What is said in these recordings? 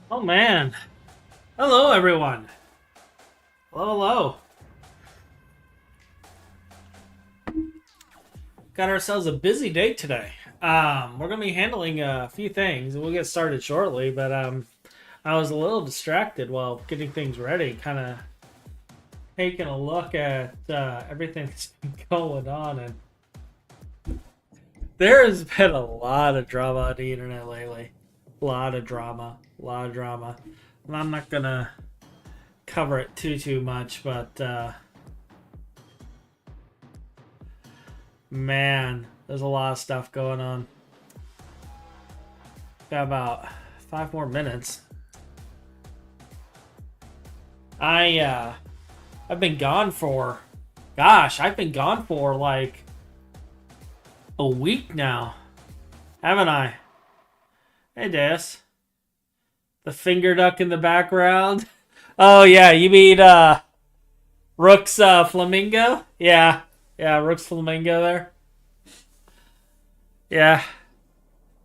Oh man. Hello everyone. Hello, hello. Got ourselves a busy day today. We're gonna be handling a few things. We'll get started shortly, but I was a little distracted while getting things ready, kind of taking a look at everything that's been going on, and there has been a lot of drama on the internet lately. A lot of drama, a lot of drama. And I'm not gonna cover it too much, but man, there's a lot of stuff going on. Got about 5 more minutes. I've been gone for, I've been gone for like a week now, haven't I? Hey, Des. The finger duck in the background. Oh yeah, you mean Rook's flamingo? Yeah, yeah, Rook's flamingo there. Yeah,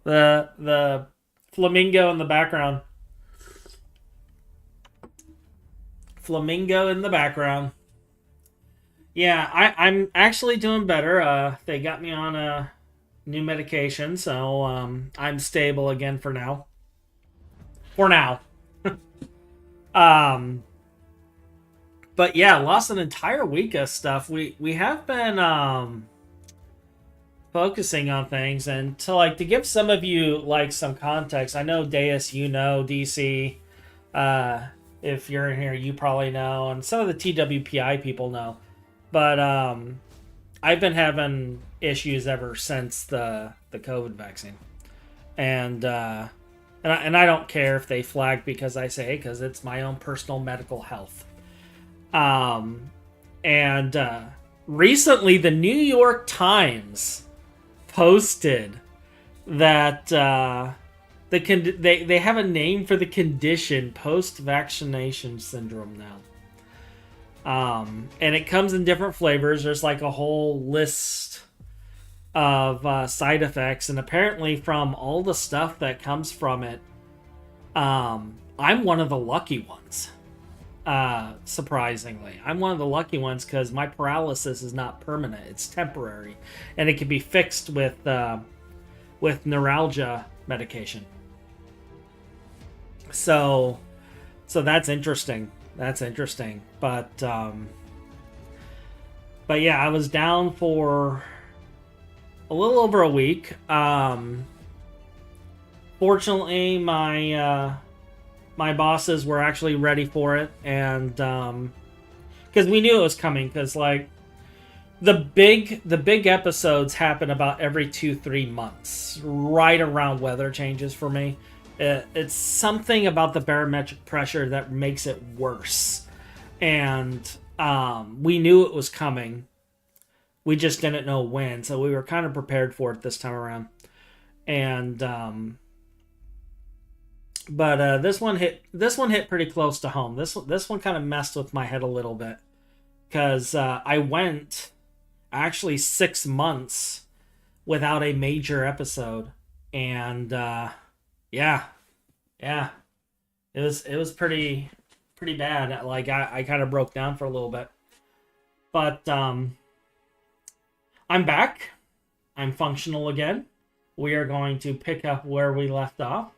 the flamingo in the background. Flamingo in the background. Yeah, I'm actually doing better. They got me on a new medication, so I'm stable again for now. For now. Um, but yeah, lost an entire week of stuff. We have been focusing on things, and to give some of you like some context. I know Deus, you know DC. If you're in here, you probably know, and some of the TWPI people know. But I've been having issues ever since the COVID vaccine, and I don't care if they flag because I say because it's my own personal medical health. And recently, the New York Times posted that they have a name for the condition, post-vaccination syndrome now. And it comes in different flavors. There's like a whole list of side effects, and apparently from all the stuff that comes from it, I'm one of the lucky ones. Surprisingly, I'm one of the lucky ones because my paralysis is not permanent; it's temporary, and it can be fixed with neuralgia medication. So that's interesting. That's interesting, but yeah, I was down for a little over a week. Fortunately, my bosses were actually ready for it, and because we knew it was coming, because like the big episodes happen about every 2-3 months, right around weather changes for me. It's something about the barometric pressure that makes it worse, and we knew it was coming. We just didn't know when, so we were kind of prepared for it this time around. And but this one hit pretty close to home. This one kind of messed with my head a little bit because I went actually 6 months without a major episode, and yeah, it was pretty bad. Like I kind of broke down for a little bit, but I'm back. I'm functional again. We are going to pick up where we left off.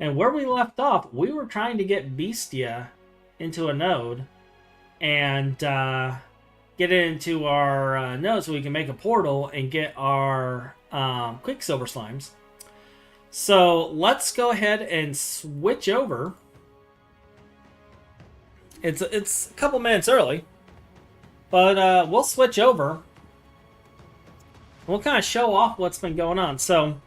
And where we left off, we were trying to get Bestia into a node and get it into our node so we can make a portal and get our Quicksilver Slimes. So let's go ahead and switch over. It's a couple minutes early, but we'll switch over. We'll kind of show off what's been going on. So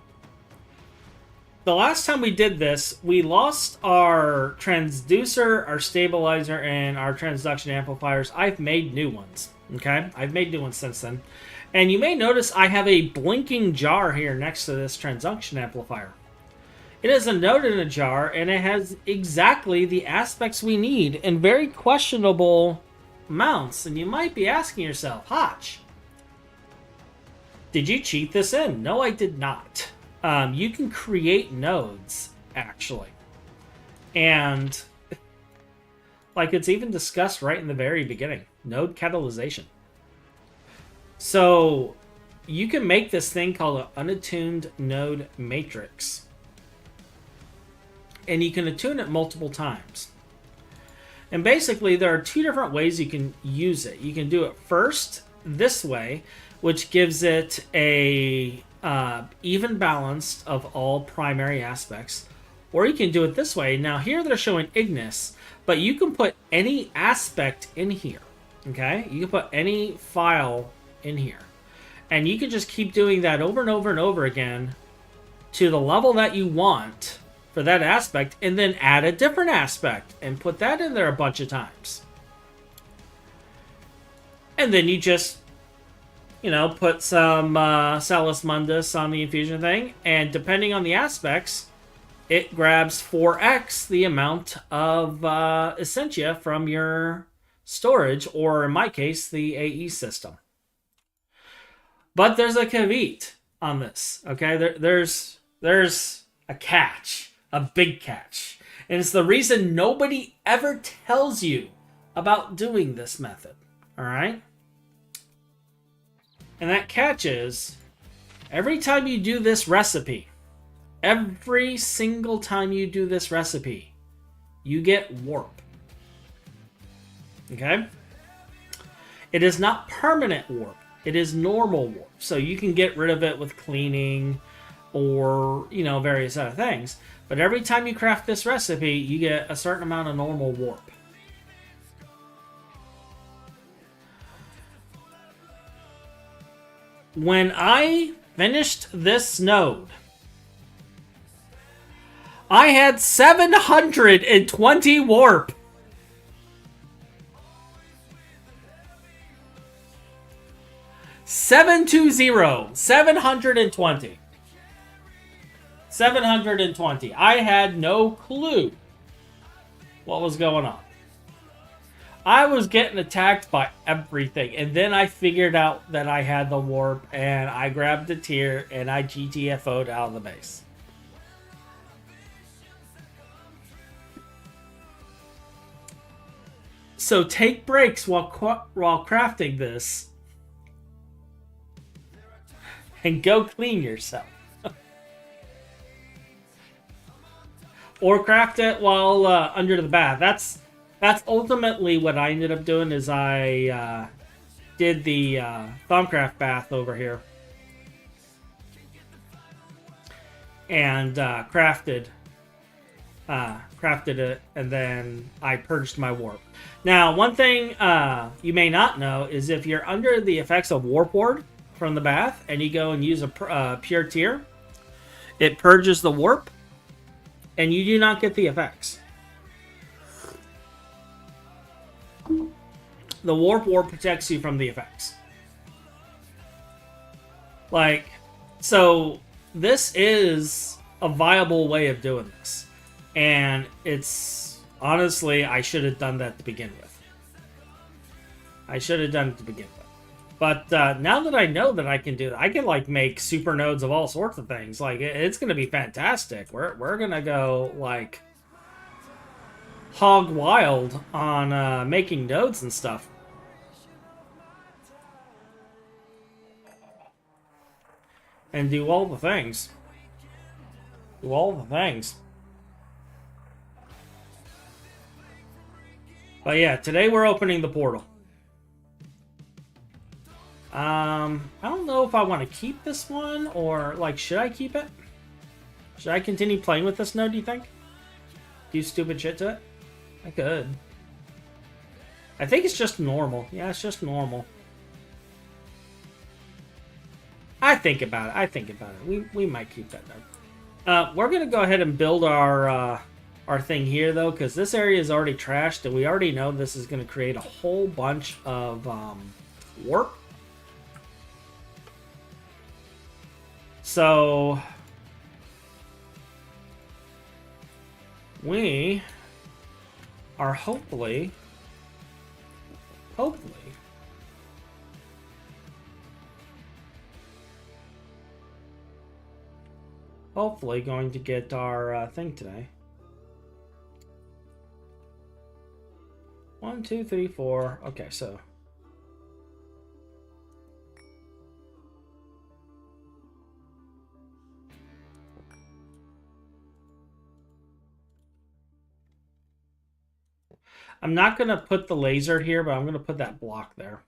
the last time we did this, we lost our transducer, our stabilizer, and our transduction amplifiers. I've made new ones, okay? I've made new ones since then. And you may notice I have a blinking jar here next to this transduction amplifier. It is a node in a jar, and it has exactly the aspects we need in very questionable amounts. And you might be asking yourself, Hotch, did you cheat this in? No, I did not. You can create nodes, actually. And like it's even discussed right in the very beginning, node catalyzation. So you can make this thing called an unattuned node matrix. And you can attune it multiple times. And basically, there are two different ways you can use it. You can do it first this way, which gives it a even balance of all primary aspects. Or you can do it this way. Now, here they're showing Ignis, but you can put any aspect in here. Okay? You can put any file in here. And you can just keep doing that over and over and over again to the level that you want for that aspect, and then add a different aspect and put that in there a bunch of times. And then you just, put some Salus Mundus on the infusion thing, and depending on the aspects, it grabs 4x the amount of Essentia from your storage, or in my case, the AE system. But there's a caveat on this, okay? There's a catch. A big catch. And it's the reason nobody ever tells you about doing this method. Alright? And that catch is, every time you do this recipe, every single time you do this recipe, you get warp. Okay? It is not permanent warp. It is normal warp. So you can get rid of it with cleaning or, various other things. But every time you craft this recipe, you get a certain amount of normal warp. When I finished this node, I had 720 warp. $720. 720. 720. I had no clue what was going on. I was getting attacked by everything. And then I figured out that I had the warp. And I grabbed the tier. And I GTFO'd out of the base. So take breaks while crafting this. And go clean yourself. Or craft it while under the bath. That's ultimately what I ended up doing. Is I did the Thaumcraft bath over here and crafted it, and then I purged my warp. Now, one thing you may not know is if you're under the effects of Warp Ward from the bath and you go and use a pure tier, it purges the warp. And you do not get the effects. The Warp Ward protects you from the effects. So this is a viable way of doing this. And it's, honestly, I should have done that to begin with. But now that I know that I can do that, I can make super nodes of all sorts of things. It's going to be fantastic. We're going to go hog wild on making nodes and stuff. And do all the things. But yeah, today we're opening the portal. I don't know if I want to keep this one, or, should I keep it? Should I continue playing with this node, do you think? Do stupid shit to it? I could. I think it's just normal. Yeah, it's just normal. I think about it. We might keep that node. We're going to go ahead and build our thing here, though, because this area is already trashed, and we already know this is going to create a whole bunch of warp. So we are hopefully going to get our thing today. 1, 2, 3, 4. Okay, so I'm not going to put the laser here, but I'm going to put that block there.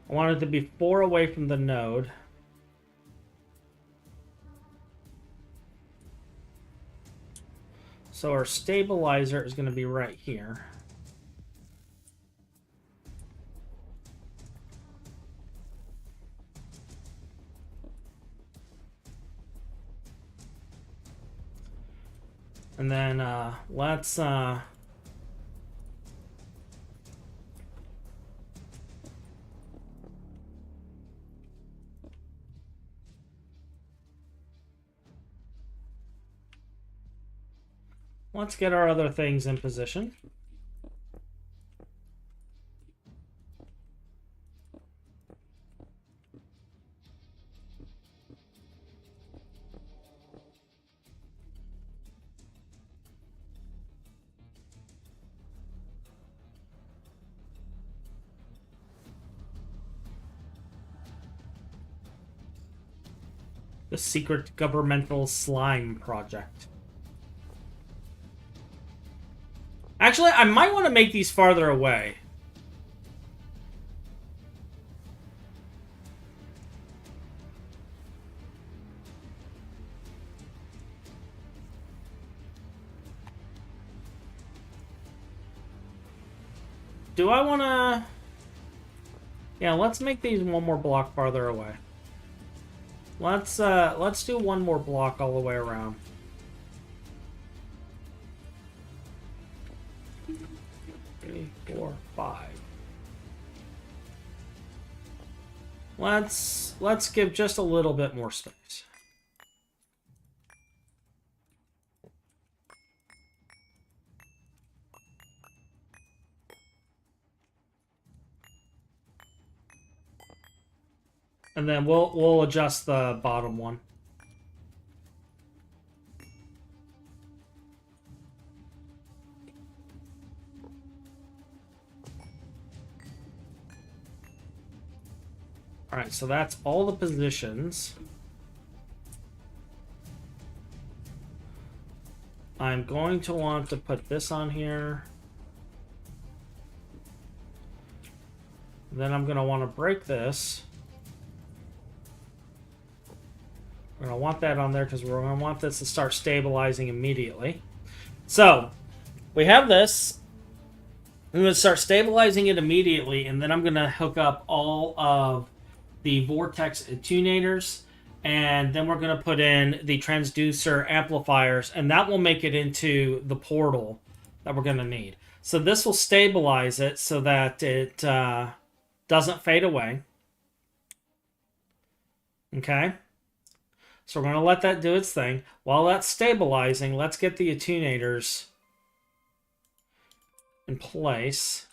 I want it to be 4 away from the node. So our stabilizer is going to be right here. And then let's get our other things in position. The secret governmental slime project. Actually, I might want to make these farther away. Do I want to... Yeah, let's make these one more block farther away. Let's do one more block all the way around. 3, 4, 5. Let's give just a little bit more space. And then we'll adjust the bottom one. All right, so that's all the positions. I'm going to want to put this on here. Then I'm going to want to break this. We're going to want that on there because we're going to want this to start stabilizing immediately. So, we have this. I'm going to start stabilizing it immediately, and then I'm going to hook up all of the vortex attunators, and then we're going to put in the transducer amplifiers, and that will make it into the portal that we're going to need. So this will stabilize it so that it doesn't fade away. Okay? So we're going to let that do its thing. While that's stabilizing, let's get the attunators in place.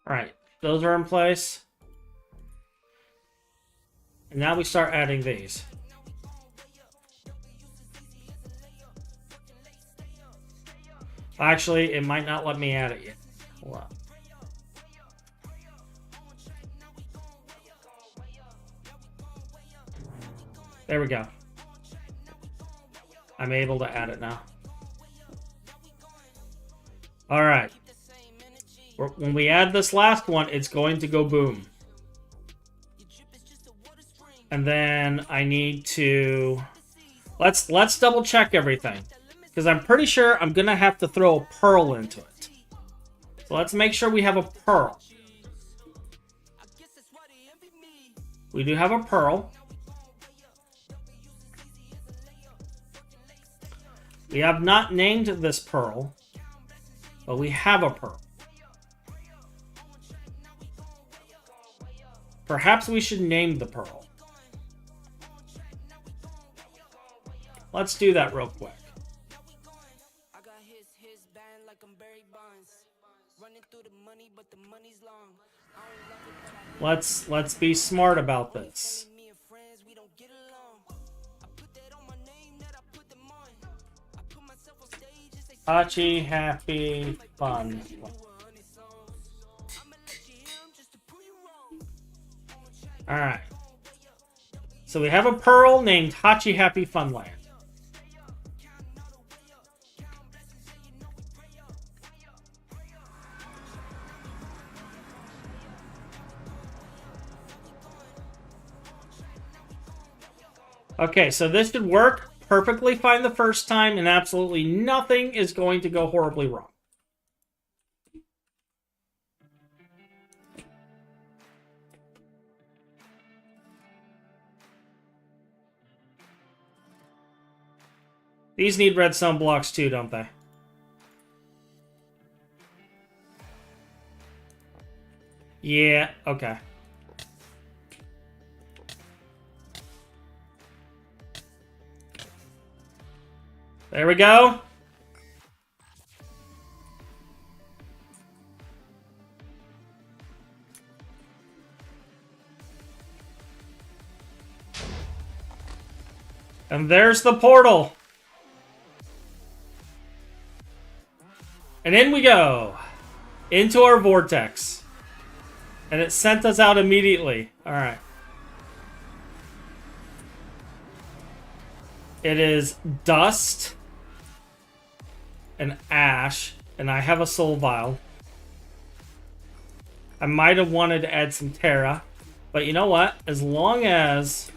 All right, those are in place. And now we start adding these. Actually, it might not let me add it yet. Hold on. There we go. I'm able to add it now. All right. When we add this last one, it's going to go boom. And then I need to... Let's double check everything. Because I'm pretty sure I'm going to have to throw a pearl into it. So let's make sure we have a pearl. We do have a pearl. We have not named this pearl, but we have a pearl. Perhaps we should name the pearl. Let's do that real quick. Let's be smart about this. Hachi, happy, fun. Alright. So we have a pearl named Hachi Happy Funland. Okay, so this should work perfectly fine the first time, and absolutely nothing is going to go horribly wrong. These need redstone blocks too, don't they? Yeah, okay. There we go. And there's the portal. And in we go. Into our vortex. And it sent us out immediately. Alright. It is dust and ash. And I have a soul vial. I might have wanted to add some Terra. But you know what? As long as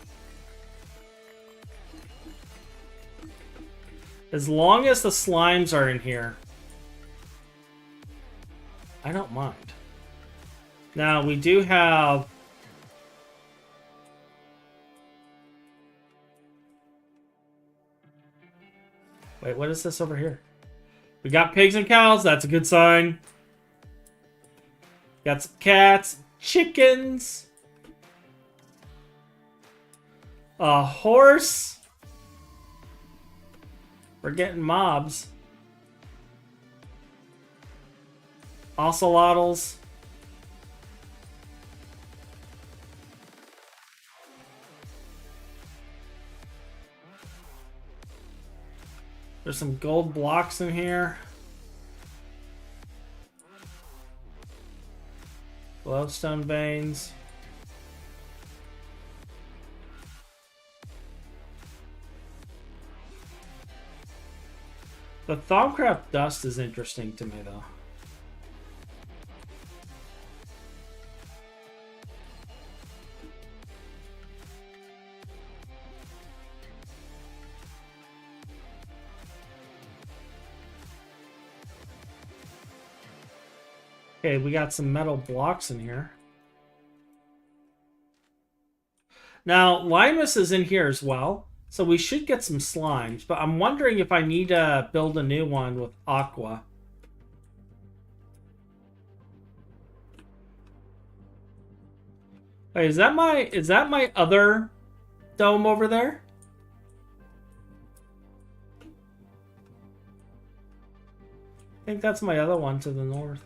the slimes are in here, I don't mind. Now, we do have... Wait, what is this over here? We got pigs and cows. That's a good sign. Got some cats, chickens, a horse. We're getting mobs. Ocelotls. There's some gold blocks in here. Glowstone veins. The Thaumcraft dust is interesting to me, though. Okay, we got some metal blocks in here. Now, Limus is in here as well, so we should get some slimes, but I'm wondering if I need to build a new one with aqua. Wait, is that my other dome over there? I think that's my other one to the north.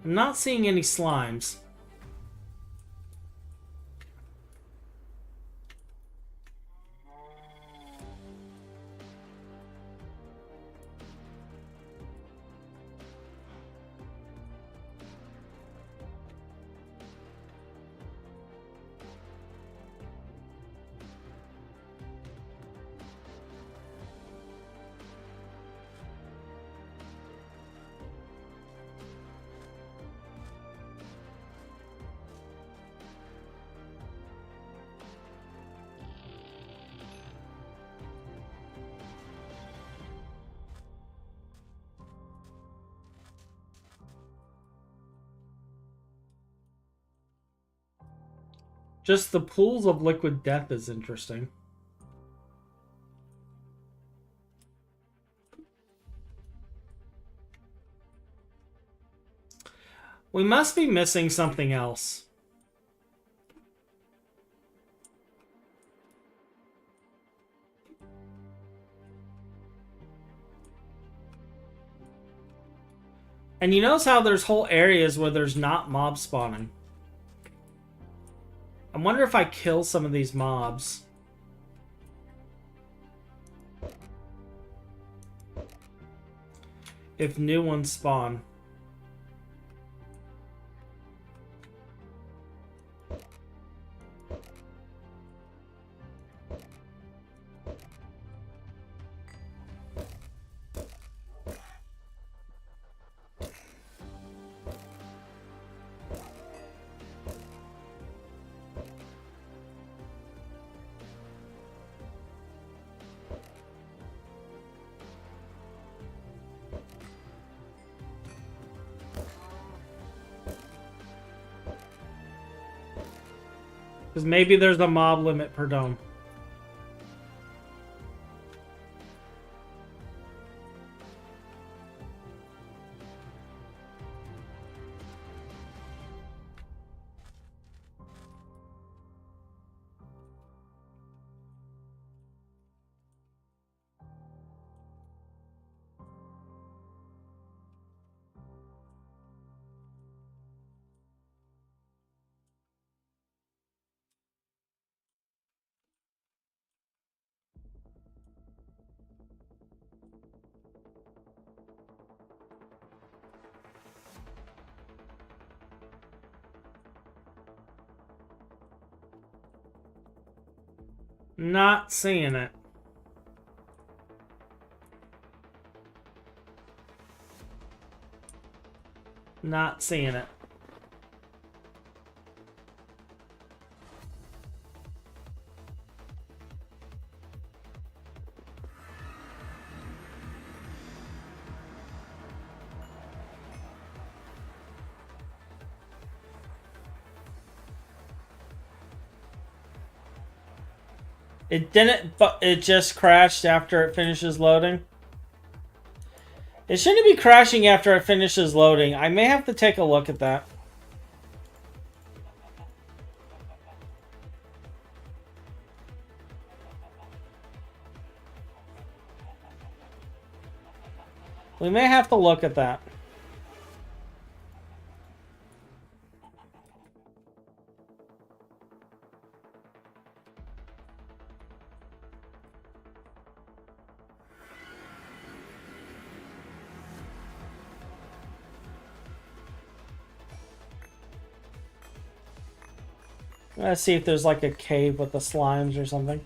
I'm not seeing any slimes. Just the pools of liquid death is interesting. We must be missing something else. And you notice how there's whole areas where there's not mob spawning. I wonder if I kill some of these mobs. If new ones spawn. Because maybe there's a mob limit per dome. Not seeing it. Not seeing it. It didn't, but it just crashed after it finishes loading. It shouldn't be crashing after it finishes loading. I may have to take a look at that. We may have to look at that. Let's see if there's like a cave with the slimes or something.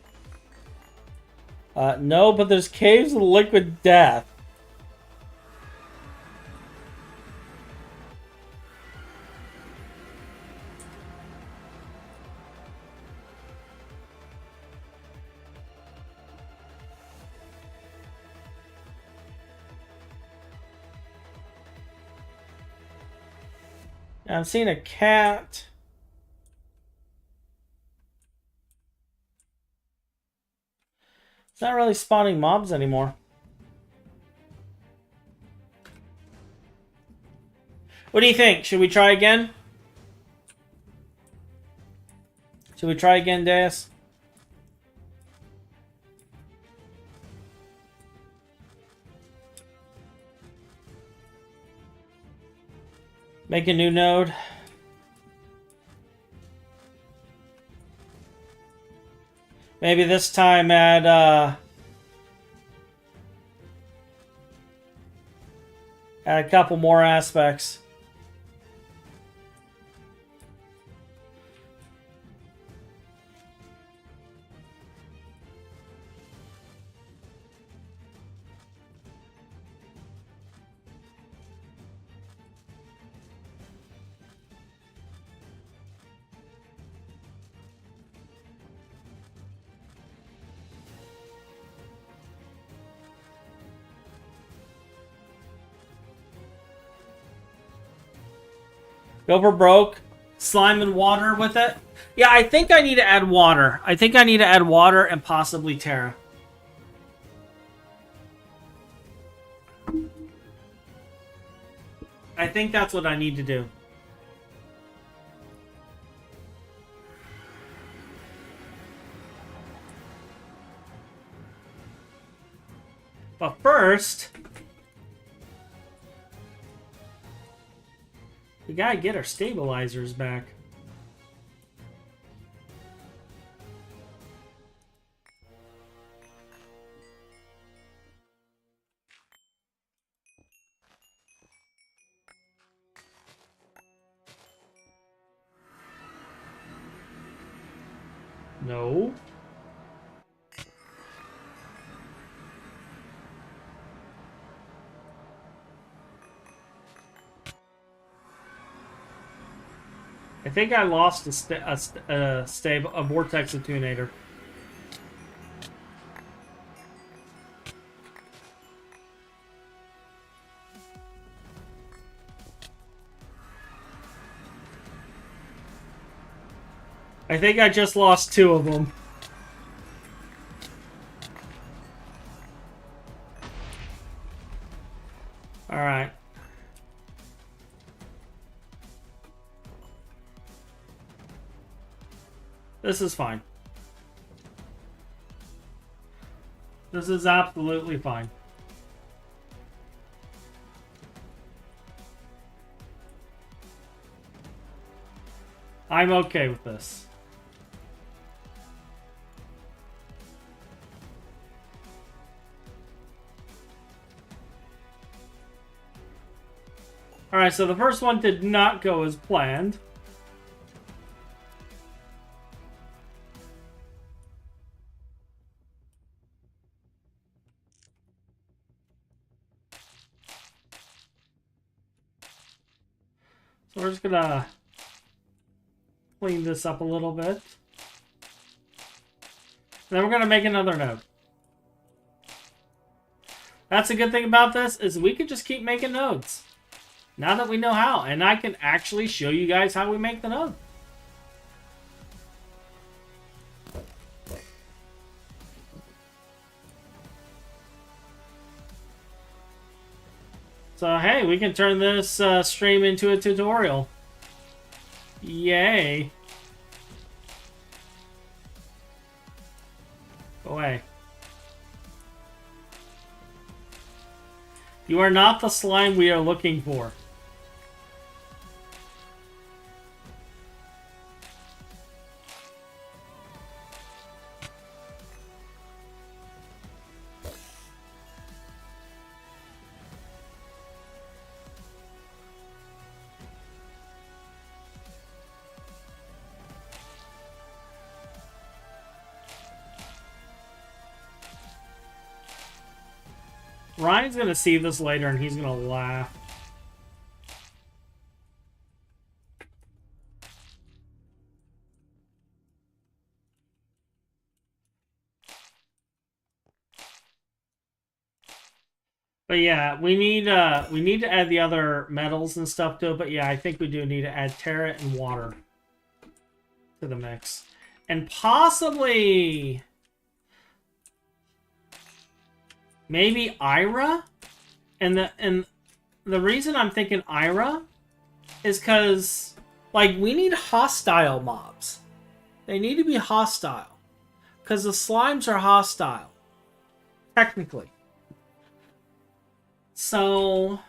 No, but there's caves with liquid death. I'm seeing a cat. It's not really spawning mobs anymore. What do you think? Should we try again? Should we try again, Deus? Make a new node. Maybe this time add a couple more aspects. Go for broke. Slime and water with it. Yeah, I think I need to add water. I think I need to add water and possibly Terra. I think that's what I need to do. But first, we gotta get our stabilizers back. No. I think I lost a vortex attunator. I think I just lost 2 of them. Alright. This is fine. This is absolutely fine. I'm okay with this. Alright, so the first one did not go as planned. So we're just gonna clean this up a little bit. Then we're gonna make another node. That's a good thing about this, is we could just keep making nodes. Now that we know how, and I can actually show you guys how we make the node. So hey, we can turn this stream into a tutorial. Yay. Go away. You are not the slime we are looking for. Ryan's gonna see this later and he's gonna laugh. But yeah, we need to add the other metals and stuff to it. But yeah, I think we do need to add terra and water to the mix, and possibly maybe Ira. And the reason I'm thinking Ira is because, like, we need hostile mobs. They need to be hostile because the slimes are hostile, technically. So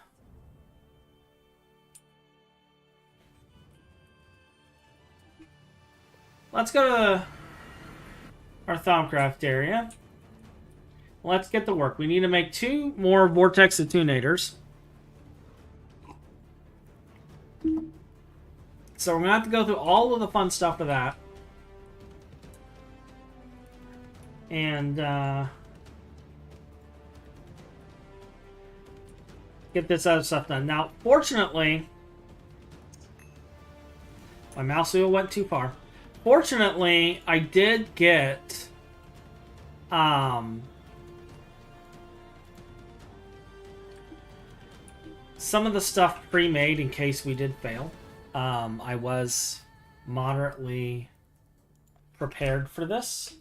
let's go to our Thaumcraft area. Let's get to work. We need to make 2 more vortex attunators. So we're gonna have to go through all of the fun stuff for that. And get this other stuff done. Now, fortunately, my mouse wheel went too far. Fortunately, I did get some of the stuff pre-made in case we did fail. I was moderately prepared for this.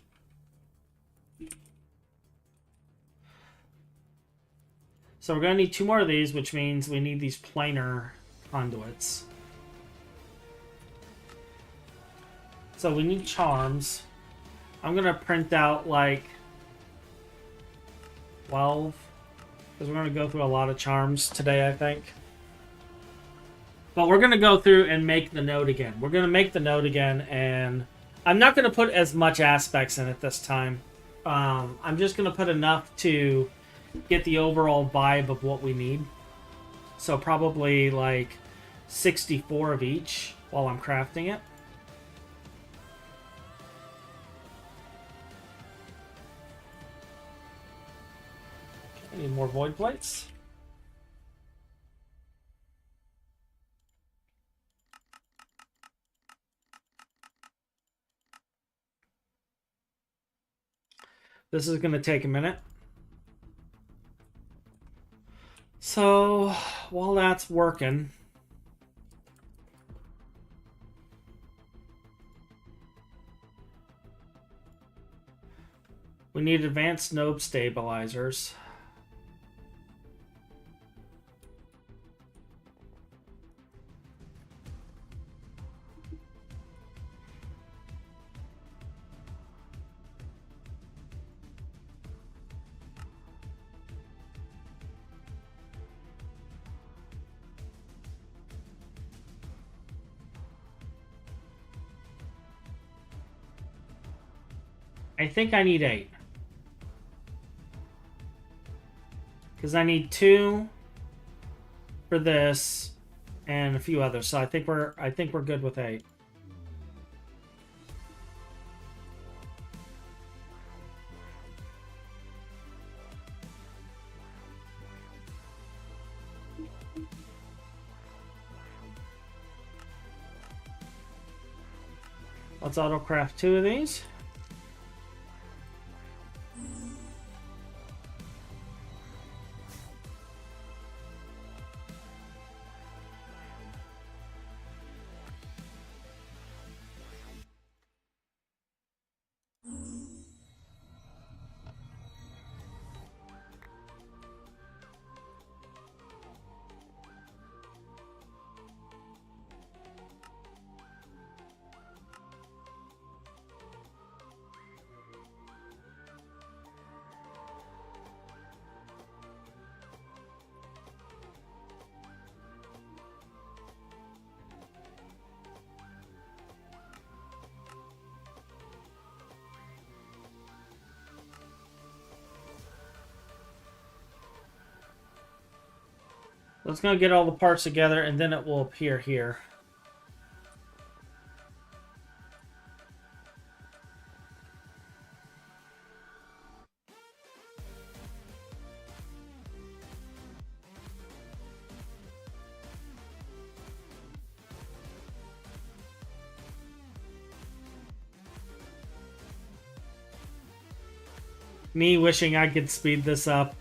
So we're going to need 2 more of these, which means we need these planar conduits. So we need charms. I'm going to print out like 12 Because we're going to go through a lot of charms today, I think. But we're going to go through and make the node again. We're going to make the node again, and I'm not going to put as much aspects in it this time. I'm just going to put enough to get the overall vibe of what we need. So probably like 64 of each while I'm crafting it. I need more void plates. This is going to take a minute. So while that's working, we need advanced node stabilizers. I think I need 8. Because I need 2 for this and a few others. So I think we're good with 8. Let's autocraft 2 of these. Let's go get all the parts together, and then it will appear here. Me wishing I could speed this up.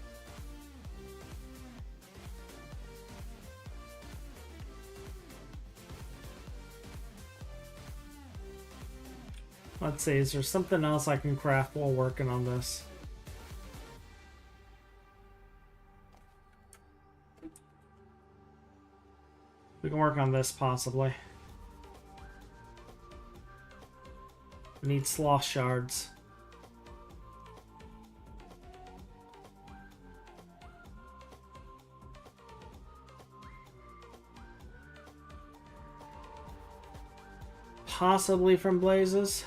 Let's see, is there something else I can craft while working on this? We can work on this, possibly. We need sloth shards. Possibly from blazes.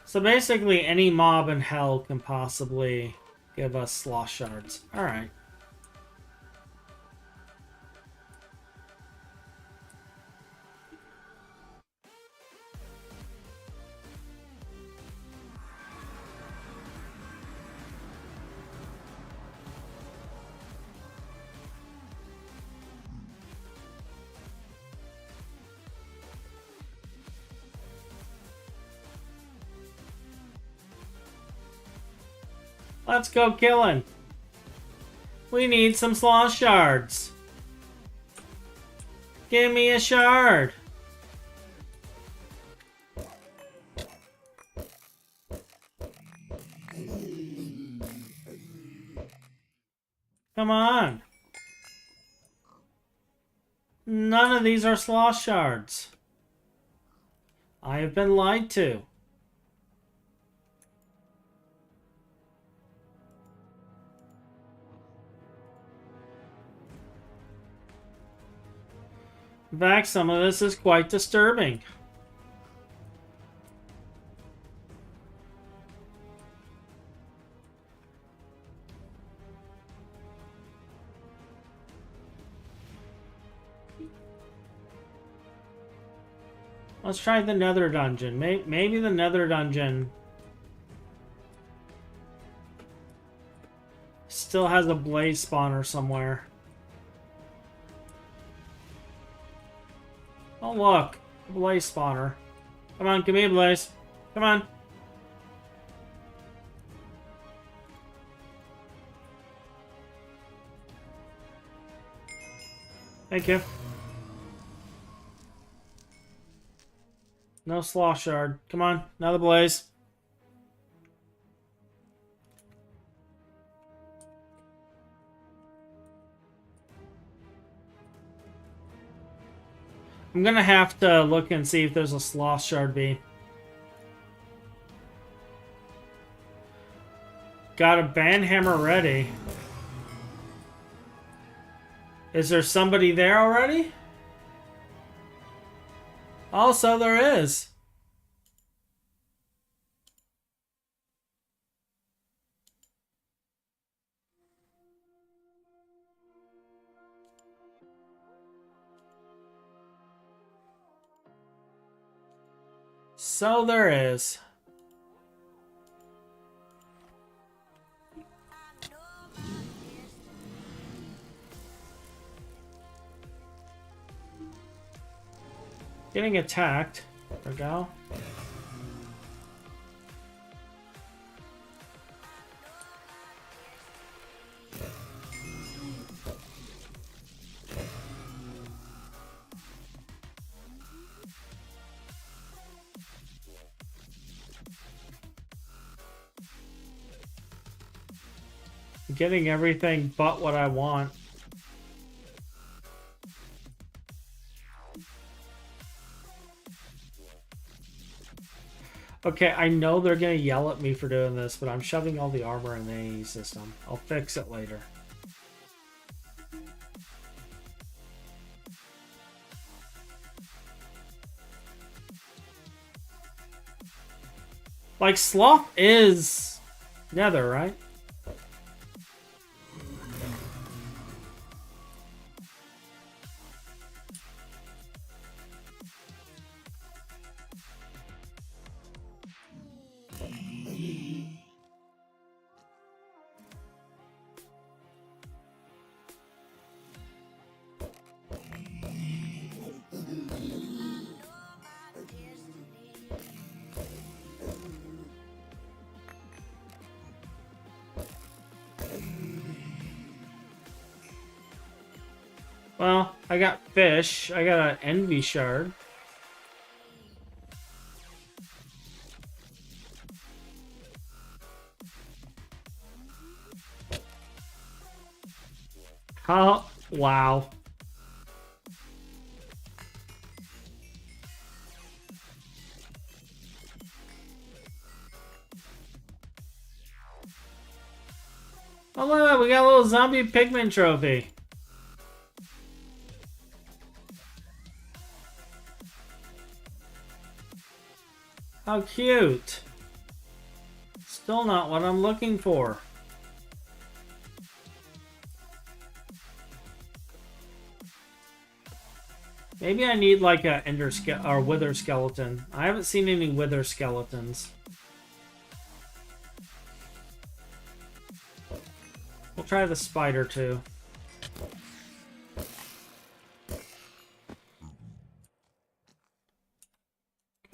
So basically, any mob in hell can possibly give us sloth shards. Alright. Let's go killing. We need some sloth shards. Give me a shard. Come on. None of these are sloth shards. I have been lied to. In fact, some of this is quite disturbing. Let's try the nether dungeon. Maybe the nether dungeon still has a blaze spawner somewhere. Oh look, blaze spawner. Come on, give me a blaze. Come on. Thank you. No sloth shard. Come on, another blaze. I'm gonna have to look and see if there's a sloth shard bee. Got a banhammer ready. Is there somebody there already? Also, there is. So there is. Getting attacked. There we go. Getting everything but what I want. Okay, I know they're gonna yell at me for doing this, but I'm shoving all the armor in the AE system. I'll fix it later. Like, sloth is nether, right? Well, I got fish. I got an envy shard. Oh, wow. Oh, look, we got a little zombie pigment trophy. How cute. Still not what I'm looking for. Maybe I need like a or wither skeleton. I haven't seen any wither skeletons. We'll try the spider too.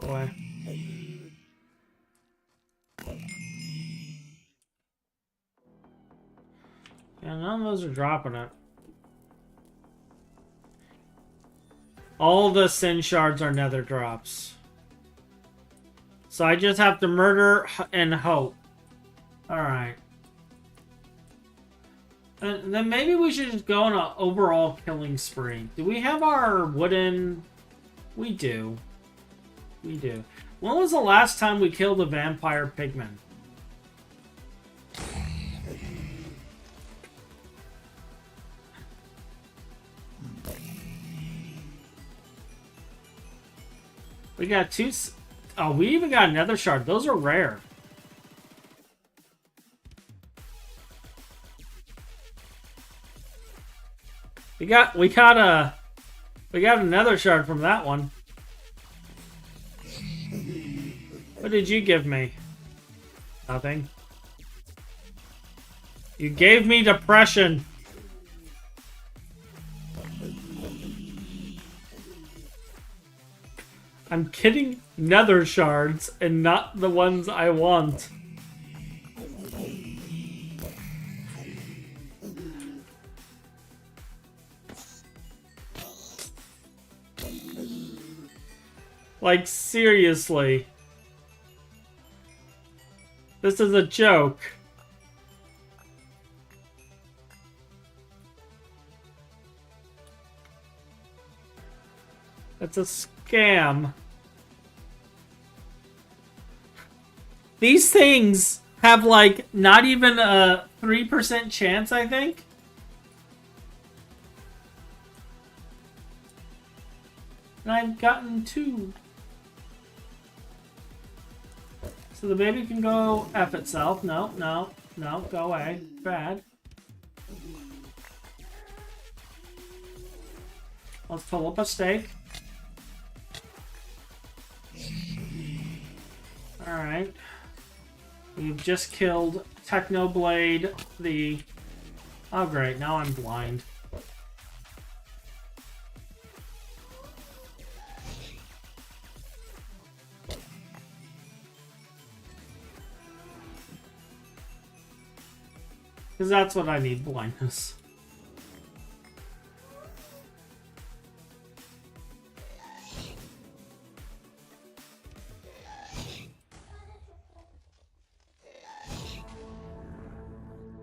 Go away. Yeah, none of those are dropping it. All the sin shards are nether drops. So I just have to murder and hope. Alright. Then maybe we should just go on an overall killing spree. Do we have our wooden... We do. We do. When was the last time we killed a vampire pigman? We got two... Oh, we even got another shard. Those are rare. We got another shard from that one. What did you give me? Nothing. You gave me depression. I'm getting nether shards and not the ones I want. Like, seriously. This is a joke. It's a scam. These things have, like, not even a 3% chance, I think. And I've gotten 2. So the baby can go F itself. No, no, no, go away. Bad. Let's pull up a steak. Alright. We've just killed Technoblade, the... Oh great, now I'm blind. Because that's what I need, blindness.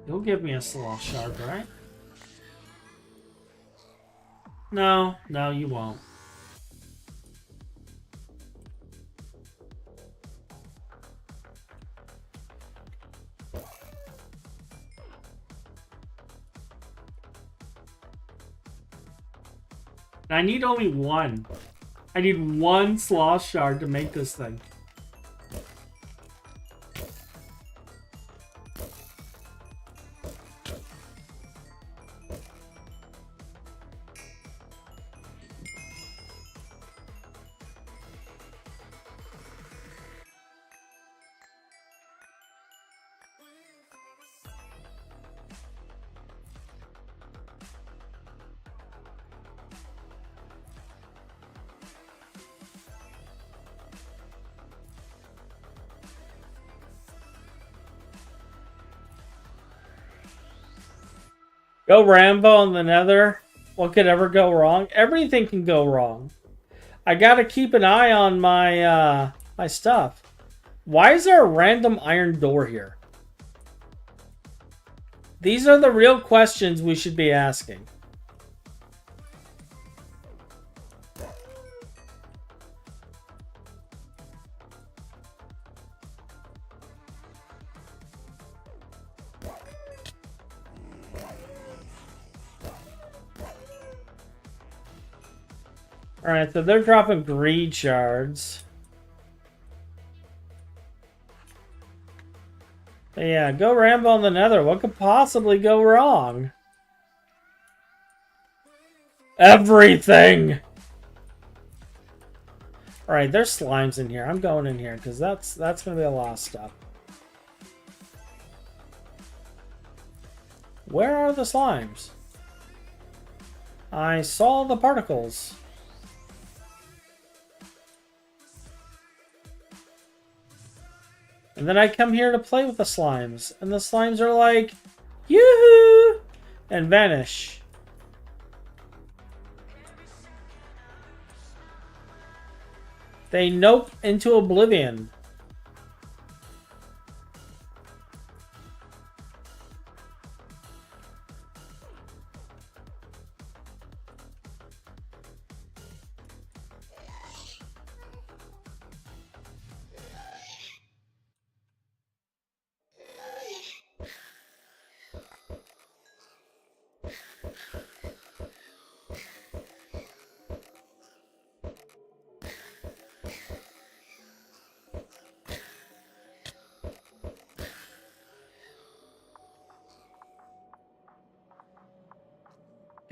You'll give me a sloth shard, right? No, no, you won't. I need only 1. I need 1 sloth shard to make this thing. Go Rambo in the Nether. What could ever go wrong? Everything can go wrong. I gotta keep an eye on my my stuff. Why is there a random iron door here? These are the real questions we should be asking. Alright, so they're dropping greed shards. But yeah, go Rambo in the Nether. What could possibly go wrong? Everything! Alright, there's slimes in here. I'm going in here, because that's going to be a lot of stuff. Where are the slimes? I saw the particles. And then I come here to play with the slimes. And the slimes are like, yoo-hoo! And vanish. They nope into oblivion.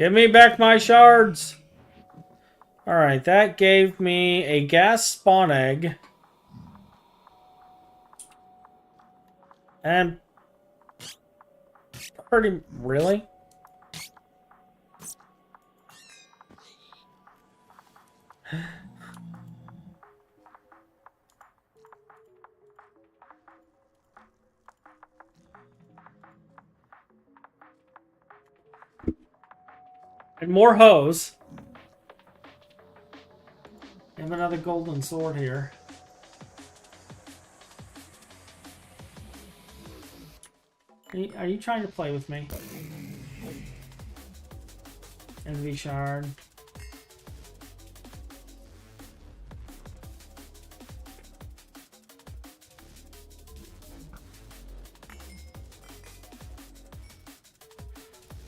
Give me back my shards. Alright, that gave me a gas spawn egg. And... pretty... really? And more hose. I have another golden sword here. Are you trying to play with me? Envy shard.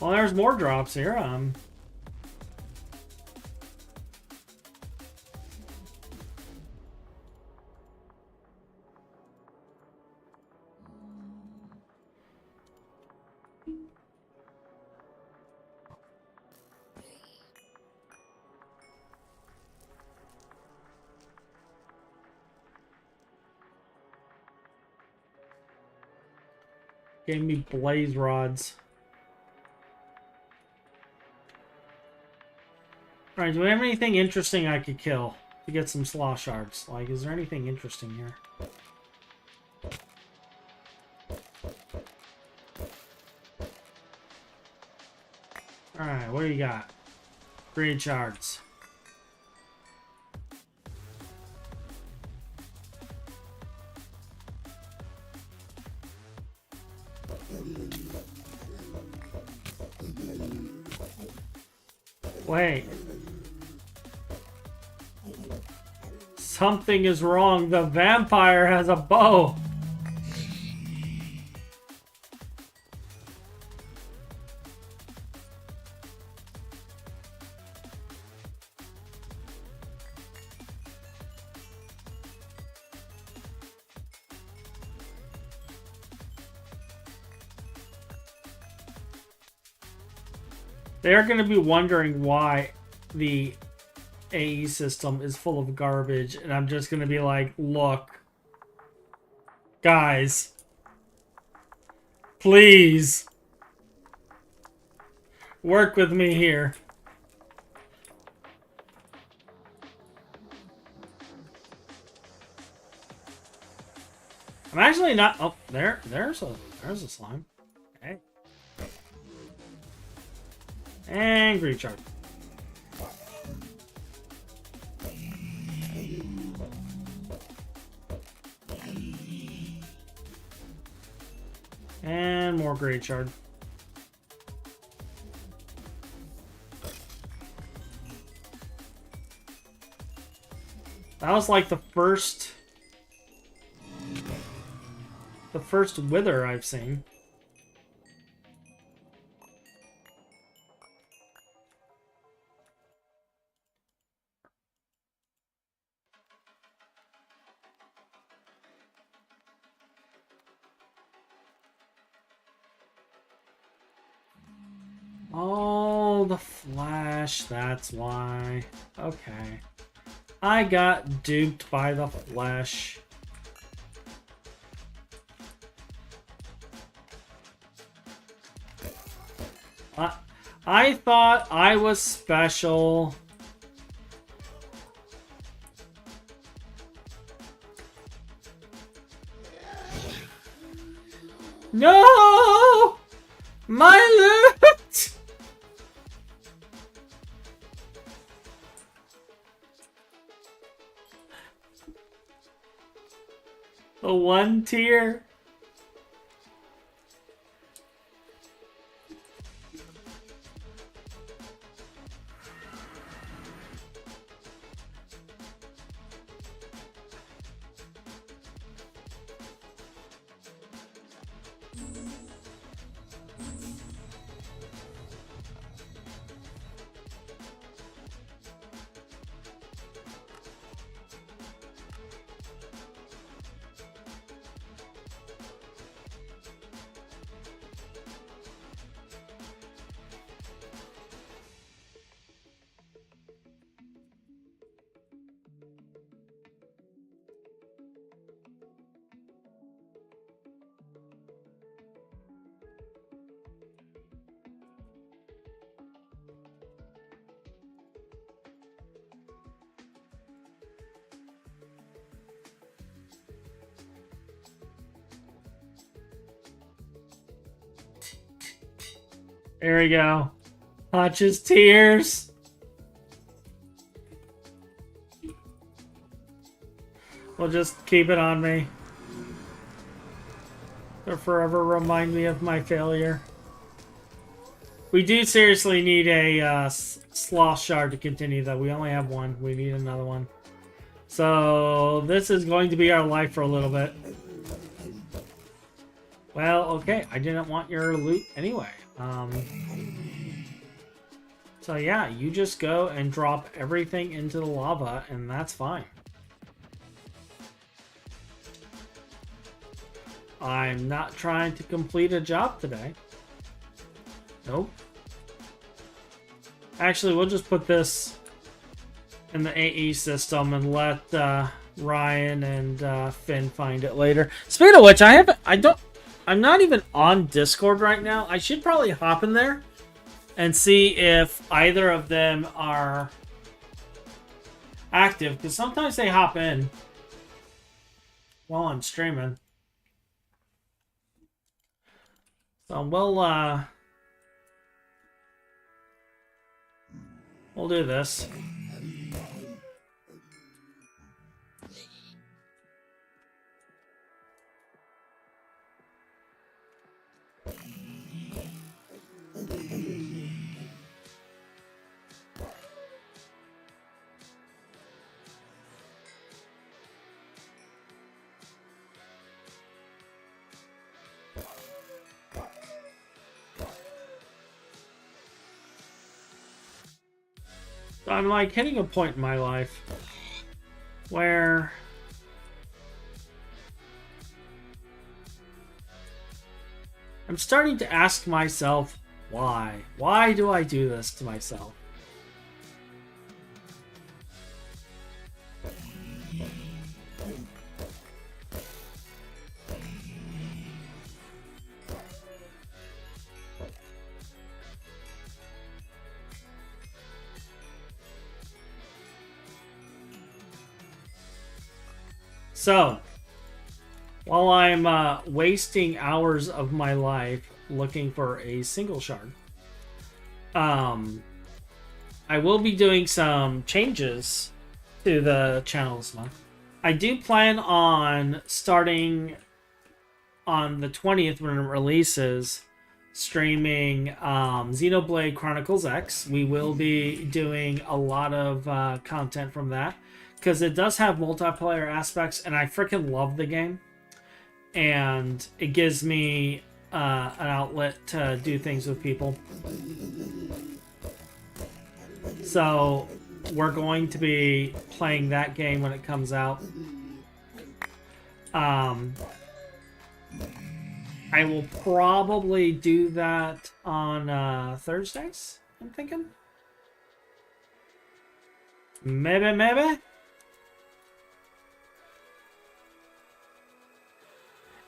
Well, there's more drops here. Gave me blaze rods. Alright, do we have anything interesting I could kill to get some slaw shards? Like, is there anything interesting here? Alright, what do you got? Greed shards. Wait. Something is wrong. The vampire has a bow. They're going to be wondering why the AE system is full of garbage, and I'm just going to be like, look, guys, please, work with me here. I'm actually not, oh, there's a slime. Okay. And greed shard. And more greed shard. That was like the first wither I've seen. Oh, the flash, that's why. Okay. I got duped by the flesh. I thought I was special. No! My loot! The one tier. There we go. Hutch's tears. We'll just keep it on me. They'll forever remind me of my failure. We do seriously need a sloth shard to continue, though. We only have one. We need another one. So this is going to be our life for a little bit. Well, okay. I didn't want your loot anyway. So yeah, you just go and drop everything into the lava, and that's fine. I'm not trying to complete a job today. Nope. Actually, we'll just put this in the AE system and let Ryan and Finn find it later. Speaking of which, I'm not even on Discord right now. I should probably hop in there and see if either of them are active, because sometimes they hop in while I'm streaming. So we'll do this. I'm like hitting a point in my life where I'm starting to ask myself, why? Why do I do this to myself? So, while I'm wasting hours of my life looking for a single shard, I will be doing some changes to the channel this month. I do plan on starting on the 20th when it releases, streaming Xenoblade Chronicles X. We will be doing a lot of content from that, because it does have multiplayer aspects, and I freaking love the game. And it gives me an outlet to do things with people. So we're going to be playing that game when it comes out. I will probably do that on Thursdays, I'm thinking. Maybe.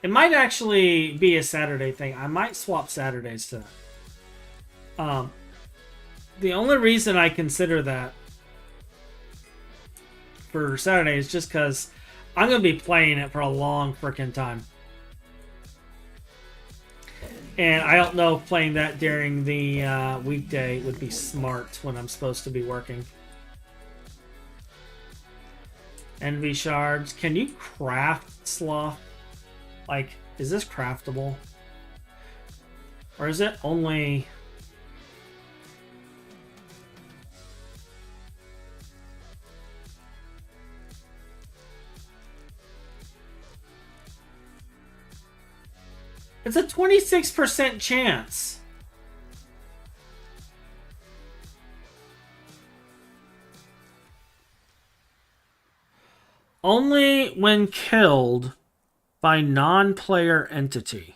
It might actually be a Saturday thing. I might swap Saturdays to that. The only reason I consider that for Saturday is just because I'm going to be playing it for a long freaking time. And I don't know if playing that during the weekday would be smart when I'm supposed to be working. Envy shards. Can you craft sloth? Like, is this craftable? Or is it only... It's a 26% chance. Only when killed by non-player entity.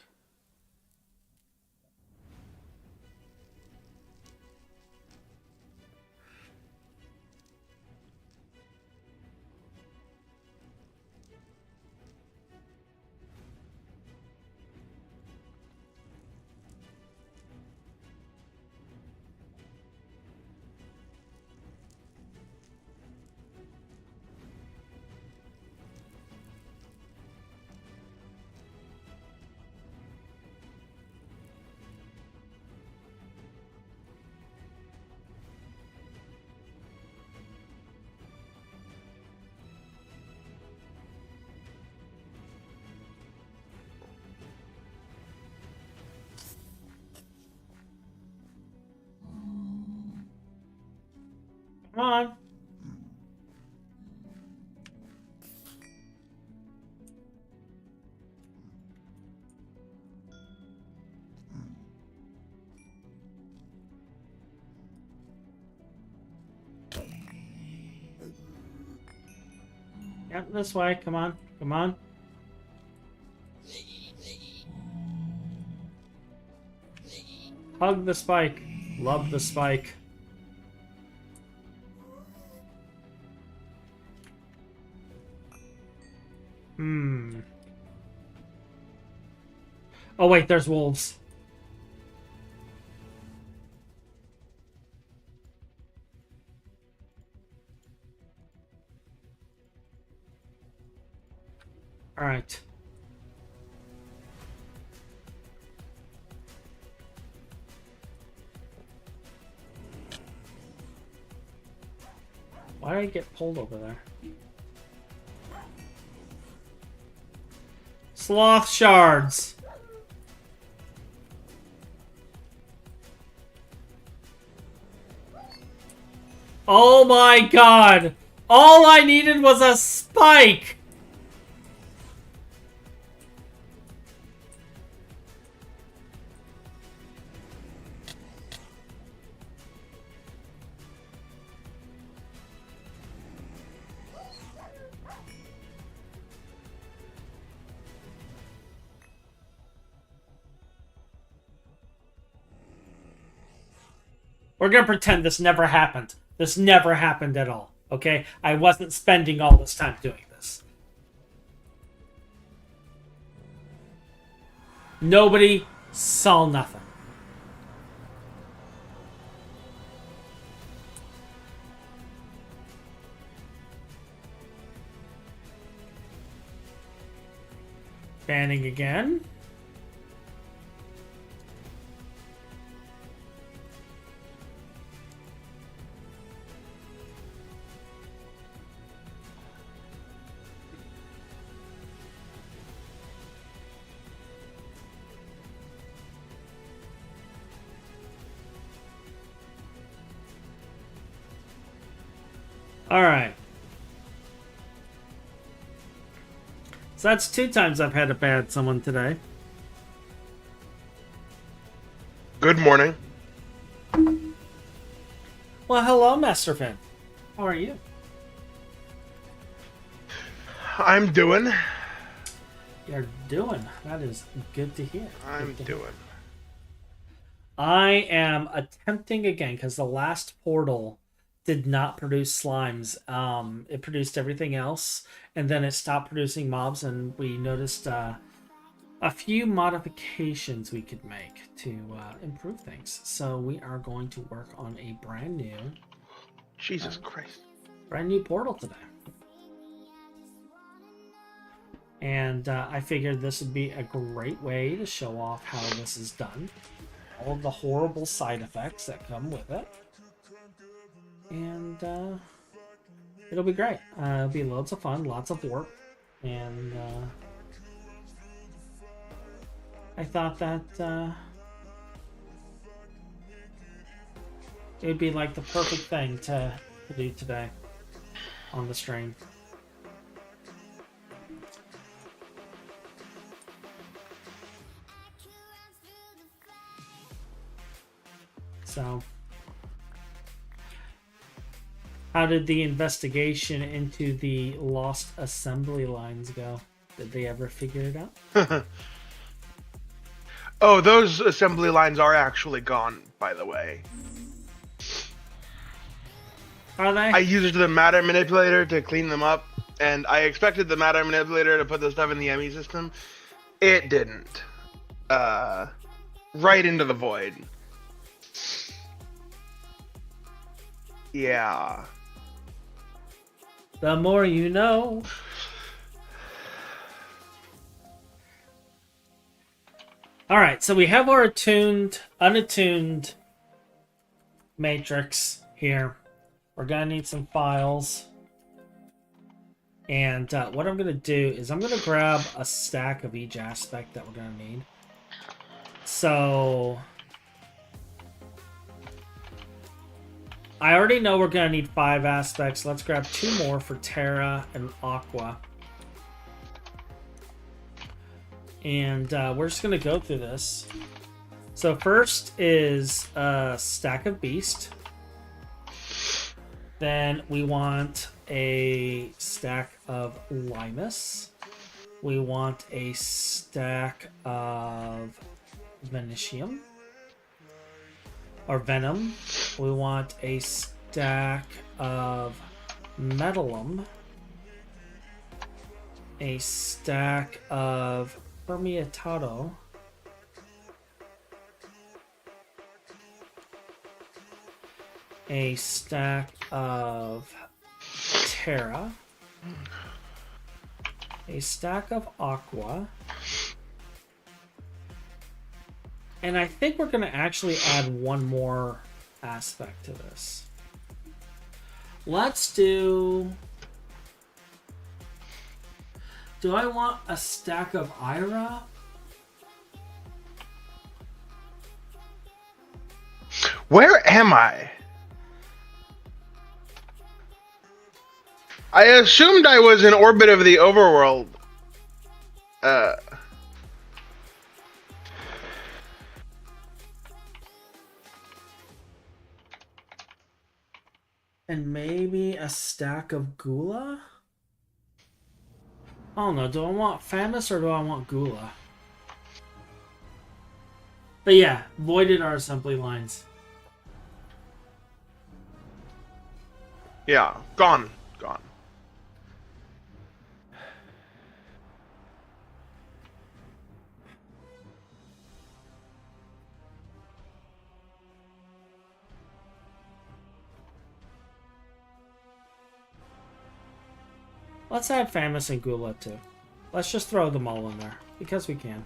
Come on. Yep, this way. Come on. Come on. Hug the spike. Love the spike. Oh, wait, there's wolves. All right. Why did I get pulled over there? Sloth shards. Oh my god! All I needed was a spike! We're gonna pretend this never happened. This never happened at all, okay? I wasn't spending all this time doing this. Nobody saw nothing. Banning again. All right. So that's 2 times I've had to ban someone today. Good morning. Well, hello, Master Finn. How are you? I'm doing. You're doing. That is good to hear. I'm doing. I am attempting again because the last portal did not produce slimes. It produced everything else, and then it stopped producing mobs, and we noticed a few modifications we could make to improve things. So we are going to work on a brand new Jesus Christ. Brand new portal today. And I figured this would be a great way to show off how this is done. All of the horrible side effects that come with it. And it'll be great. It'll be loads of fun, lots of work. And I thought that it would be like the perfect thing to do today on the stream. So, how did the investigation into the lost assembly lines go? Did they ever figure it out? Oh, those assembly lines are actually gone, by the way. Are they? I used the matter manipulator to clean them up, and I expected the matter manipulator to put the stuff in the ME system. It didn't. Right into the void. Yeah. The more you know. Alright, so we have our unattuned matrix here. We're going to need some files. And what I'm going to do is I'm going to grab a stack of each aspect that we're going to need. So I already know we're going to need 5 aspects. Let's grab 2 more for Terra and Aqua. And we're just going to go through this. So first is a stack of Beast. Then we want a stack of Limus. We want a stack of Venetium. Or Venom. We want a stack of Metalum. A stack of Permeatado. A stack of Terra. A stack of Aqua. And I think we're going to actually add one more aspect to this. Let's do... Do I want a stack of Ira? Where am I? I assumed I was in orbit of the overworld. And maybe a stack of Gula? I don't know. Do I want Famous or do I want Gula? But yeah, voided our assembly lines. Yeah, gone. Gone. Let's add Famous and Gula too. Let's just throw them all in there, because we can.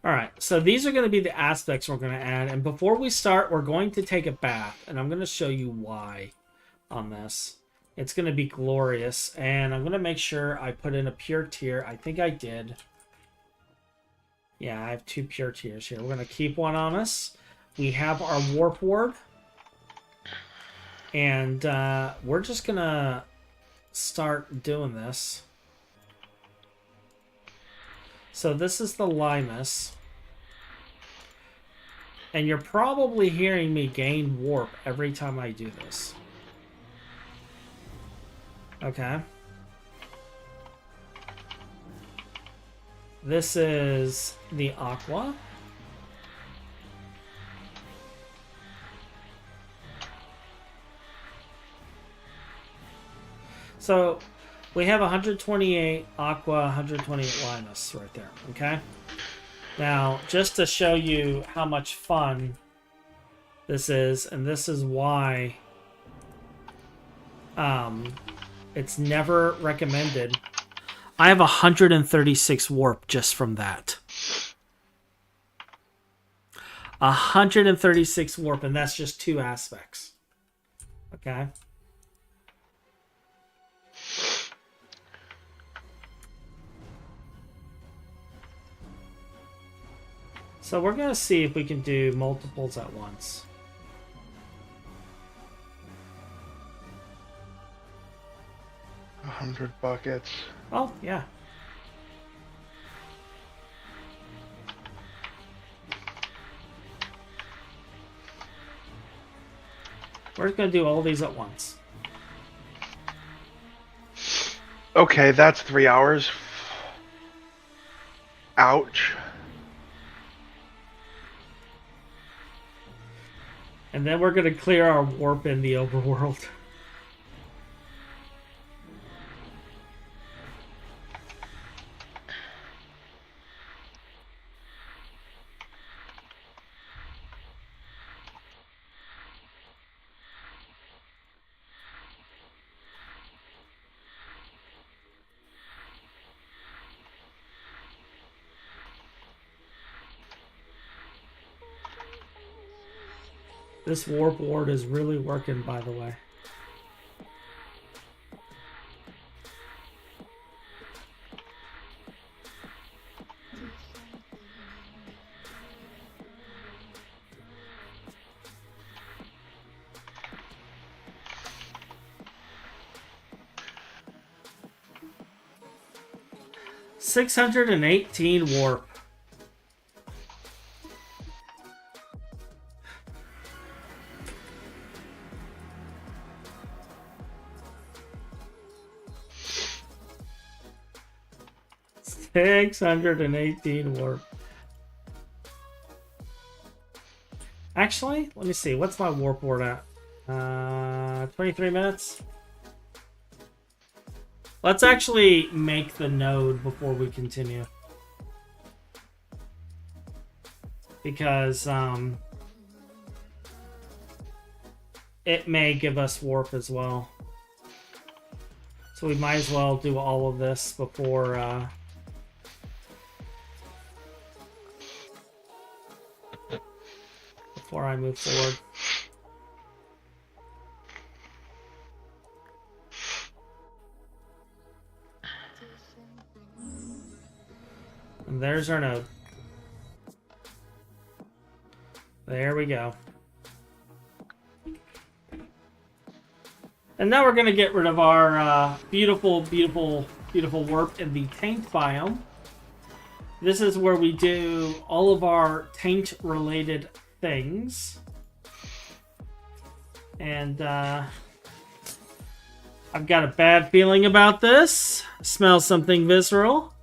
Alright, so these are going to be the aspects we're going to add. And before we start, we're going to take a bath. And I'm going to show you why on this. It's going to be glorious. And I'm going to make sure I put in a pure tier. I think I did. Yeah, I have 2 pure tiers here. We're going to keep one on us. We have our Warp Ward. And we're just going to start doing this. So this is the Limus. And you're probably hearing me gain warp every time I do this. Okay. This is the Aqua. So we have 128 Aqua, 128 Limus right there, okay? Now, just to show you how much fun this is, and this is why it's never recommended. I have 136 warp just from that. 136 warp, and that's just 2 aspects. Okay? So we're going to see if we can do multiples at once. $100 buckets. Oh, yeah. We're going to do all these at once. Okay, that's 3 hours. Ouch. And then we're going to clear our warp in the overworld. This warp ward is really working, by the way. $618 warp. $618 warp. Actually, let me see. What's my warp ward at? 23 minutes. Let's actually make the node before we continue. Because it may give us warp as well. So we might as well do all of this before I move forward. And there's our node. There we go. And now we're going to get rid of our beautiful, beautiful, beautiful warp in the taint biome. This is where we do all of our taint-related things. And I've got a bad feeling about this. Smell something visceral.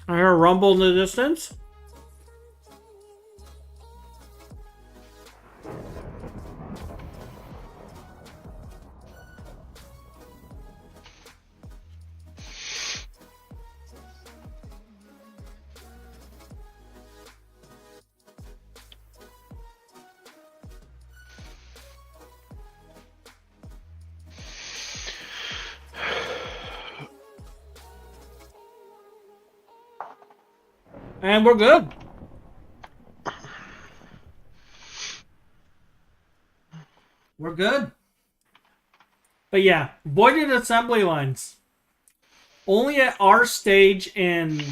I hear a rumble in the distance. And we're good. We're good. But yeah, voided assembly lines. Only at our stage in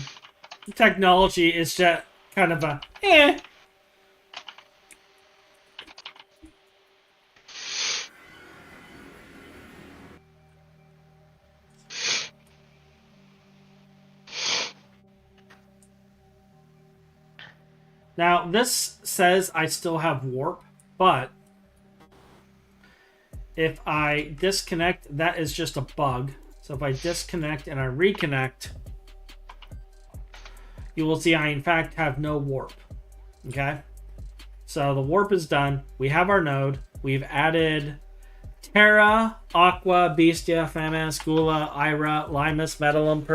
technology is just kind of a eh. Now, this says I still have warp, but if I disconnect, that is just a bug. So if I disconnect and I reconnect, you will see I, in fact, have no warp. Okay? So the warp is done. We have our node. We've added Terra, Aqua, Bestia, Famas, Gula, Ira, Limus, Metallum,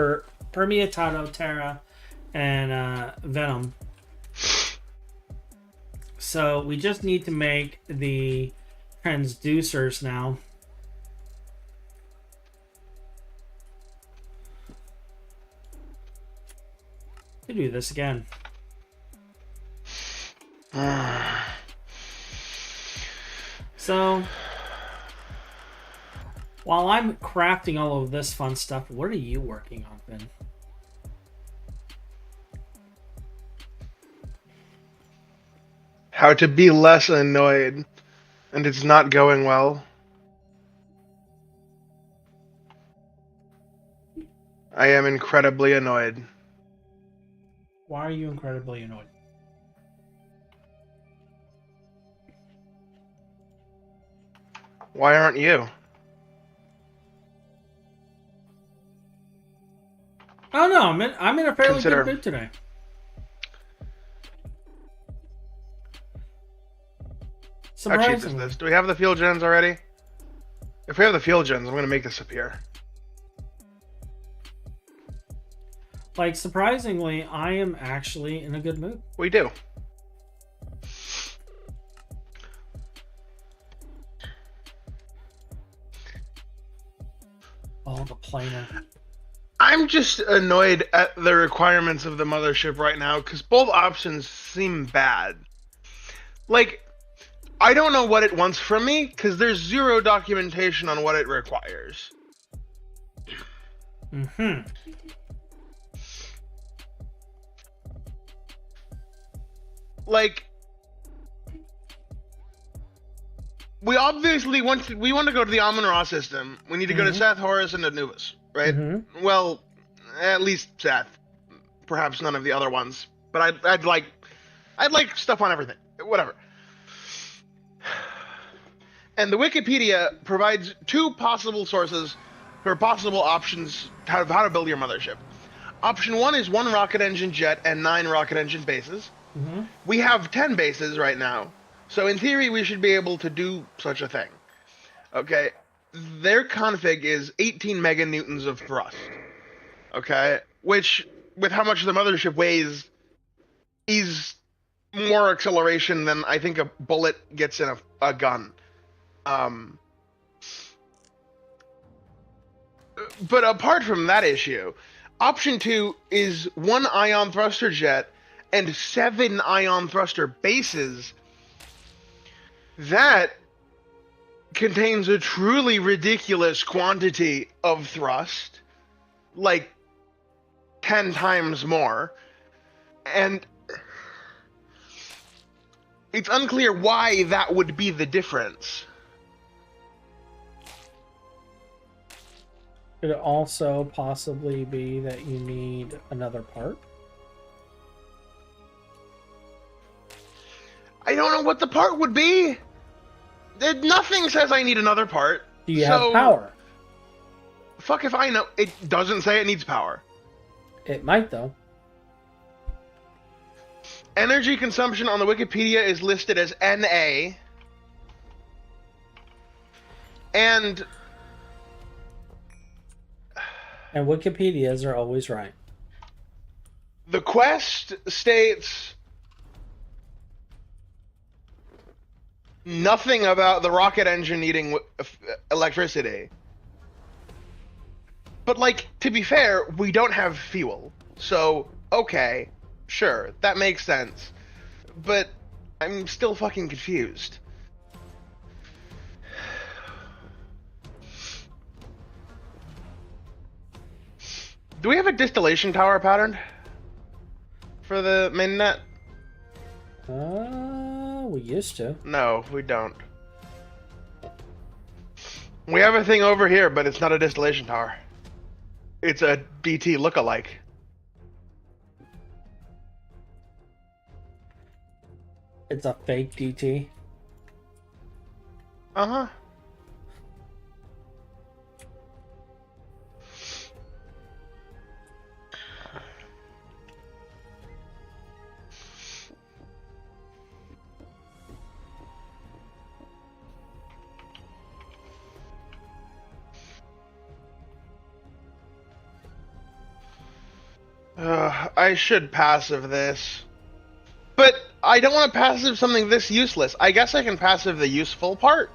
Permeatato, Terra, and Venom. So we just need to make the transducers now. To do this again. So while I'm crafting all of this fun stuff, what are you working on, Ben? How to be less annoyed, and it's not going well. I am incredibly annoyed. Why are you incredibly annoyed? Why aren't you? Oh no, I'm in a fairly Consider. good mood today. How cheap is Surprisingly. this? Do we have the field gens already? If we have the field gens, I'm going to make this appear. Like, surprisingly, I am actually in a good mood. We do. Oh, the planer. I'm just annoyed at the requirements of the mothership right now, because both options seem bad. Like, I don't know what it wants from me, because there's zero documentation on what it requires. Mm-hmm. Like, we obviously want to go to the Amon-Ra system. We need to go to Seth, Horus, and Anubis, right? Mm-hmm. Well, at least Seth. Perhaps none of the other ones. But I'd like stuff on everything. Whatever. And the Wikipedia provides two possible sources for possible options how to build your mothership. Option 1 is 1 rocket engine jet and 9 rocket engine bases. Mm-hmm. We have 10 bases right now. So in theory, we should be able to do such a thing. Okay? Their config is 18 meganewtons of thrust. Okay? Which, with how much the mothership weighs, is more acceleration than I think a bullet gets in a gun. But apart from that issue, option 2 is 1 ion thruster jet and 7 ion thruster bases. That contains a truly ridiculous quantity of thrust, like 10 times more, and it's unclear why that would be the difference. Could it also possibly be that you need another part? I don't know what the part would be. Nothing says I need another part. Do you have power? Fuck if I know. It doesn't say it needs power. It might, though. Energy consumption on the Wikipedia is listed as NA. And Wikipedias are always right. The quest states nothing about the rocket engine needing electricity. But, like, to be fair, we don't have fuel. So, okay, sure, that makes sense. But I'm still fucking confused. Do we have a distillation tower pattern for the mainnet? We used to. No, we don't. We have a thing over here, but it's not a distillation tower. It's a DT lookalike. It's a fake DT. Uh-huh. I should passive this. But I don't want to passive something this useless. I guess I can passive the useful part.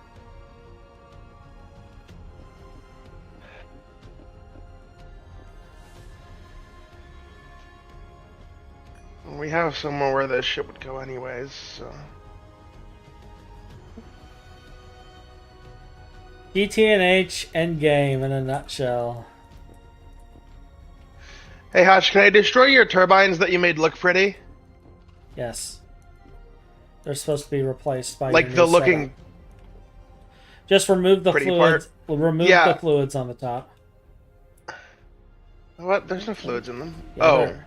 We have somewhere where this shit would go anyways, so... DTNH endgame in a nutshell. Hey Hutch, can I destroy your turbines that you made look pretty? Yes. They're supposed to be replaced by like the looking setup. Just remove the fluids. Remove the fluids on the top. What? There's no fluids in them. Yeah, oh. There.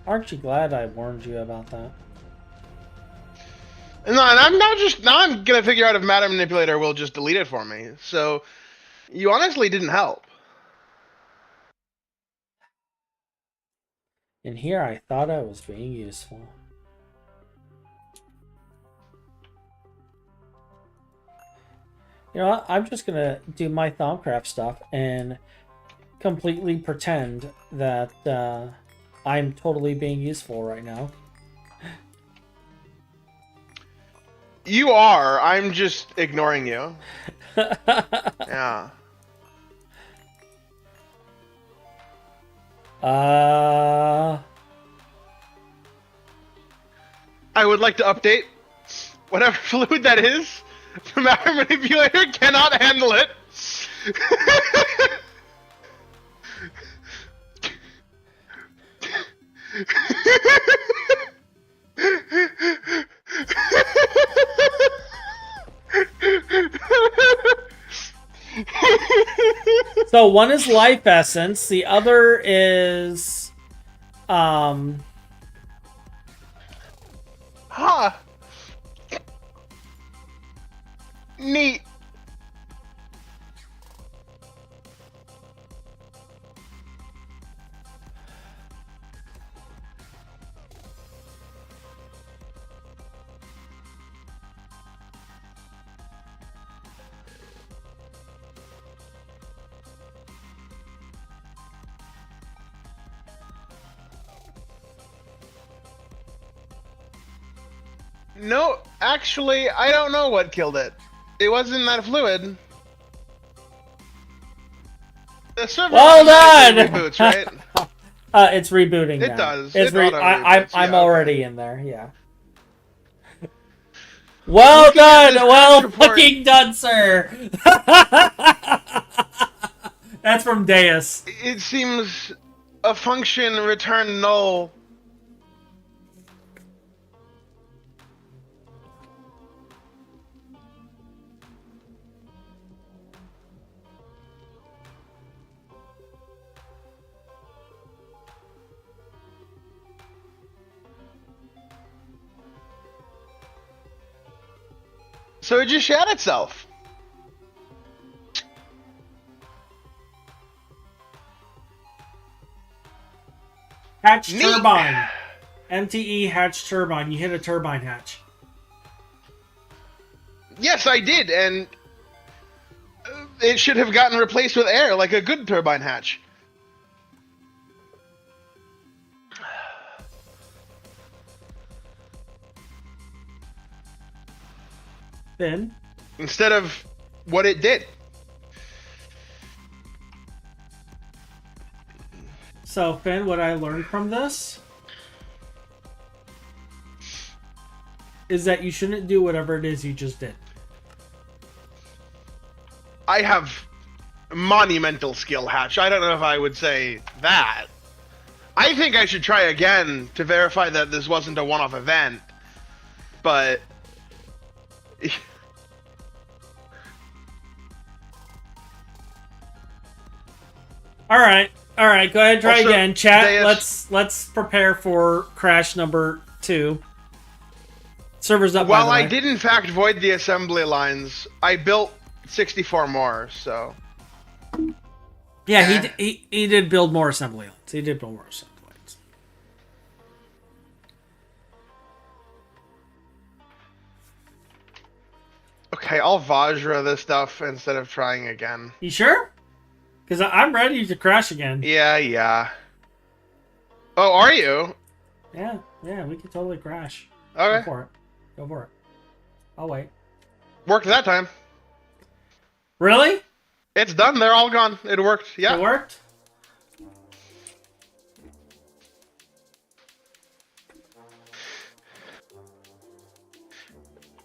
Aren't you glad I warned you about that? No, and I'm gonna figure out if Matter Manipulator will just delete it for me. So, you honestly didn't help. In here, I thought I was being useful. You know what? I'm just gonna do my Thaumcraft stuff and completely pretend that I'm totally being useful right now. You are. I'm just ignoring you. Yeah. I would like to update. Whatever fluid that is, the matter manipulator cannot handle it. So one is life essence, the other is Huh. Neat. No, actually, I don't know what killed it. It wasn't that fluid. The server well done. reboots, right? It's rebooting. It now. does. It's It auto-reboots, I'm yeah, already in there. Yeah. Well Looking at done. this Well crash report- fucking done, sir. That's from Deus. It seems a function returned null. So it just shat itself. Hatch Neat. turbine. MTE hatch turbine. You hit a turbine hatch. Yes, I did, and it should have gotten replaced with air like a good turbine hatch. Then Instead of what it did. So, Finn, what I learned from this is that you shouldn't do whatever it is you just did. I have monumental skill, Hatch. I don't know if I would say that. I think I should try again to verify that this wasn't a one-off event. But... All right. Go ahead, try Also, again. Chat. Deus- Let's prepare for crash number 2. Server's up. While by I the way. did in fact void the assembly lines, I built 64 more, so... Yeah, he did build more assembly lines. He did build more assembly lines. Okay, I'll Vajra this stuff instead of trying again. You sure? Because I'm ready to crash again. Yeah. Oh, are you? Yeah, we could totally crash. Okay. Go for it. I'll wait. Worked that time. Really? It's done. They're all gone. It worked. Yeah. It worked?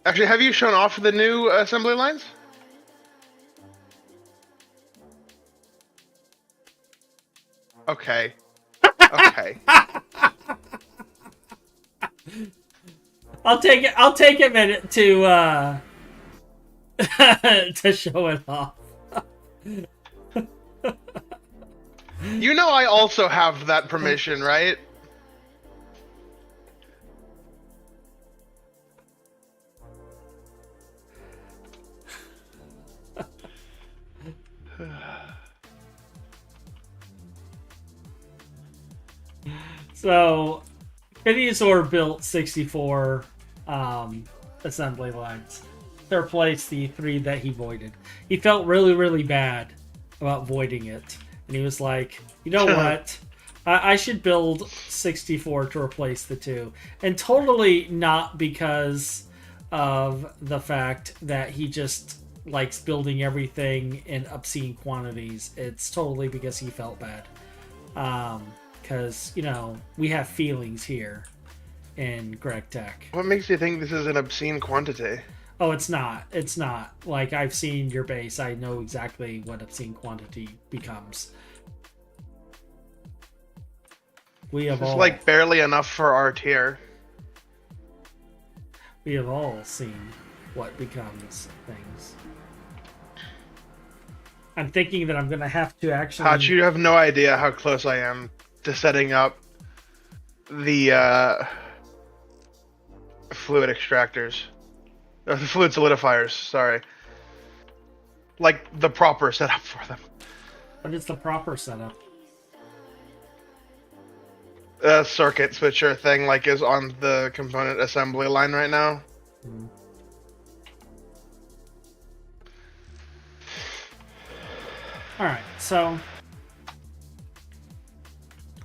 Actually, have you shown off the new assembly lines? Okay. Okay. I'll take a minute to to show it off. You know I also have that permission, right? So, Phineasor built 64 assembly lines to replace the 3 that he voided. He felt really, really bad about voiding it. And he was like, you know what? I should build 64 to replace the 2. And totally not because of the fact that he just likes building everything in obscene quantities. It's totally because he felt bad. Because, you know, we have feelings here in Greg Tech. What makes you think this is an obscene quantity? Oh, it's not. It's not. Like, I've seen your base. I know exactly what obscene quantity becomes. We have It's all like barely enough for our tier. we have all seen what becomes things. I'm thinking that I'm gonna have to actually. Hotch, you have no idea how close I am to setting up the fluid extractors. The fluid solidifiers, sorry. Like the proper setup for them. What is the proper setup? Circuit switcher thing like is on the component assembly line right now. Hmm. Alright, so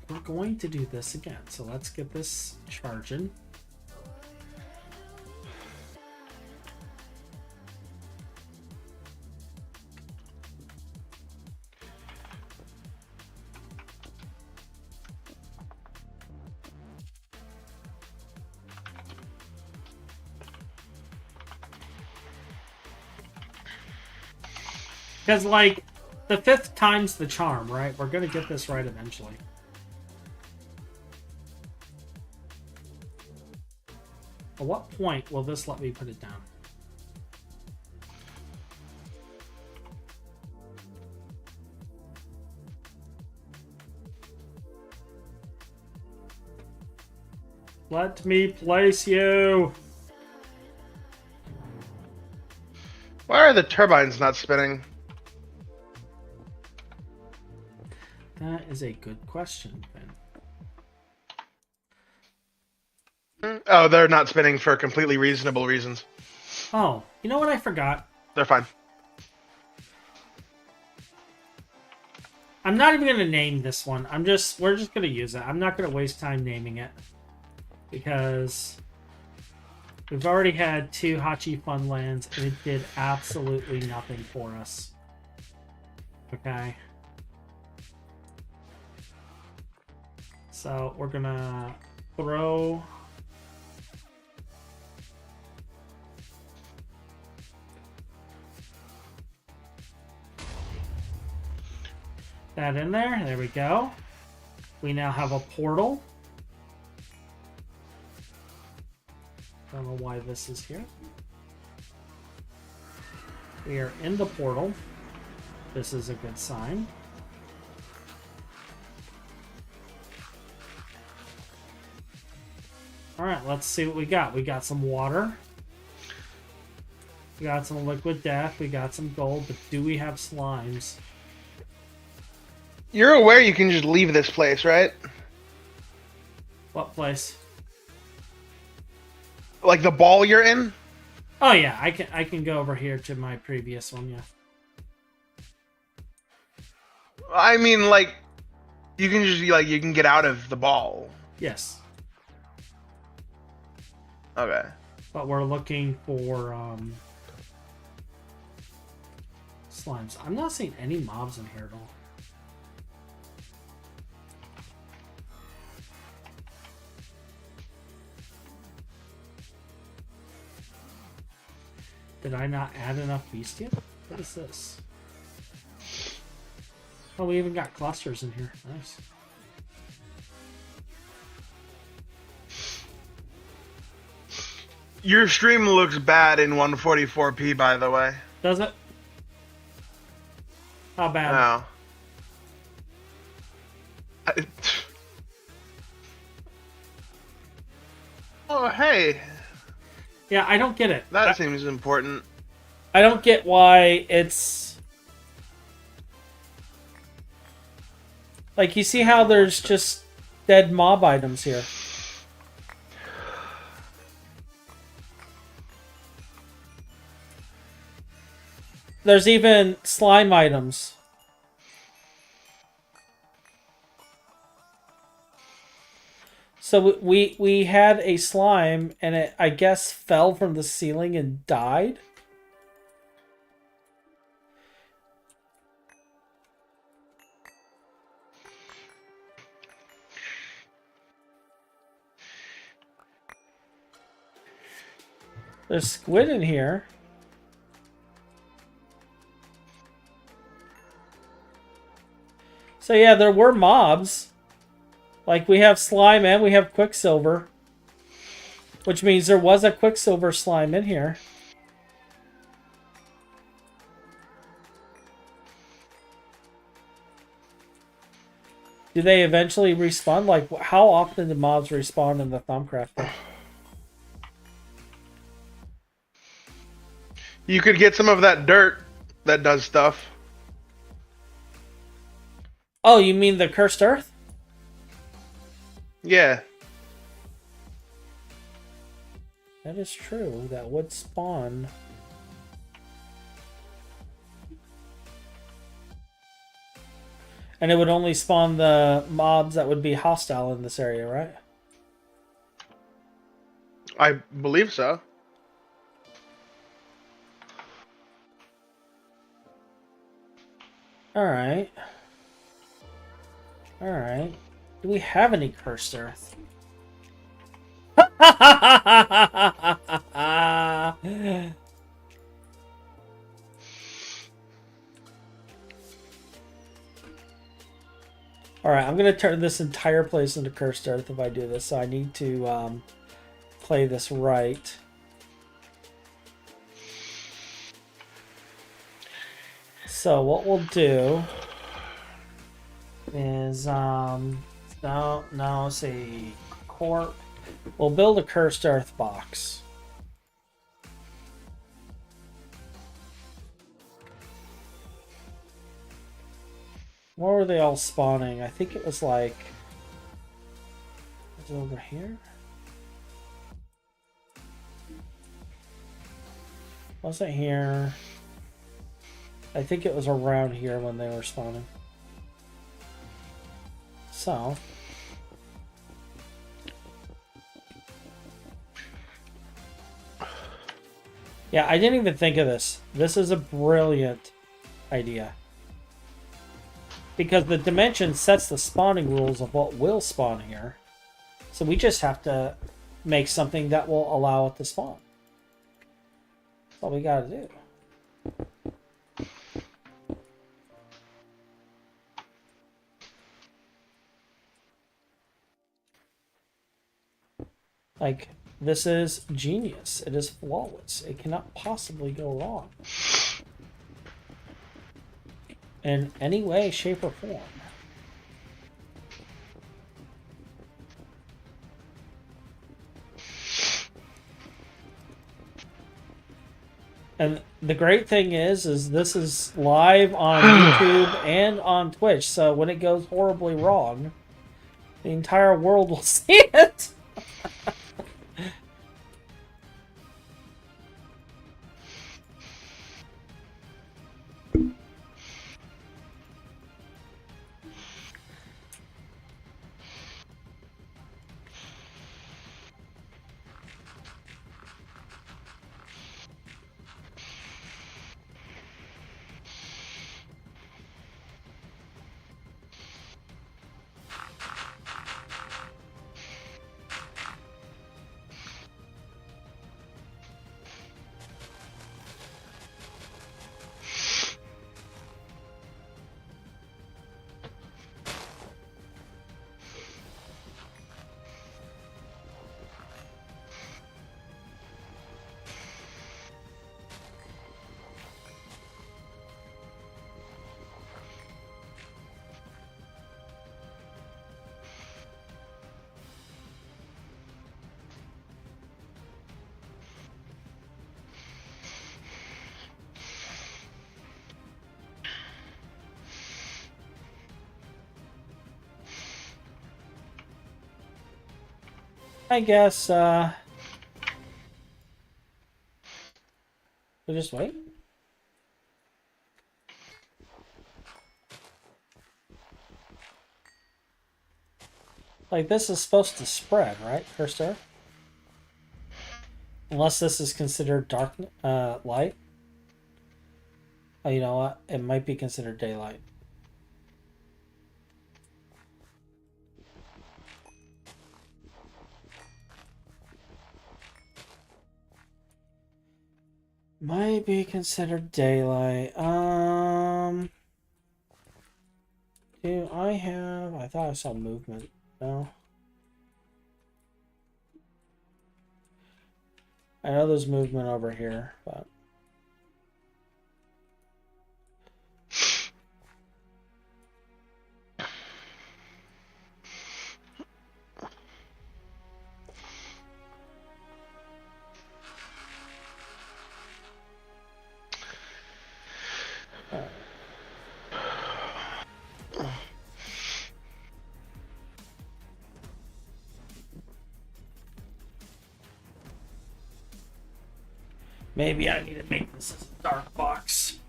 we're going to do this again. So let's get this charging. Because, like, the 5th time's the charm, right? We're going to get this right eventually. At what point will this let me put it down? Let me place you! Why are the turbines not spinning? That is a good question, Ben. Oh, they're not spinning for completely reasonable reasons. Oh, you know what I forgot? They're fine. I'm not even going to name this one. We're just going to use it. I'm not going to waste time naming it. Because we've already had 2 Hachi Fun lands, and it did absolutely nothing for us. Okay. So we're gonna throw that in there. There we go. We now have a portal. Don't know why this is here. We are in the portal. This is a good sign. Alright, let's see what we got. We got some water. We got some liquid death. We got some gold. But do we have slimes? You're aware you can just leave this place, right? What place? Like the ball you're in? Oh yeah, I can go over here to my previous one, yeah. I mean, like, you can just, like, you can get out of the ball. Yes. Okay. But we're looking for slimes. I'm not seeing any mobs in here at all. Did I not add enough beast yet? What is this? Oh, we even got clusters in here. Nice. Your stream looks bad in 144p, by the way. Does it? How bad? No. Oh, hey. Yeah, I don't get it. That seems important. I don't get why it's... Like, you see how there's just dead mob items here? There's even slime items. So we had a slime, and it, I guess, fell from the ceiling and died? There's squid in here. So yeah, there were mobs. Like, we have slime and we have quicksilver. Which means there was a quicksilver slime in here. Do they eventually respawn? Like, how often do mobs respawn in the Thumbcrafter? You could get some of that dirt that does stuff. Oh, you mean the Cursed Earth? Yeah. That is true. That would spawn. And it would only spawn the mobs that would be hostile in this area, right? I believe so. Alright. Alright. Do we have any Cursed Earth? Alright, I'm going to turn this entire place into Cursed Earth if I do this, so I need to play this right. So what we'll do is, see, Corp. We'll build a Cursed Earth box. Where were they all spawning? I think it was like... Is it over here? Wasn't here. I think it was around here when they were spawning. So... Yeah, I didn't even think of this. This is a brilliant idea. Because the dimension sets the spawning rules of what will spawn here. So we just have to make something that will allow it to spawn. That's all we gotta do. Like, this is genius. It is flawless. It cannot possibly go wrong. In any way, shape, or form. And the great thing is this is live on YouTube and on Twitch, so when it goes horribly wrong, the entire world will see it. I guess, we'll just wait. Like, this is supposed to spread, right, Cursed Earth? Unless this is considered dark, light. Oh, you know what? It might be considered daylight. Might be considered daylight. Do I have... I thought I saw movement. No. I know there's movement over here, but... Maybe I need to make this as a dark box.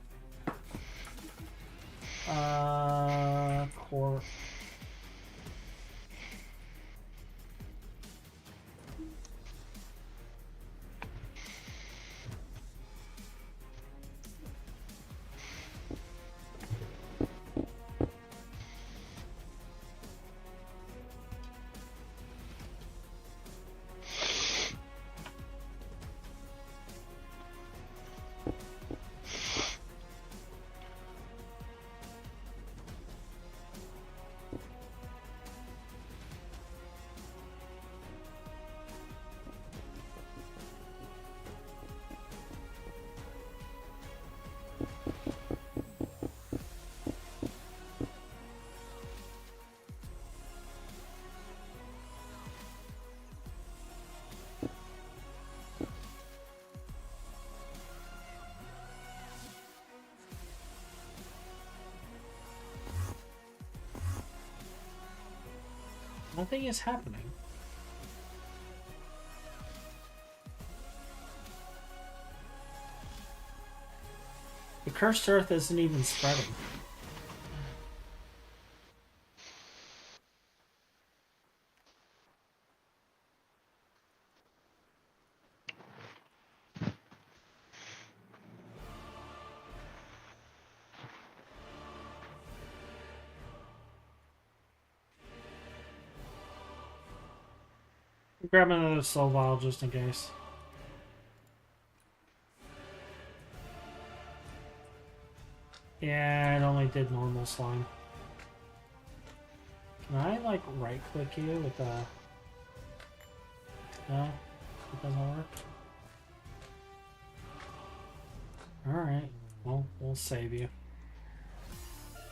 Core. Nothing is happening. The cursed earth isn't even spreading. Grab another soul vial just in case. Yeah, it only did normal slime. Can I, like, right-click you with the... No? It doesn't work? Alright. Well, we'll save you.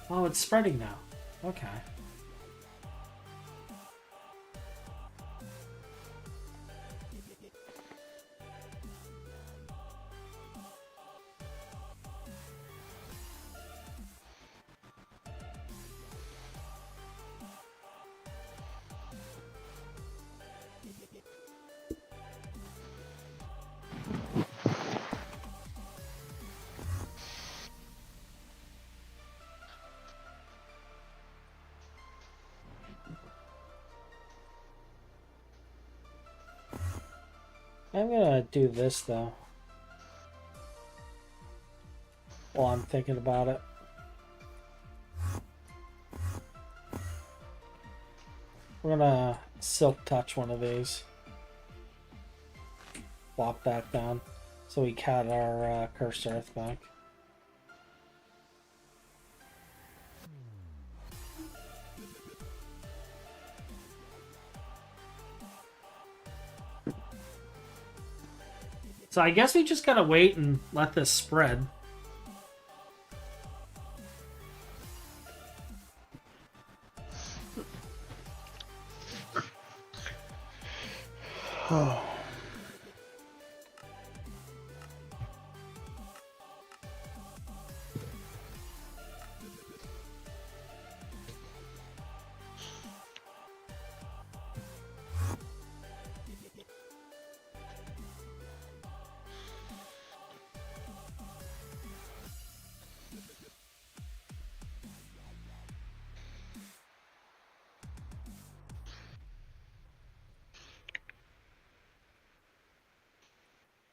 Oh, it's spreading now. Okay. I'm gonna do this though. While I'm thinking about it. We're gonna silk touch one of these. Flop that down. So we cut our cursed earth back. So I guess we just gotta wait and let this spread. Oh.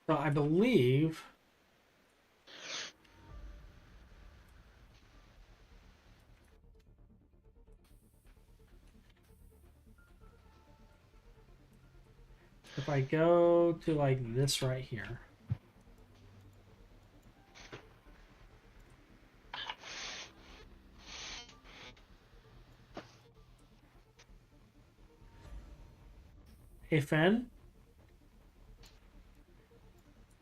So I believe if I go to like this right here, Hey, Finn?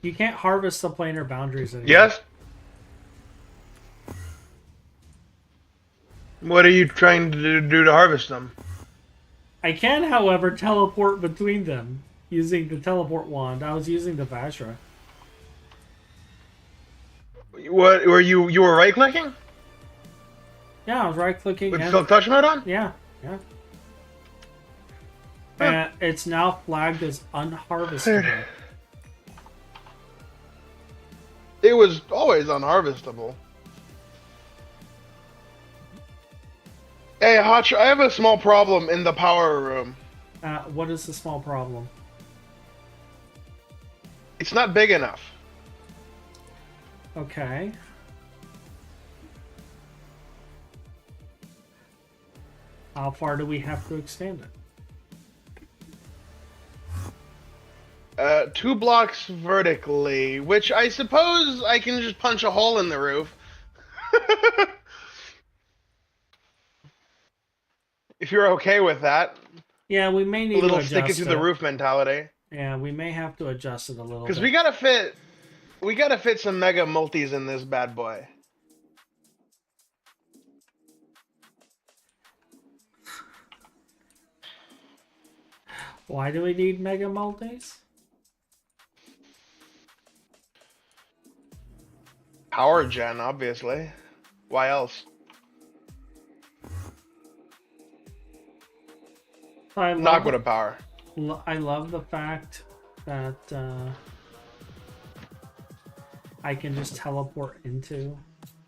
You can't harvest the planar boundaries anymore. Yes? What are you trying to do to harvest them? I can, however, teleport between them using the teleport wand. I was using the Vajra. What were you were right clicking? Yeah, I was right clicking. With silk touch mode on? Yeah. Huh. And it's now flagged as unharvestable. It was always unharvestable. Hey, Hotch, I have a small problem in the power room. What is the small problem? It's not big enough. Okay. How far do we have to extend it? 2 blocks vertically, which I suppose I can just punch a hole in the roof. If you're okay with that. Yeah, we may need A little to stick it adjust to the roof mentality. Yeah, we may have to adjust it a little bit. Because we gotta fit some mega multis in this bad boy. Why do we need mega multis? Power gen, obviously. Why else? Not with a power. I love the fact that I can just teleport into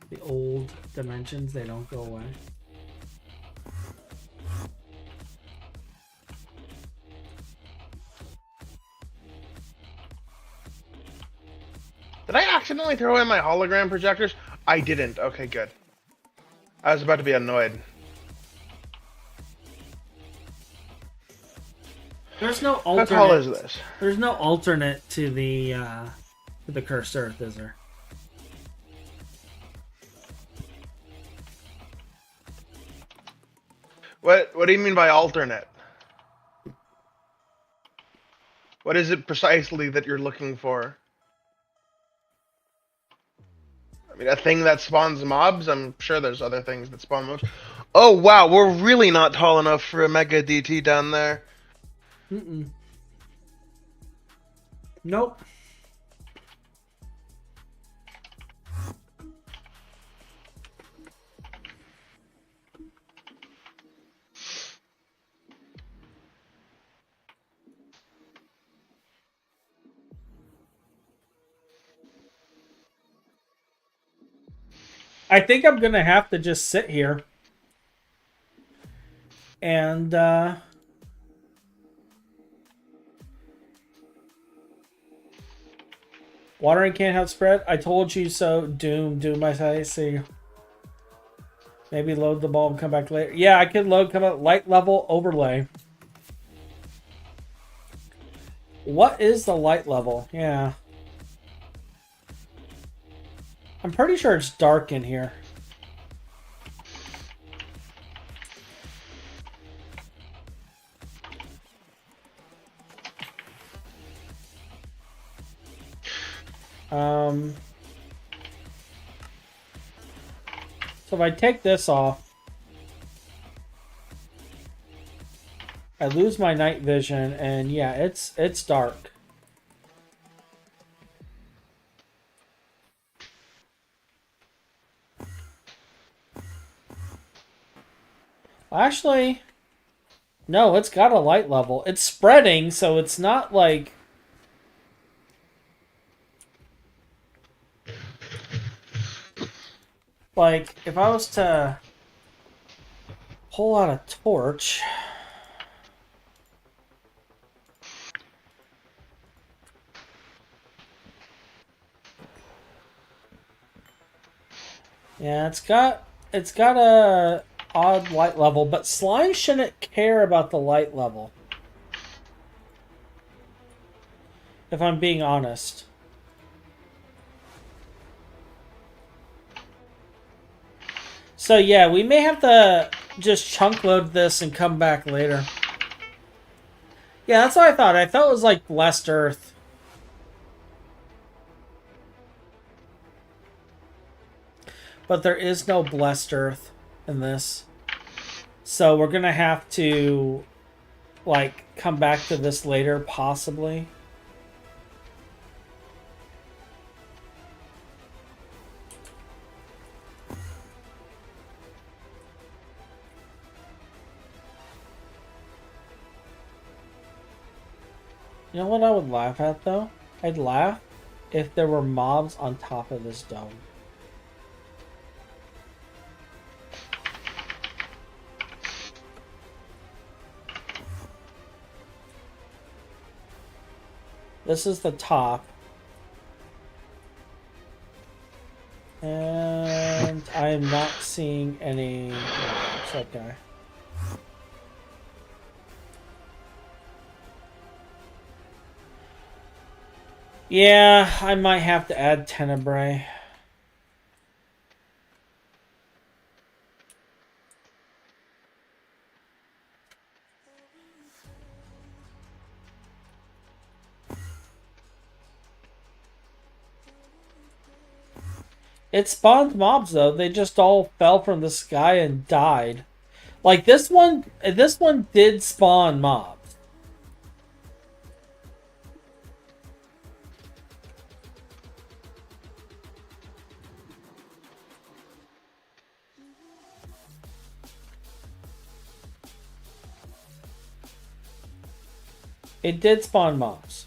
the old dimensions. They don't go away. Did I accidentally throw in my hologram projectors? I didn't. Okay, good. I was about to be annoyed. There's no alternate. How tall is this? There's no alternate to the cursed earth, is there? What do you mean by alternate? What is it precisely that you're looking for? I mean, a thing that spawns mobs? I'm sure there's other things that spawn mobs. Oh, wow, we're really not tall enough for a Mega DT down there. Nope. I think I'm gonna have to just sit here and watering can't help spread. I told you so. Doom. I see. Maybe load the bulb, come back later. Yeah, I could load, come out, light level overlay. What is the light level? Yeah. I'm pretty sure it's dark in here. So if I take this off, I lose my night vision, and yeah, it's dark. Actually, no, it's got a light level. It's spreading, so it's not like... Like, if I was to pull out a torch... Yeah, it's got a odd light level, but slime shouldn't care about the light level. If I'm being honest. So yeah, we may have to just chunk load this and come back later. Yeah, that's what I thought. I thought it was like Blessed Earth. But there is no Blessed Earth in this. So we're going to have to, like, come back to this later, possibly. You know what I would laugh at, though? I'd laugh if there were mobs on top of this dome. This is the top. And I am not seeing any mobs. Okay. Yeah, I might have to add Tenebrae. It spawned mobs though. They just all fell from the sky and died. Like this one did spawn mobs. It did spawn mobs.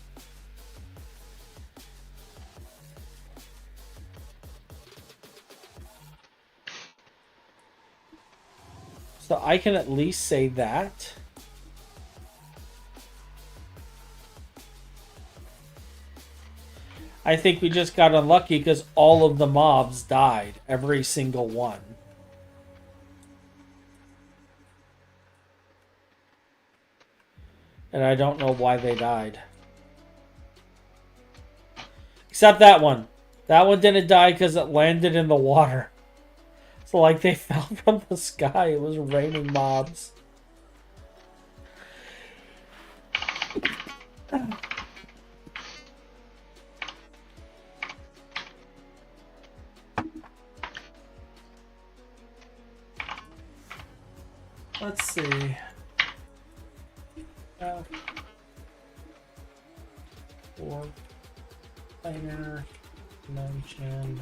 So I can at least say that. I think we just got unlucky because all of the mobs died. Every single one. And I don't know why they died. Except that one. That one didn't die because it landed in the water. So like they fell from the sky. It was raining mobs. Let's see. For planar dimension.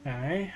Okay.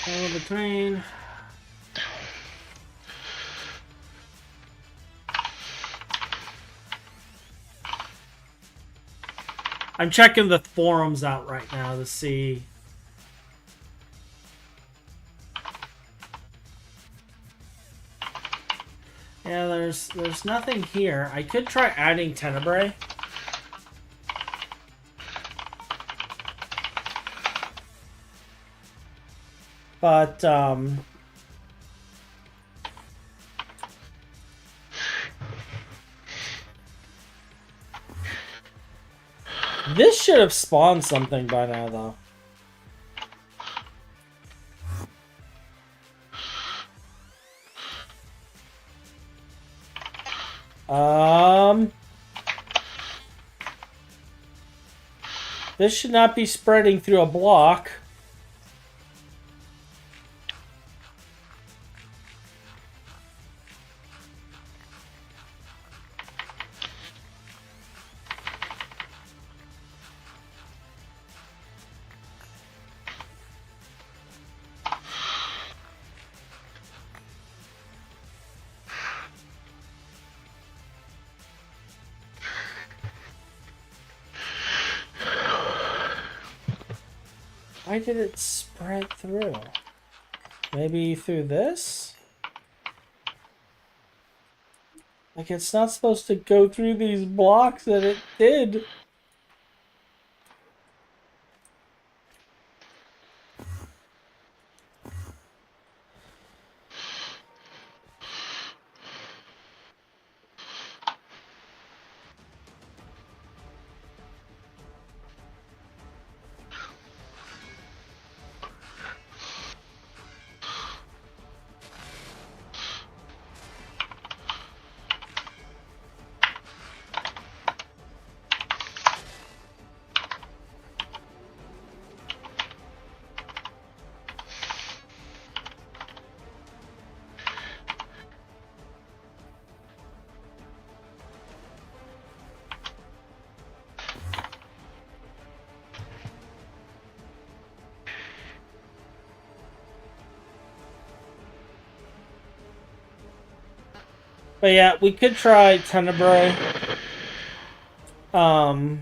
All between. I'm checking the forums out right now to see. Yeah, there's nothing here. I could try adding Tenebrae. But this should have spawned something by now, though. This should not be spreading through a block. Why did it spread through? Maybe through this? Like, it's not supposed to go through these blocks, and it did. But yeah, we could try Tenebrae. But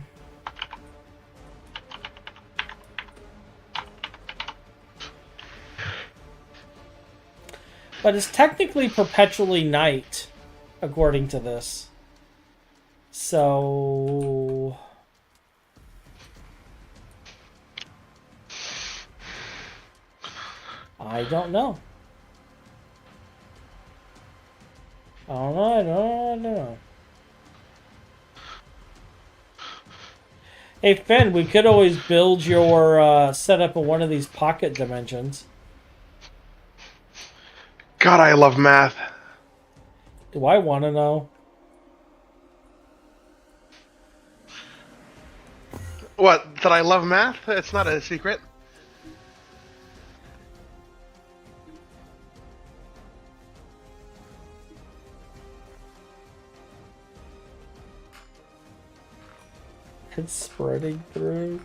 it's technically perpetually night, according to this. So... I don't know. I don't know. Hey, Finn, we could always build your setup in one of these pocket dimensions. God, I love math. Do I want to know? What, that I love math? It's not a secret. It's spreading through.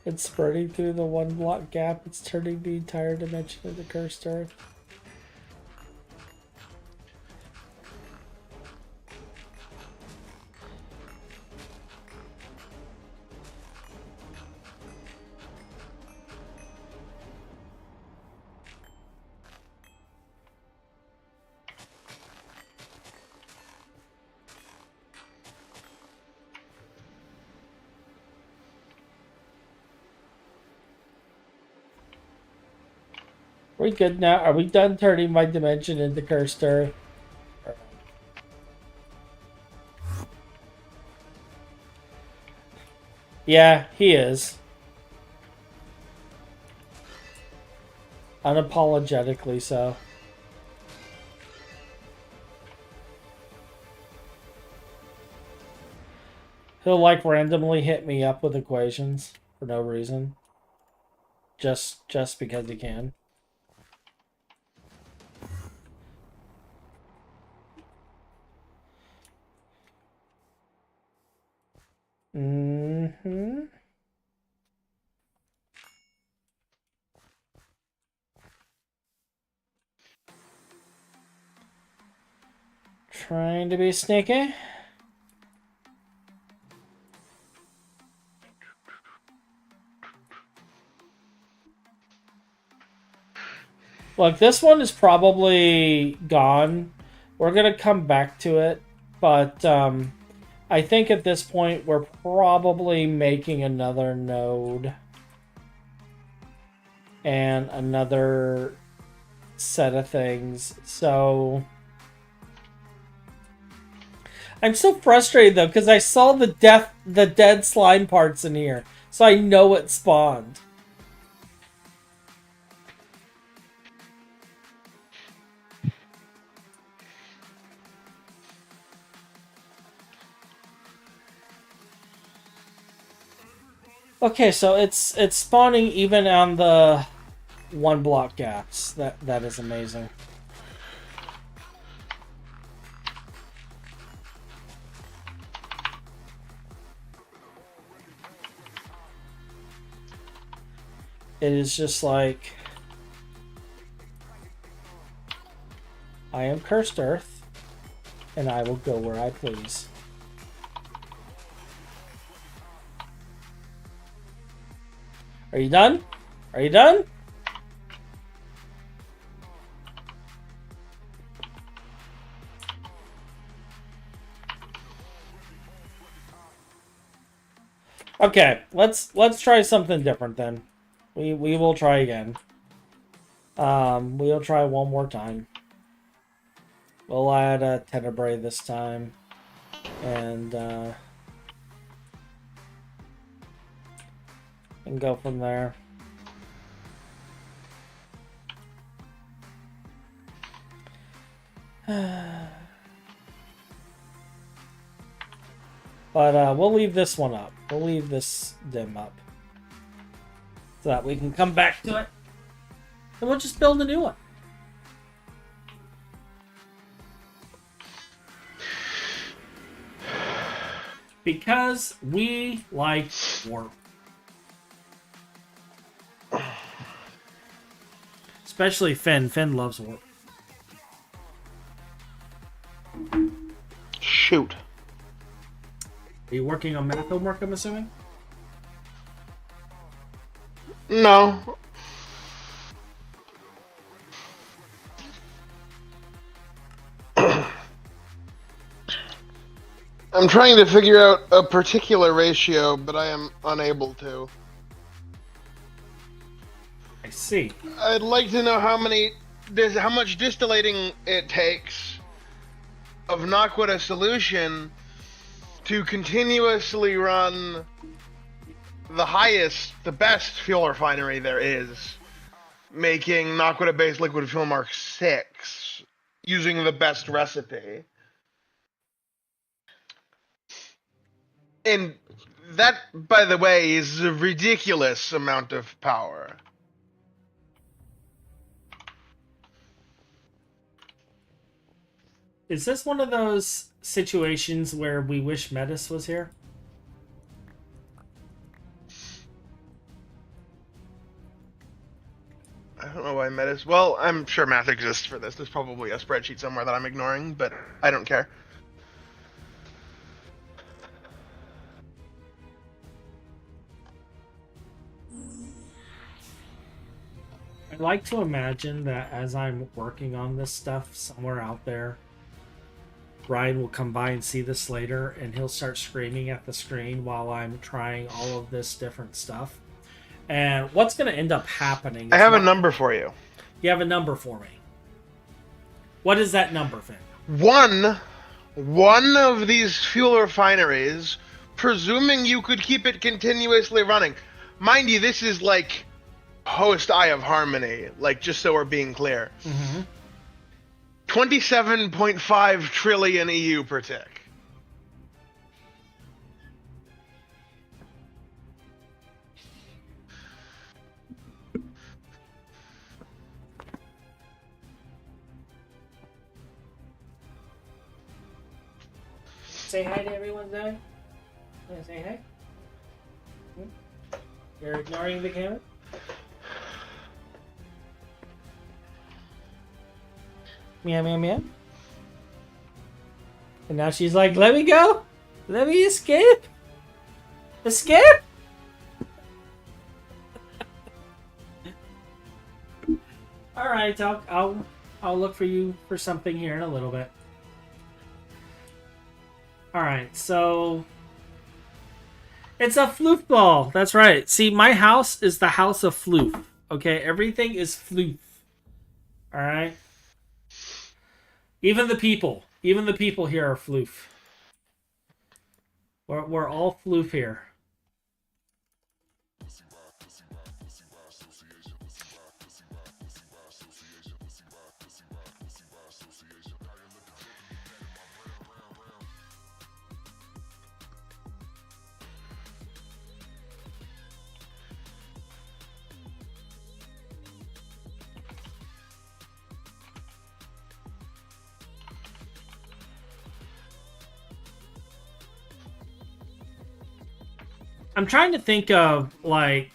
It's spreading through the one block gap. It's turning the entire dimension into cursed earth. Are we good now? Are we done turning my dimension into cursed earth? Yeah, he is. Unapologetically so. He'll like randomly hit me up with equations for no reason. Just because he can. Mm-hmm. Trying to be sneaky. Look, this one is probably gone. We're going to come back to it. But I think at this point we're probably making another node. And another set of things. So... I'm so frustrated though, because I saw the dead slime parts in here. So I know it spawned. Okay, so it's spawning even on the 1 block gaps. That is amazing. It is just like, I am cursed earth, and I will go where I please. Are you done? Are you done? Okay, let's try something different then. We will try again. We'll try one more time. We'll add a Tenebrae this time, and go from there. But we'll leave this one up. We'll leave this dim up, so that we can come back to it, and we'll just build a new one. Because we like warp. Especially Finn. Finn loves warp. Shoot. Are you working on math homework, I'm assuming? No. I'm trying to figure out a particular ratio, but I am unable to. I see. I'd like to know how much distillating it takes of Naquita solution to continuously run the best fuel refinery there is, making Naquita-based liquid fuel Mark 6 using the best recipe. And that, by the way, is a ridiculous amount of power. Is this one of those situations where we wish Metis was here? I don't know why Metis... Well, I'm sure math exists for this. There's probably a spreadsheet somewhere that I'm ignoring, but I don't care. I'd like to imagine that as I'm working on this stuff somewhere out there, Ryan will come by and see this later, and he'll start screaming at the screen while I'm trying all of this different stuff. And what's going to end up happening? I have a number for you. You have a number for me. What is that number, Finn? One of these fuel refineries, presuming you could keep it continuously running. Mind you, this is like host Eye of Harmony, like, just so we're being clear. Mm-hmm. 27.5 trillion EU per tick. Say hi to everyone, Zoe. Say hi. You're ignoring the camera? Meow, meow, meow. And now she's like, let me go. Let me escape. Escape? Alright, I'll look for you for something here in a little bit. Alright, so it's a floof ball. That's right. See, my house is the house of floof. Okay, everything is floof. Alright? Even the people here are floof. We're all floof here. I'm trying to think of, like...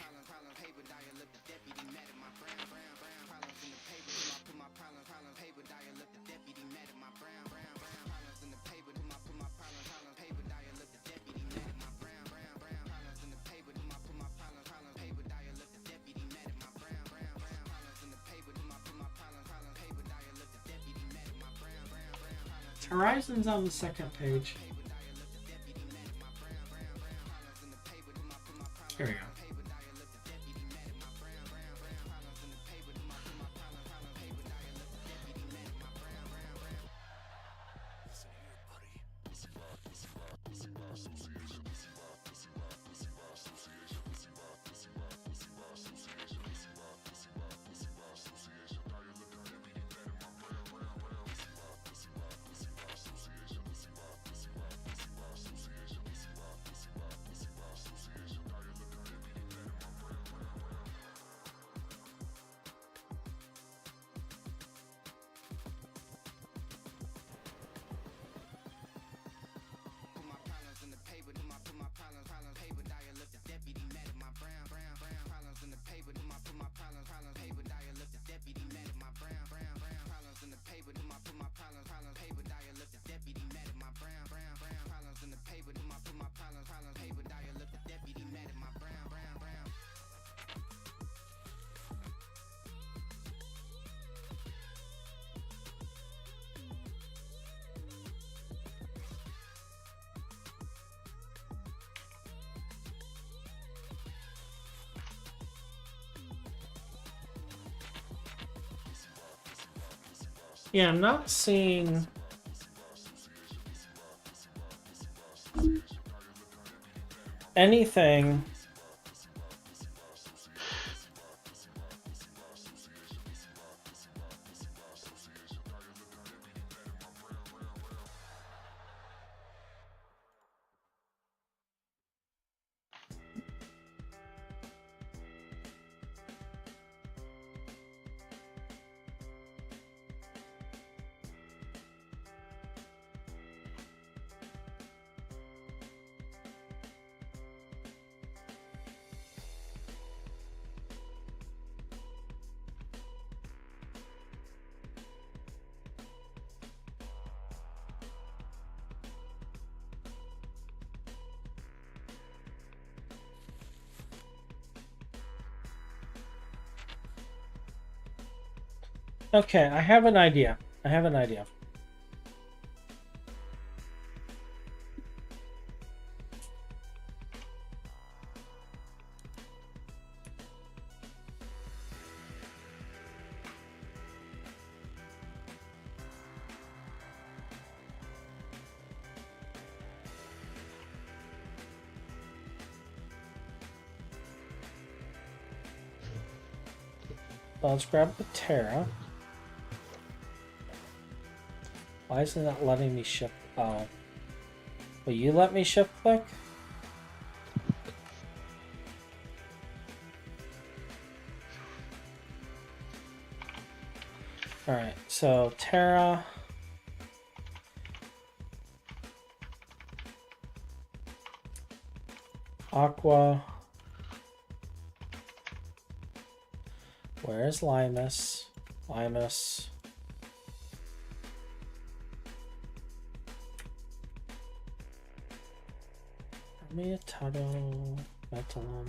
Horizon's on the second page. Here we go. Yeah, I'm not seeing... anything... Okay, I have an idea. I have an idea. Let's grab the Terra. Why isn't that letting me shift? Oh. Will you let me shift click? Alright, so Terra. Aqua. Where's Limus? Limus. Metallo, Metalum.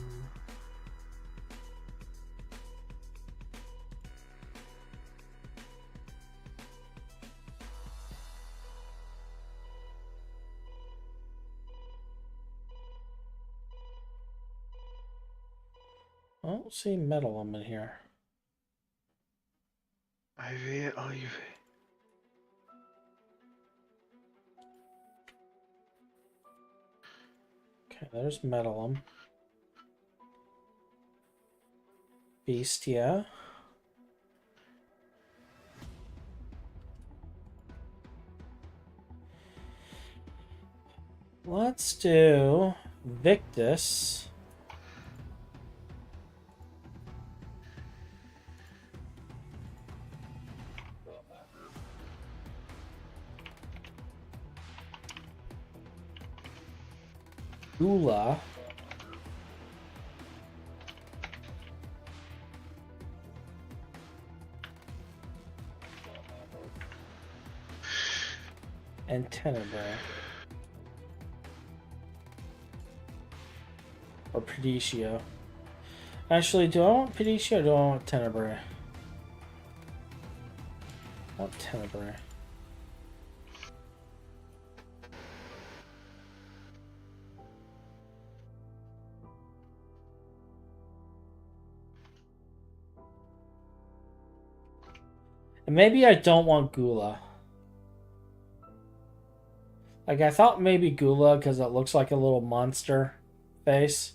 I don't see Metalum in here. IV, IV. Okay, there's Metalum. Bestia. Let's do Victus. Gula. and Tenebrae. Or Perditio. Actually, do I want Perditio or do I want Tenebrae? I want Tenebrae. And maybe I don't want Gula. Like, I thought maybe Gula because it looks like a little monster face.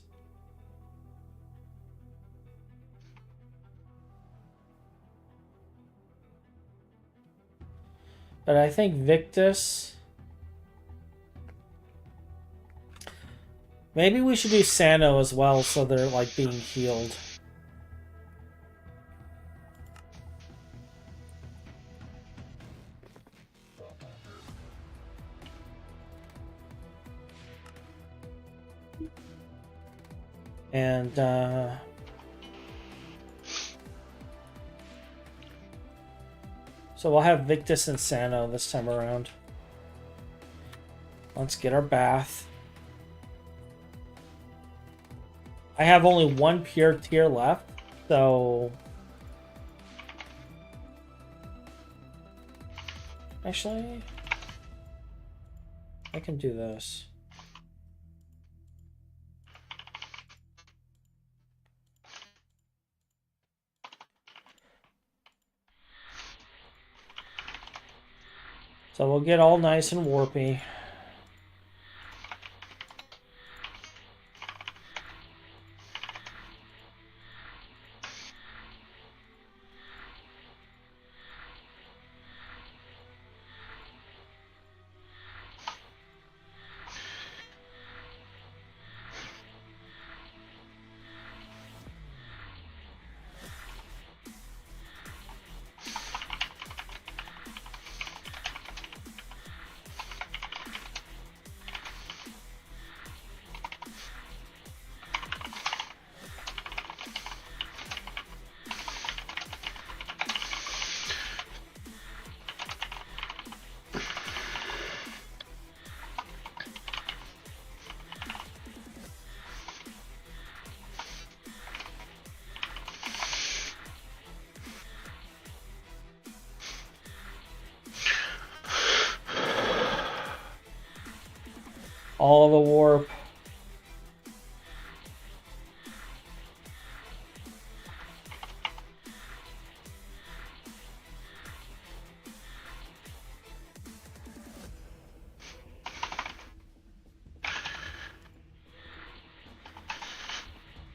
But I think Victus... Maybe we should do Sano as well so they're, like, being healed. And, so we'll have Victus and Sano this time around. Let's get our bath. I have only one pure tier left, so... Actually... I can do this. So we'll get all nice and warpy. All the warp.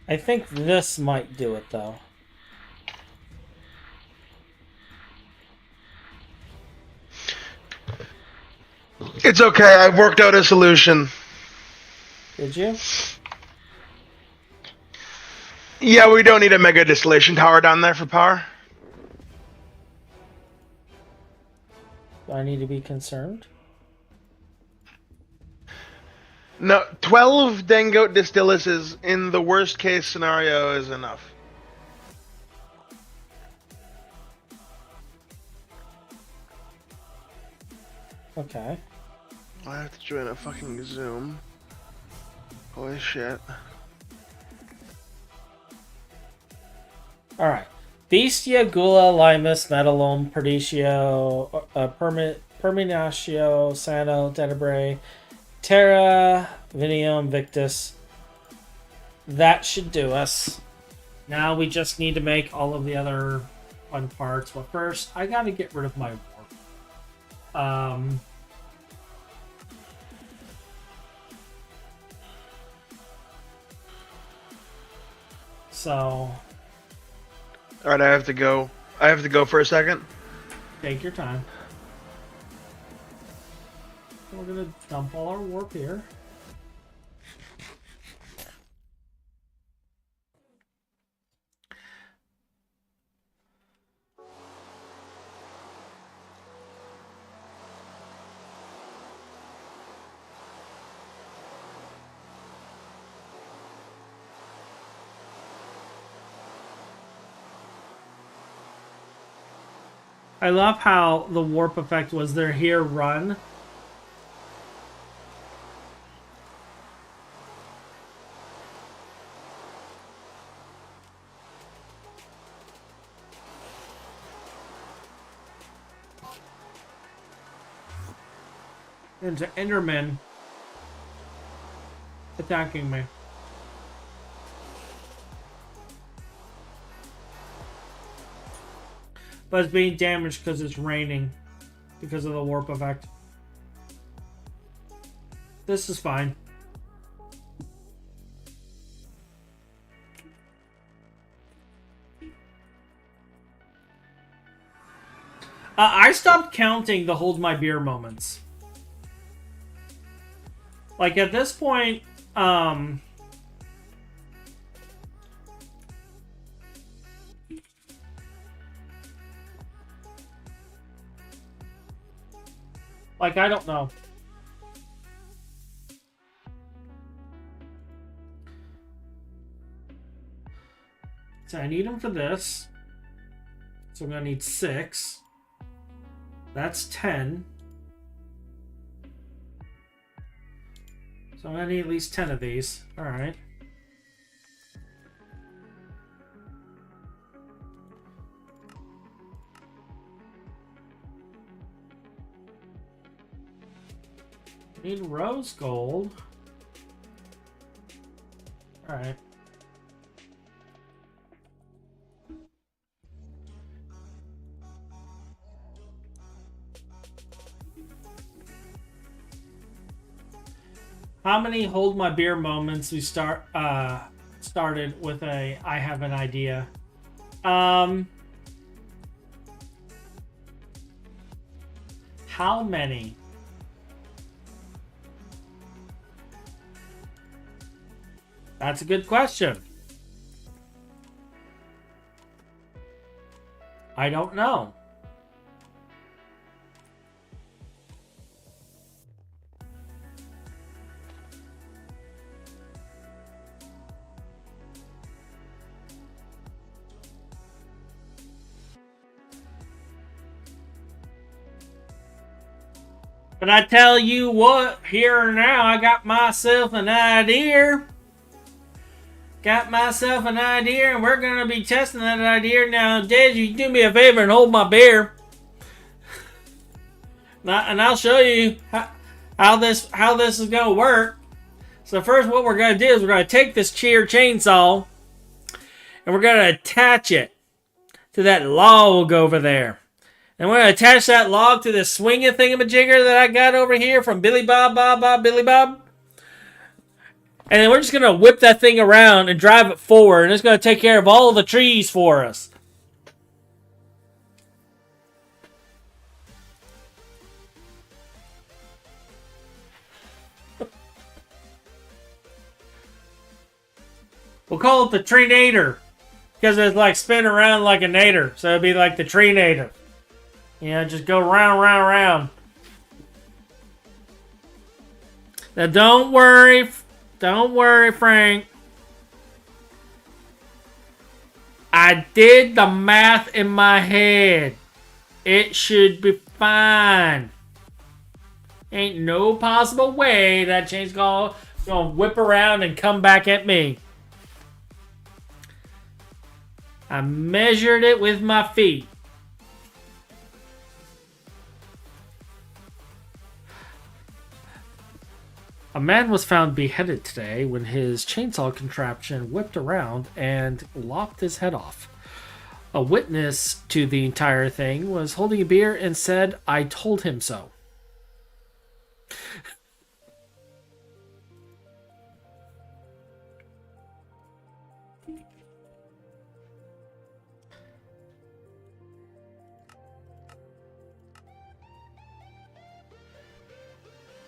I think this might do it, though. It's okay. I've worked out a solution. Did you? Yeah, we don't need a mega distillation tower down there for power. Do I need to be concerned? No, 12 Dangote distilluses in the worst case scenario is enough. Okay. I have to join a fucking Zoom. Holy shit. Alright. Bestia, Gula, Limus, Metalome, Perditio, Perminatio, Sano, Tenebrae, Terra, Vinium, Victus. That should do us. Now we just need to make all of the other fun parts. But first, I gotta get rid of my warp. So... Alright, I have to go. I have to go for a second. Take your time. We're gonna dump all our warp here. I love how the warp effect was they're here, run, There's an Enderman attacking me. But it's being damaged because it's raining. Because of the warp effect. This is fine. I stopped counting the hold my beer moments. Like at this point, like I don't know. So I need them for this. So I'm gonna need 6. That's 10. So I'm gonna need at least 10 of these. Alright. Need rose gold. Alright. How many hold my beer moments we started with a I have an idea? How many? That's a good question. I don't know. But I tell you what, here and now, I got myself an idea. Got myself an idea, and we're going to be testing that idea. Now, Dad, you do me a favor and hold my beer. And I'll show you how this is going to work. So first, what we're going to do is we're going to take this chainsaw, and we're going to attach it to that log over there. And we're going to attach that log to this swinging thingamajigger that I got over here from Billy Bob. And then we're just going to whip that thing around and drive it forward. And it's going to take care of all the trees for us. We'll call it the Tree-nator. Because it's like spinning around like a nader. So it'd be like the Tree-nator. You know, just go round. Now don't worry, Frank. I did the math in my head. It should be fine. Ain't no possible way that chain's gonna whip around and come back at me. I measured it with my feet. A man was found beheaded today when his chainsaw contraption whipped around and lopped his head off. A witness to the entire thing was holding a beer and said, "I told him so."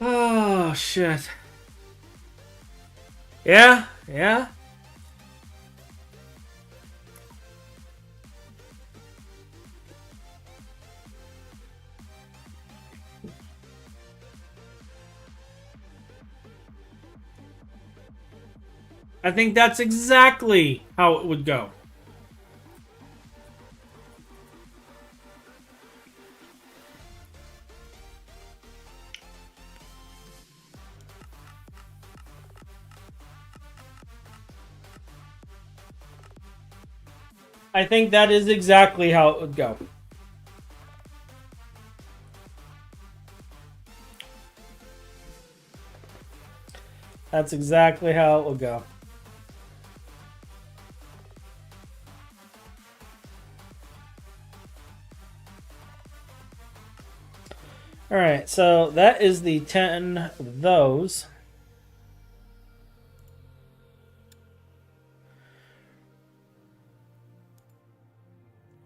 Oh, shit. Yeah. I think that's exactly how it would go. I think that is exactly how it would go. That's exactly how it will go. Alright, so that is the 10 of those.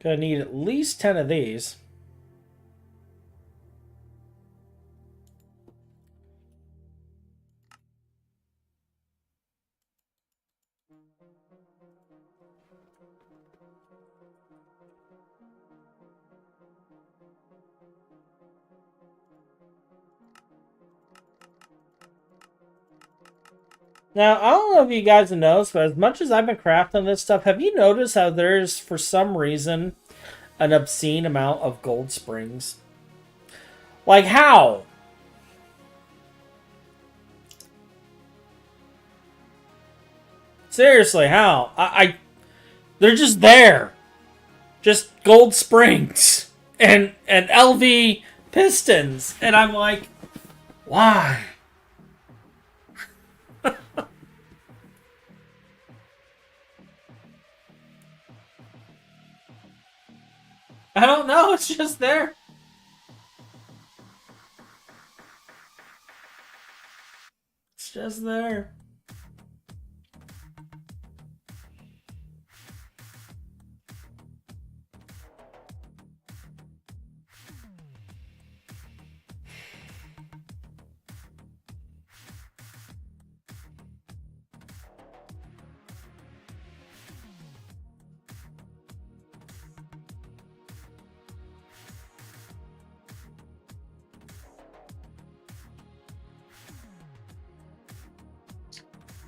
Gonna need at least 10 of these. Now, I don't know if you guys have noticed, but as much as I've been crafting this stuff, have you noticed how there's, for some reason, an obscene amount of gold springs? Like, how? Seriously, how? They're just there. Just gold springs. And LV pistons. And I'm like, why? I don't know, it's just there. It's just there.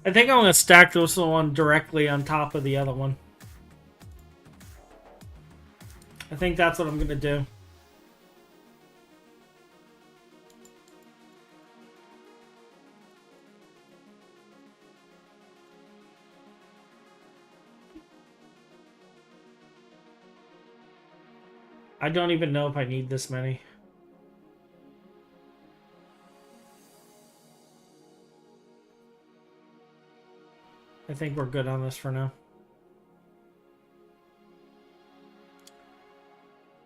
I think I'm going to stack this one directly on top of the other one. I think that's what I'm going to do. I don't even know if I need this many. I think we're good on this for now.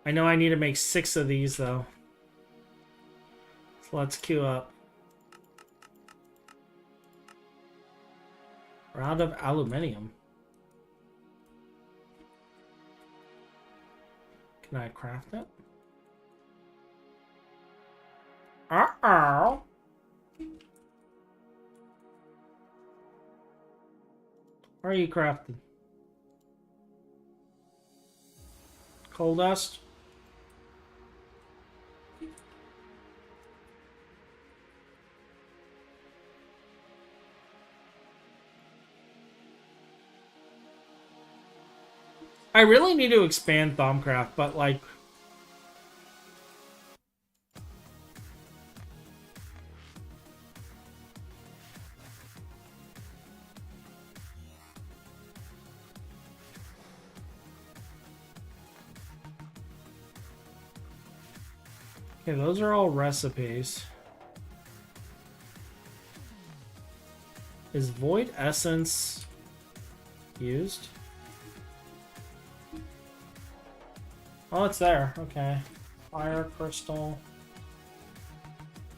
I know I need to make 6 of these, though. So let's queue up. We're out of aluminium. Can I craft it? Uh-oh. Where are you crafted? Coal dust? I really need to expand Thaumcraft, but like... Okay, those are all recipes. Is Void Essence used? Oh, it's there. Okay. Fire Crystal.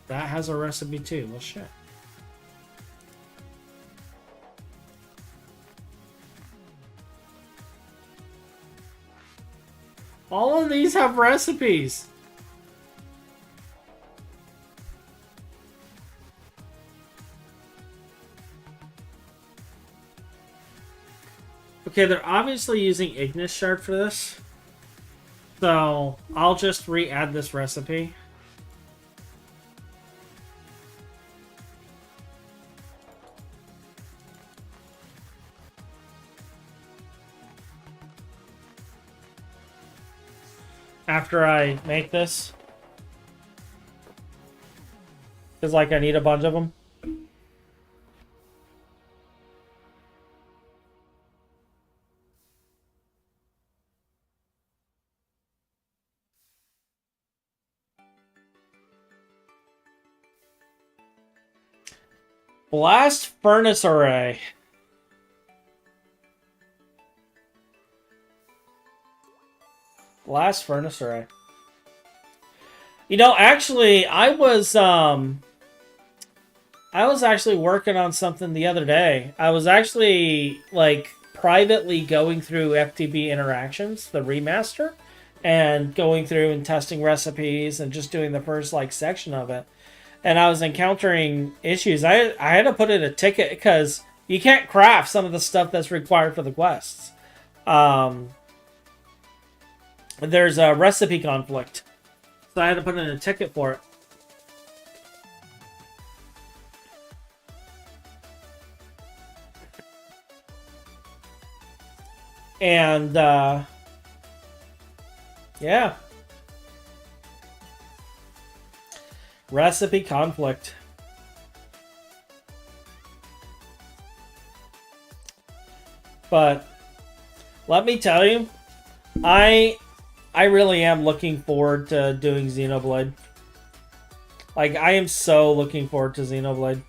That has a recipe too. Well, shit. All of these have recipes. Okay, they're obviously using Ignis Shard for this. So, I'll just re-add this recipe. After I make this. Because, like, I need a bunch of them. Blast furnace array. Blast furnace array. You know, actually, I was actually working on something the other day. I was actually like privately going through FTB Interactions, the remaster, and going through and testing recipes and just doing the first like section of it. And I was encountering issues. I had to put in a ticket because you can't craft some of the stuff that's required for the quests. There's a recipe conflict. So I had to put in a ticket for it. And, yeah. Recipe conflict. But let me tell you, I really am looking forward to doing Xenoblade. Like, I am so looking forward to Xenoblade.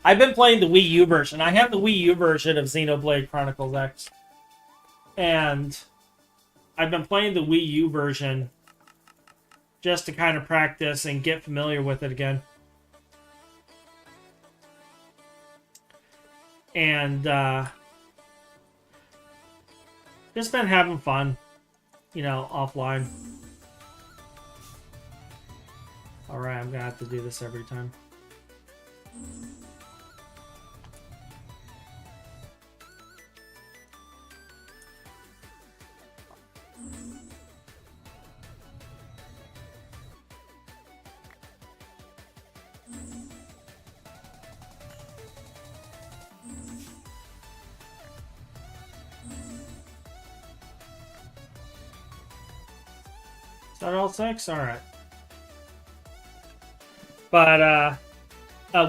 I've been playing the Wii U version. I have the Wii U version of Xenoblade Chronicles X. And I've been playing the Wii U version just to kind of practice and get familiar with it again. And just been having fun, you know, offline. Alright, I'm gonna have to do this every time. Is that all 6? Alright. But,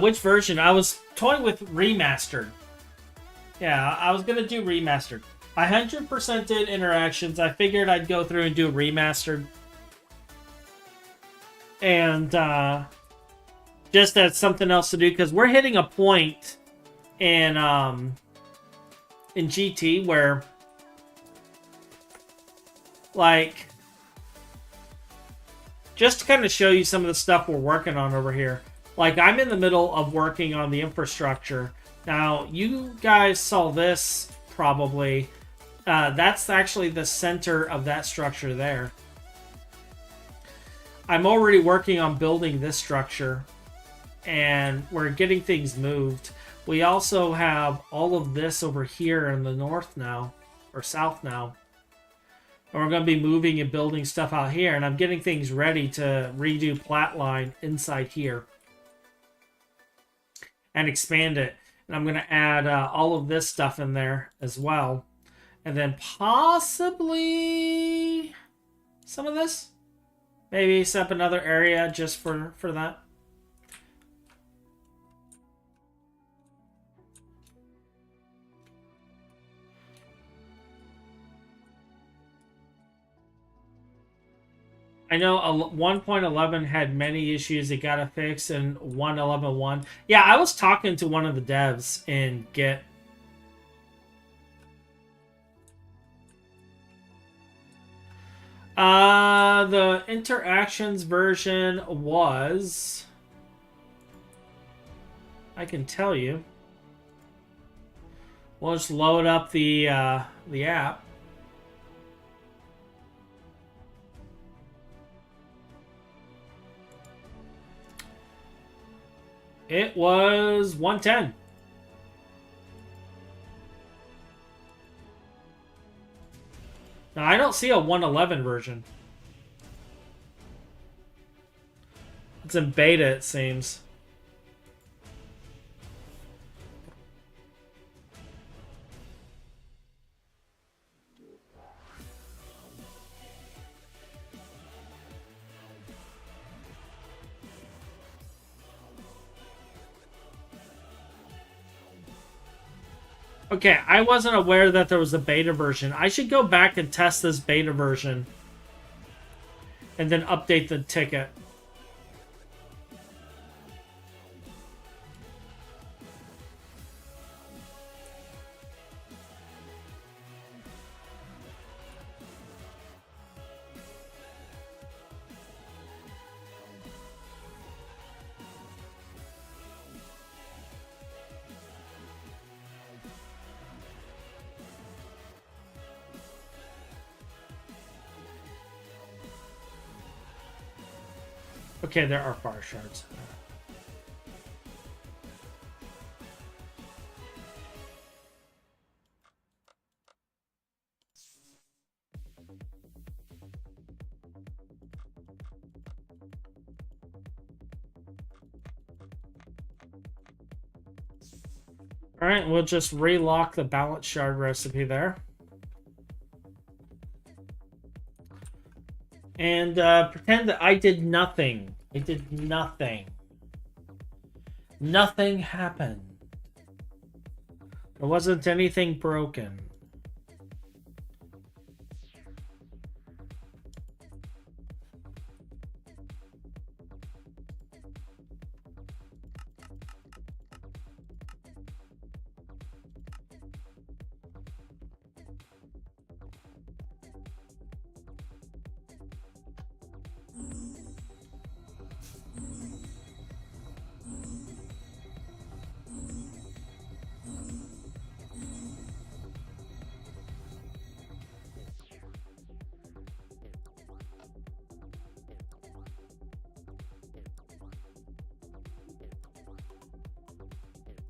which version? I was toying with remastered. Yeah, I was gonna do remastered. I 100% did interactions. I figured I'd go through and do remastered. And, just as something else to do, because we're hitting a point in GT where, like, just to kind of show you some of the stuff we're working on over here. Like, I'm in the middle of working on the infrastructure. Now, you guys saw this, probably. That's actually the center of that structure there. I'm already working on building this structure. And we're getting things moved. We also have all of this over here in the north now. Or south now. And we're going to be moving and building stuff out here. And I'm getting things ready to redo Flatline inside here. And expand it. And I'm going to add all of this stuff in there as well. And then possibly some of this. Maybe set up another area just for that. I know 1.11 had many issues it got to fix in 1.11.1. Yeah, I was talking to one of the devs in Git. The interactions version was... I can tell you. We'll just load up the app. It was 110. Now, I don't see a 111 version. It's in beta, it seems. Okay, I wasn't aware that there was a beta version. I should go back and test this beta version and then update the ticket. Okay, there are fire shards. Alright, we'll just relock the balance shard recipe there. And pretend that I did nothing. I did nothing. Nothing happened. There wasn't anything broken.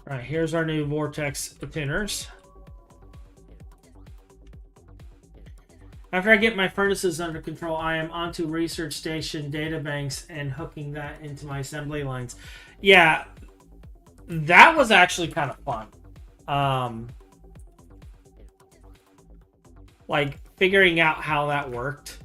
All right, here's our new vortex tuners. After I get my furnaces under control, I am onto research station data banks and hooking that into my assembly lines. Yeah, that was actually kind of fun. Like figuring out how that worked.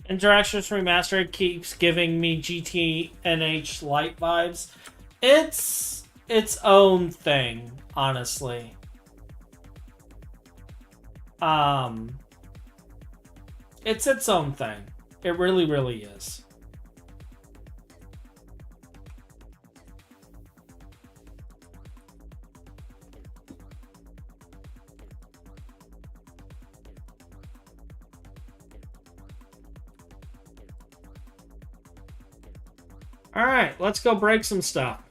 Interactions Remastered keeps giving me GTNH Lite vibes. It's its own thing, honestly. It's its own thing. It really, really is. All right, let's go break some stuff.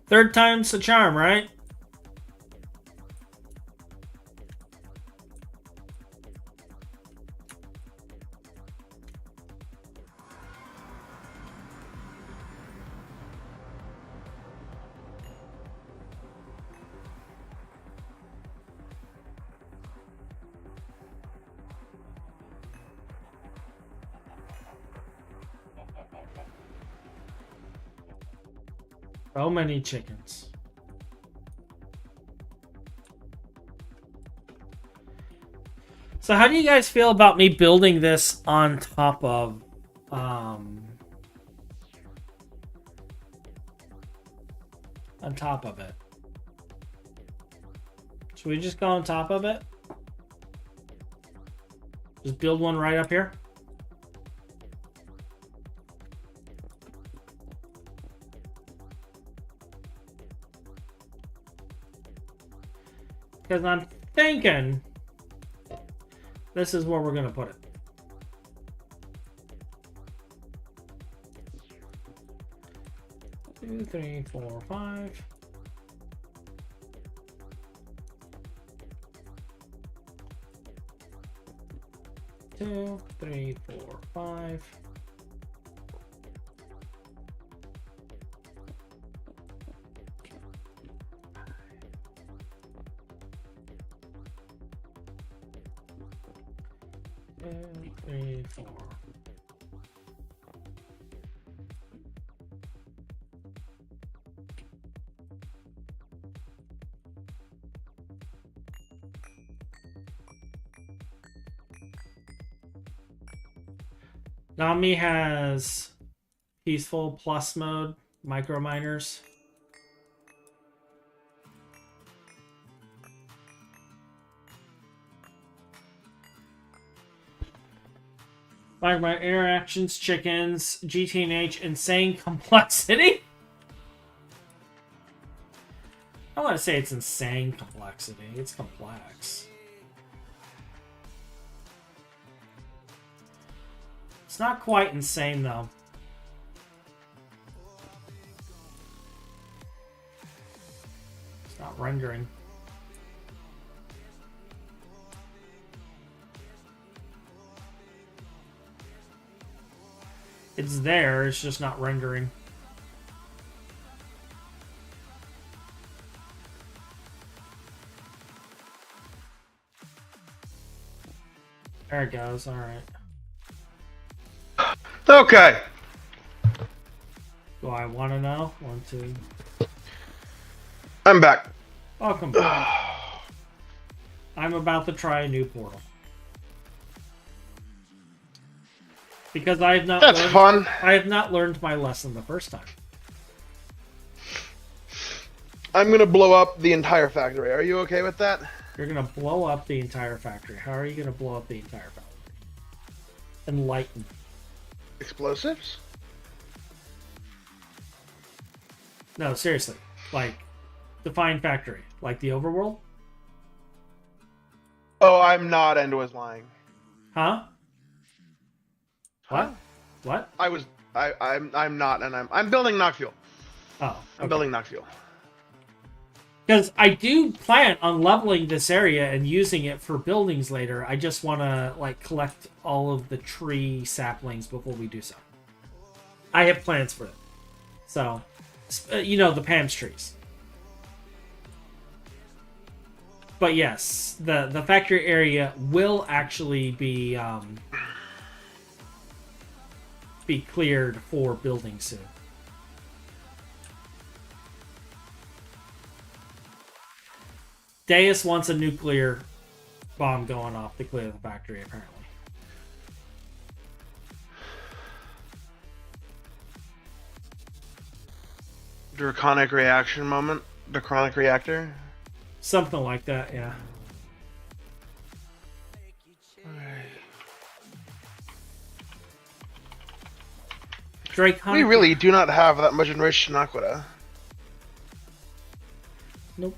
Third time's the charm, right? So many chickens. So how do you guys feel about me building this on top of it? Should we just go on top of it? Just build one right up here? Because I'm thinking this is where we're going to put it. Two, three, four, five. Two, three, four, five. Two, three, four. Nami has peaceful plus mode, micro miners. Like my interactions, chickens, GTNH, insane complexity. I want to say it's insane complexity. It's complex. It's not quite insane, though. It's not rendering. It's there, it's just not rendering. There it goes, alright. Okay. Do I want to know? 1, 2. I'm back. Welcome back. I'm about to try a new portal. Because I have not That's fun. I have not learned my lesson the first time. I'm gonna blow up the entire factory. Are you okay with that? You're gonna blow up the entire factory. How are you gonna blow up the entire factory? Enlighten. Explosives? No, seriously. Like, define factory. Like the overworld? Oh, I'm not, and was lying. Huh? What? Huh? What? I'm not, and I'm building Nocfuel. Oh, okay. I'm building Nocfuel. Because I do plan on leveling this area and using it for buildings later. I just want to, like, collect all of the tree saplings before we do so. I have plans for it. So, you know, the Pam's trees. But yes, the factory area will actually be cleared for building soon. Deus wants a nuclear bomb going off to clear the factory, apparently. Draconic reaction moment? Draconic reactor? Something like that, yeah. Draconic. We really do not have that much enriched Naquita. Nope.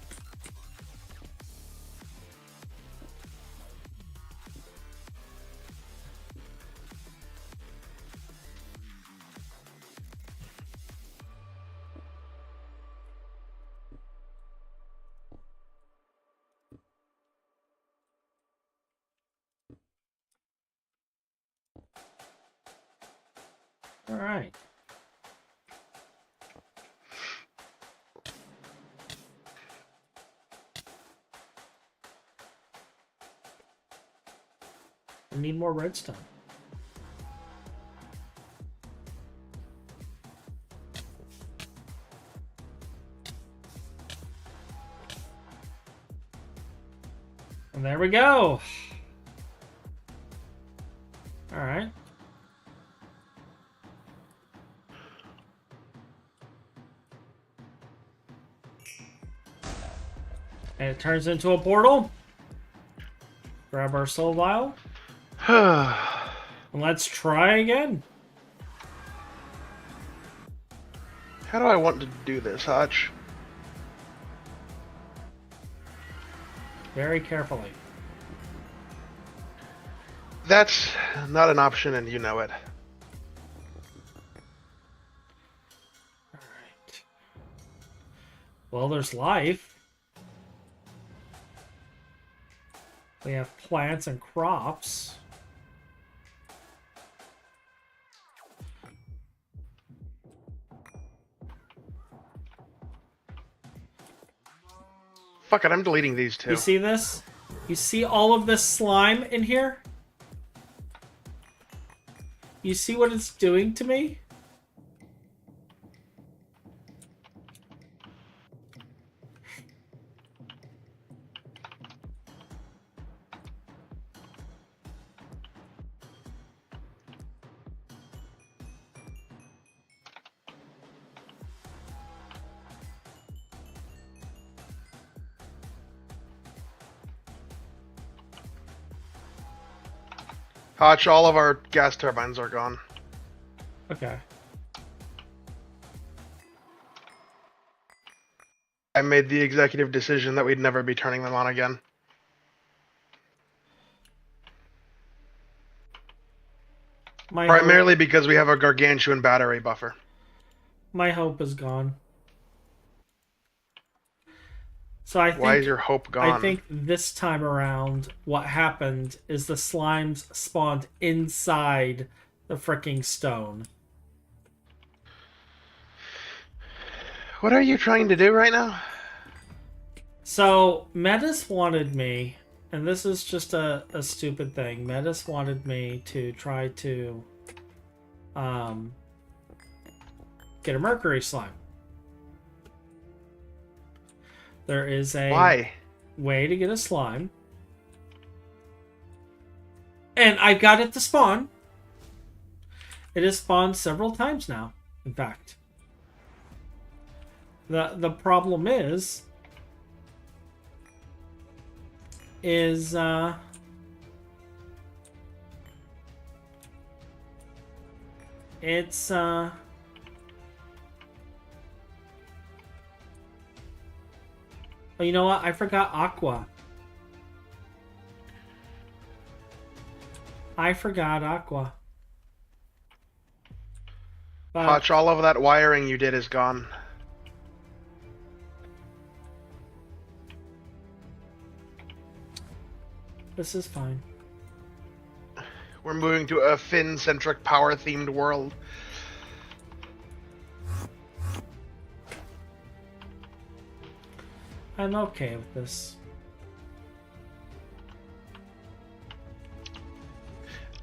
All right. I need more redstone. And there we go. All right. And it turns into a portal. Grab our soul vial. And let's try again. How do I want to do this, Hutch? very carefully. That's not an option, and you know it. Alright. Well, there's life. We have plants and crops. Fuck it, I'm deleting these two. You see this? You see all of this slime in here? You see what it's doing to me? Hotch, all of our gas turbines are gone. Okay. I made the executive decision that we'd never be turning them on again. Primarily because we have a gargantuan battery buffer. My hope is gone. So I think, why is your hope gone? I think this time around, what happened is the slimes spawned inside the fricking stone. What are you trying to do right now? So, Metis wanted me, and this is just a stupid thing. Metis wanted me to try to get a Mercury slime. There is a way to get a slime. And I got it to spawn. It has spawned several times now, in fact. The problem is it's oh, you know what? I forgot Aqua. But Hotch, all of that wiring you did is gone. this is fine. We're moving to a Finn-centric power-themed world. I'm okay with this.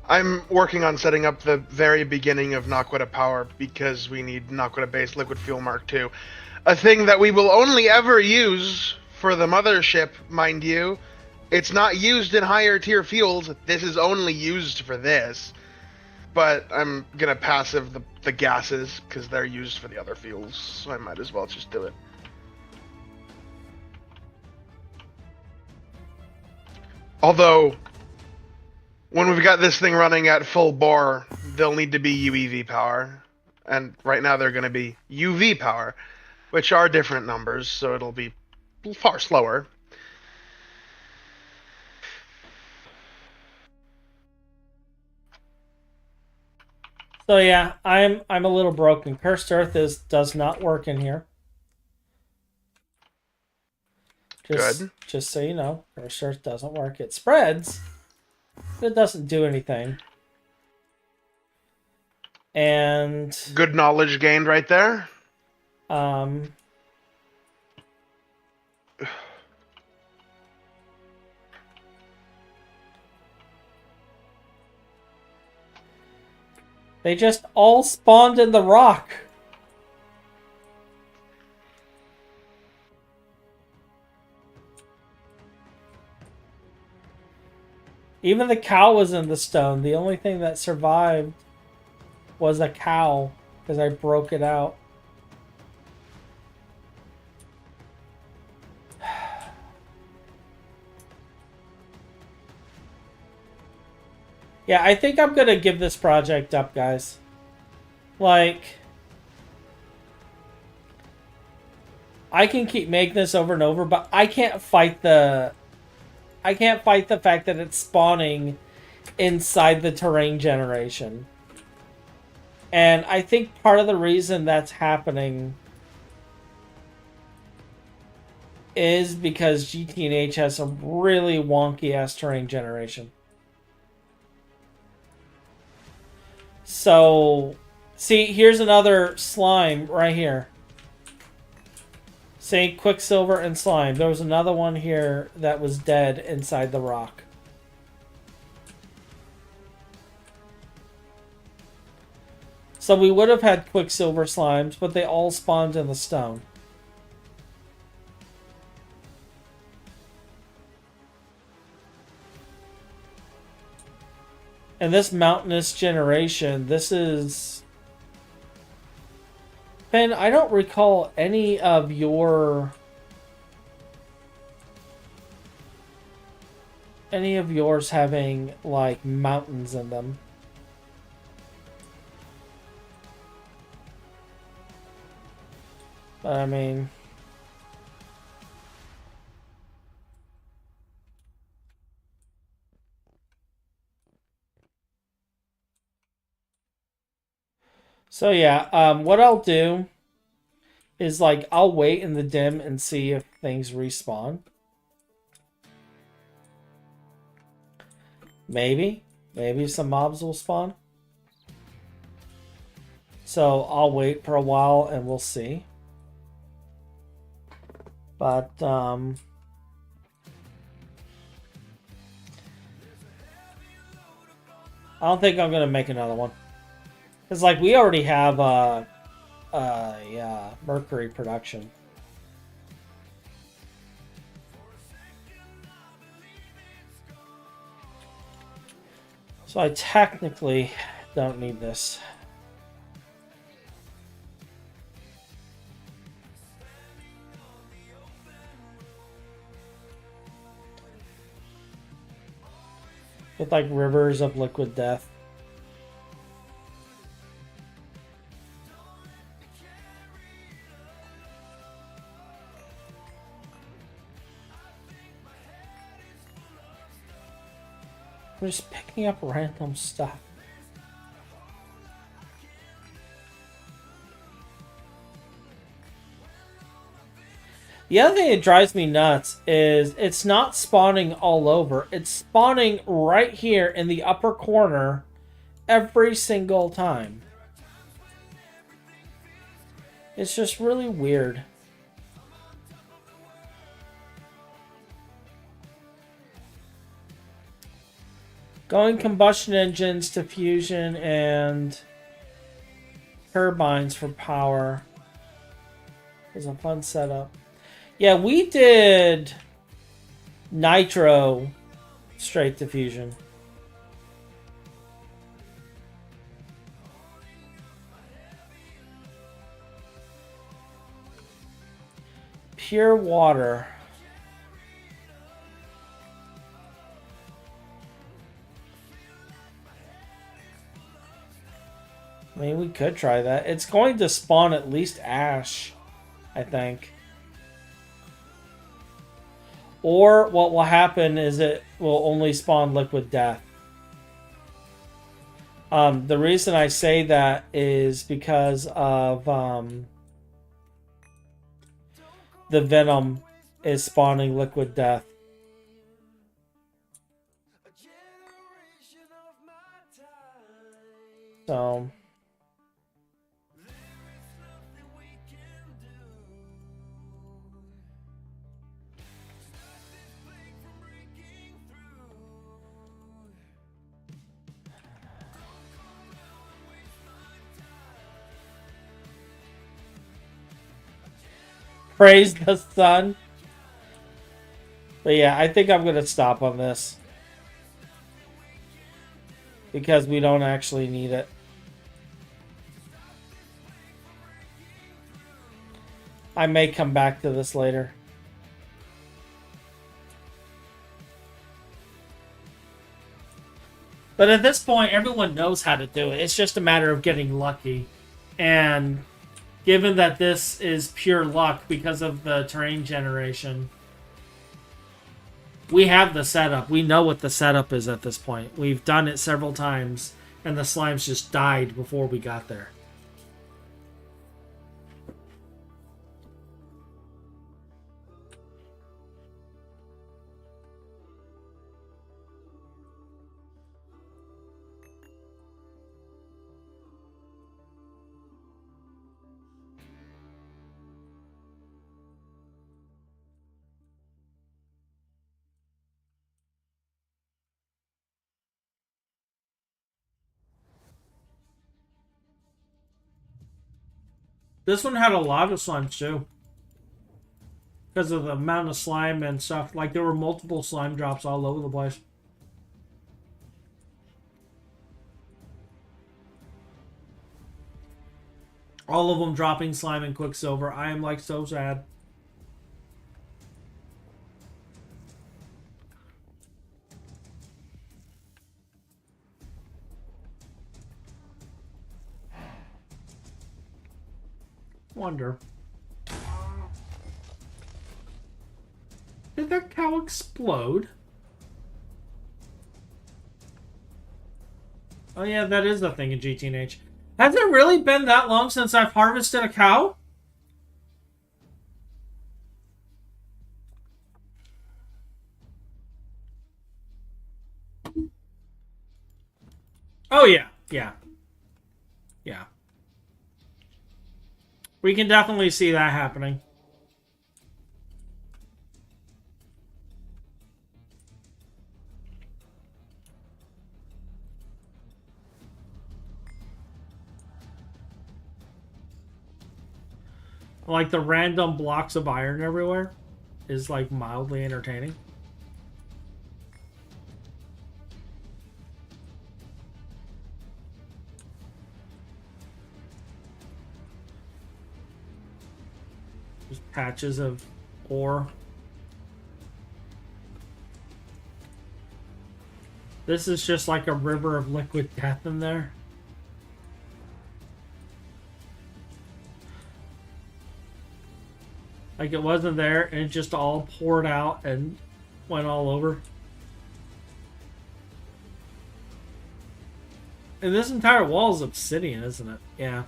I'm working on setting up the very beginning of Naquita Power because we need Naquita-based liquid fuel Mark II. A thing that we will only ever use for the mothership, mind you. It's not used in higher tier fuels. This is only used for this. But I'm gonna passive the gases because they're used for the other fuels, so I might as well just do it. Although, when we've got this thing running at full bore, they'll need to be UEV power. And right now they're going to be UV power, which are different numbers, so it'll be far slower. So yeah, I'm a little broken. Cursed Earth does not work in here. Good. Just so you know, Cursed Earth doesn't work. It spreads, but it doesn't do anything. And good knowledge gained right there. They just all spawned in the rock. Even the cow was in the stone. The only thing that survived was a cow because I broke it out. Yeah, I think I'm going to give this project up, guys. Like, I can keep making this over and over, but I can't fight the I can't fight the fact that it's spawning inside the terrain generation. And I think part of the reason that's happening is because GT&H has a really wonky ass terrain generation. So, see, here's another slime right here. See, Quicksilver and slime. There was another one here that was dead inside the rock. So we would have had Quicksilver slimes, but they all spawned in the stone. And this mountainous generation, this is... Ben, I don't recall any of your... any of yours having, like, mountains in them. But, I mean... So, yeah, what I'll do is, like, I'll wait in the dim and see if things respawn. Maybe. Maybe some mobs will spawn. So, I'll wait for a while and we'll see. But, I don't think I'm going to make another one. Because, like, we already have, yeah, Mercury production. So I technically don't need this. With, like, rivers of liquid death. I'm just picking up random stuff. The other thing that drives me nuts is it's not spawning all over. It's spawning right here in the upper corner every single time. It's just really weird. Going combustion engines to fusion and turbines for power is a fun setup. Yeah, we did nitro straight to fusion. Pure water. I mean, we could try that. It's going to spawn at least ash, I think. Or what will happen is it will only spawn liquid death. The reason I say that is because of the venom is spawning liquid death. So... Praise the sun. But yeah, I think I'm going to stop on this. Because we don't actually need it. I may come back to this later. But at this point, everyone knows how to do it. It's just a matter of getting lucky. And... given that this is pure luck because of the terrain generation, We have the setup. We know what the setup is at this point. We've done it several times, and the slimes just died before we got there. This one had a lot of slimes too. Because of the amount of slime and stuff. Like, there were multiple slime drops all over the place. All of them dropping slime and quicksilver. I am, like, so sad. Wonder. Did that cow explode? Oh yeah, that is the thing in GTNH. Has it really been that long since I've harvested a cow? Oh yeah, yeah. Yeah. We can definitely see that happening. Like the random blocks of iron everywhere is like mildly entertaining. Just patches of ore. This is just like a river of liquid death in there. Like it wasn't there and it just all poured out and went all over. And this entire wall is obsidian, isn't it? Yeah.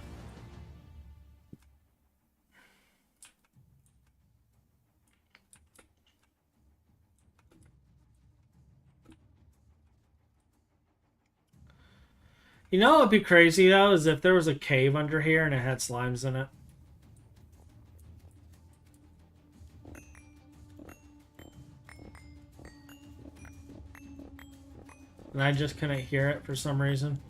You know what would be crazy though is if there was a cave under here and it had slimes in it. And I just couldn't hear it for some reason.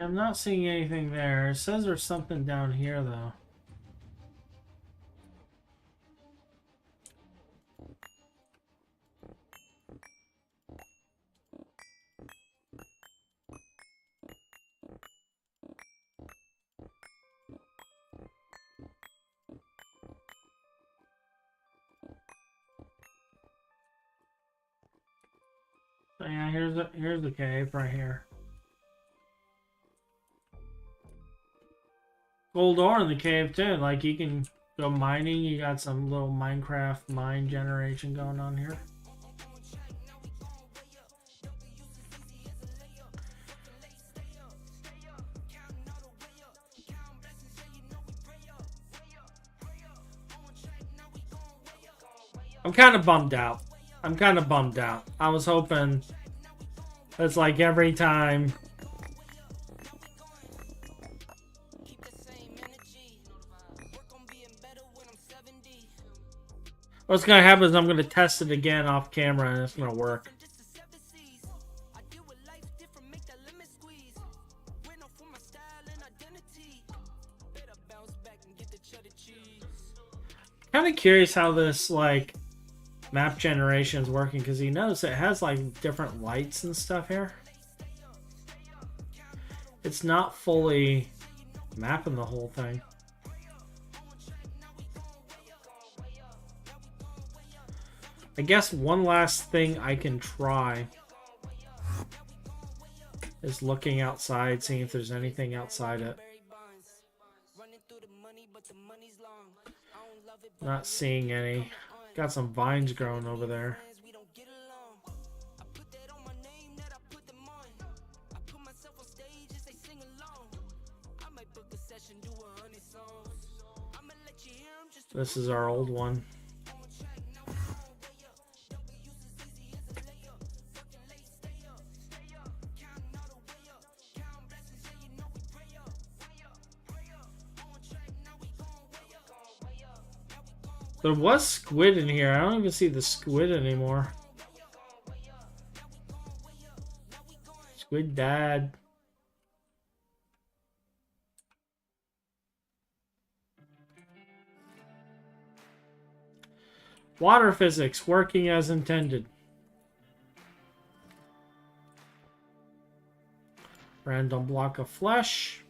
I'm not seeing anything there. It says there's something down here, though. So yeah, here's the cave right here. Gold ore in the cave too. Like you can go mining. You got some little Minecraft mine generation going on here. I'm kind of bummed out. I was hoping it's like every time. What's going to happen is I'm going to test it again off camera and it's going to work. Kind of curious how this, like, map generation is working, because you notice it has, like, different lights and stuff here. It's not fully mapping the whole thing. I guess one last thing I can try is looking outside, seeing if there's anything outside it. Not seeing any. Got some vines growing over there. This is our old one. There was squid in here. I don't even see the squid anymore. Squid died. Water physics working as intended. Random block of flesh.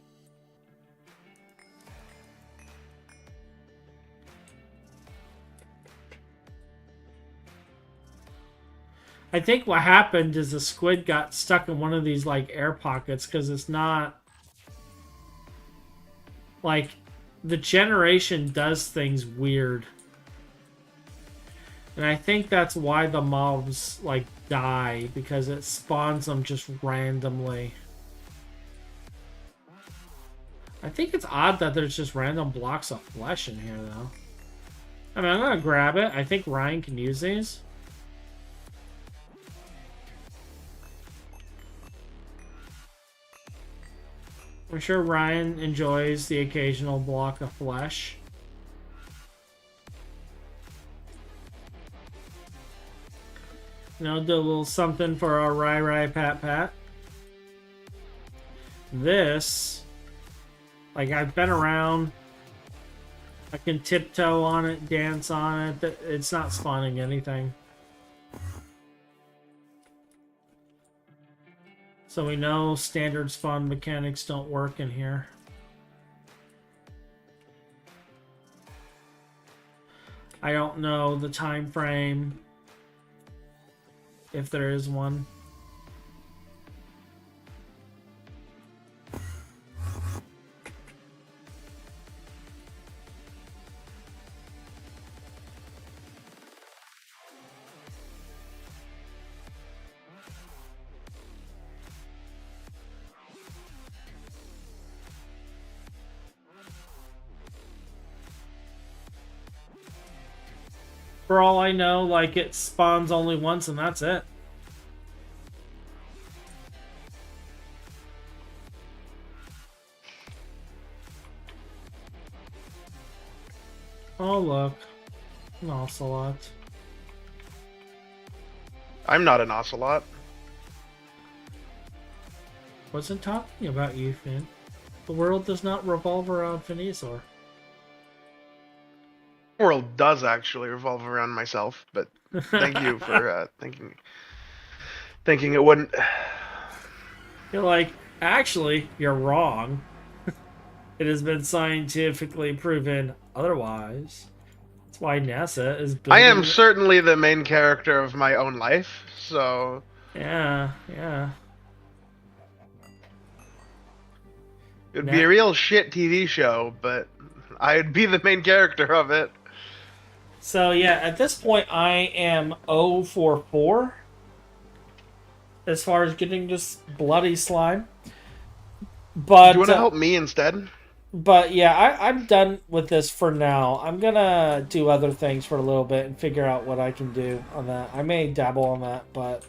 I think what happened is the squid got stuck in one of these like air pockets because it's not like the generation does things weird. And I think that's why the mobs like die, because it spawns them just randomly. I think it's odd that there's just random blocks of flesh in here though. I mean, I'm gonna grab it. I think Ryan can use these. I'm sure Ryan enjoys the occasional block of flesh. You know, do a little something for our Rai Pat Pat. This, like, I've been around. I can tiptoe on it, dance on it. It's not spawning anything. So we know standard spawn mechanics don't work in here. I don't know the time frame, if there is one. For all I know, like, it spawns only once and that's it. Oh, look. An ocelot. I'm not an ocelot. Wasn't talking about you, Finn. The world does not revolve around Finisor. The world does actually revolve around myself, but thank you for thinking it wouldn't. You're like, actually, you're wrong. It has been scientifically proven otherwise. That's why NASA is building... I am certainly the main character of my own life, so... Yeah, yeah. It'd be a real shit TV show, but I'd be the main character of it. So, yeah, at this point, I am 0 for 4 as far as getting this bloody slime. But, do you want to help me instead? But, yeah, I'm done with this for now. I'm going to do other things for a little bit and figure out what I can do on that. I may dabble on that, but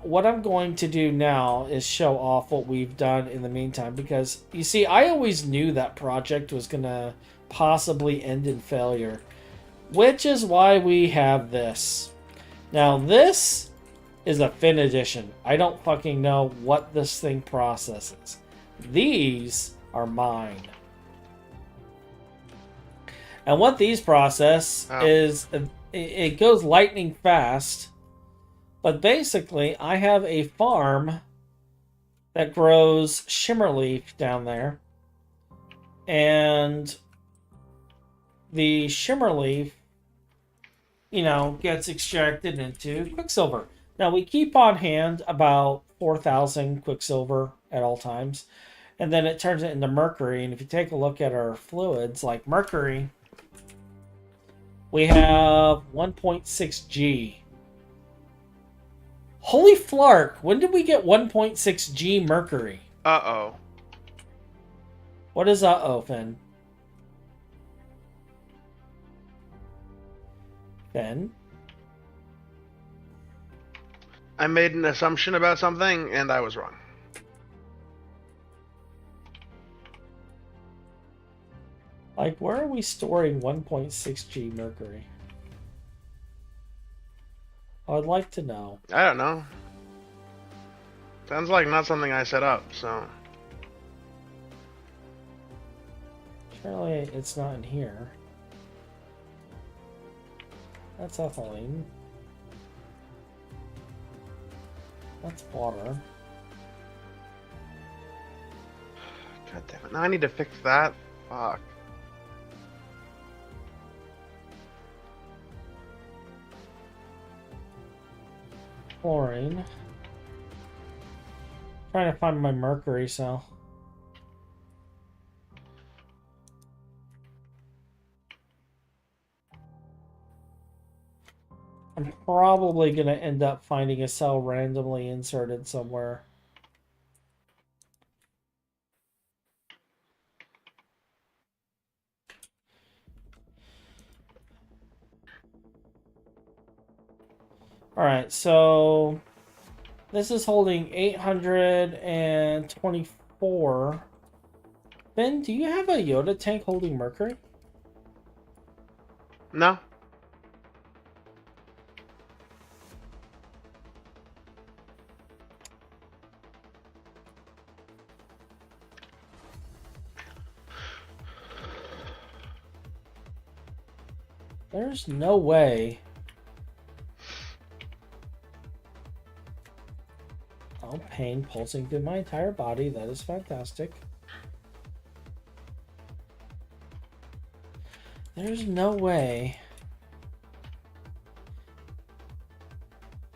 what I'm going to do now is show off what we've done in the meantime. Because, you see, I always knew that project was going to possibly end in failure. Which is why we have this. Now, this is a Fin edition. I don't fucking know what this thing processes. These are mine. And what these process is, it goes lightning fast. But basically, I have a farm that grows shimmerleaf down there. And the shimmerleaf, gets extracted into quicksilver. Now, we keep on hand about 4,000 quicksilver at all times. And then it turns it into mercury. And if you take a look at our fluids, like mercury, we have 1.6 G. Holy flark! When did we get 1.6 G mercury? Uh-oh. What is uh-oh, Finn? Finn? I made an assumption about something, and I was wrong. Like, where are we storing 1.6 G mercury? I would like to know. I don't know. Sounds like not something I set up, so... Surely it's not in here. That's ethylene. That's water. God damn it. Now I need to fix that? Fuck. Chlorine. Trying to find my mercury cell. I'm probably going to end up finding a cell randomly inserted somewhere. Alright, so this is holding 824. Ben, do you have a Yoda tank holding mercury? No. There's no way. Oh, pain pulsing through my entire body. That is fantastic. There's no way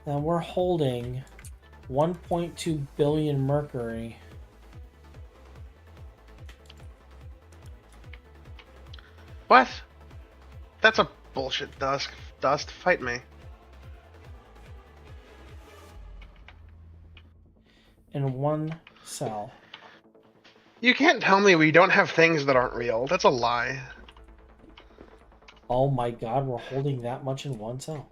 that we're holding 1.2 billion mercury. What? That's a bullshit dust. Fight me. In one cell. You can't tell me we don't have things that aren't real. That's a lie. Oh my god, we're holding that much in one cell.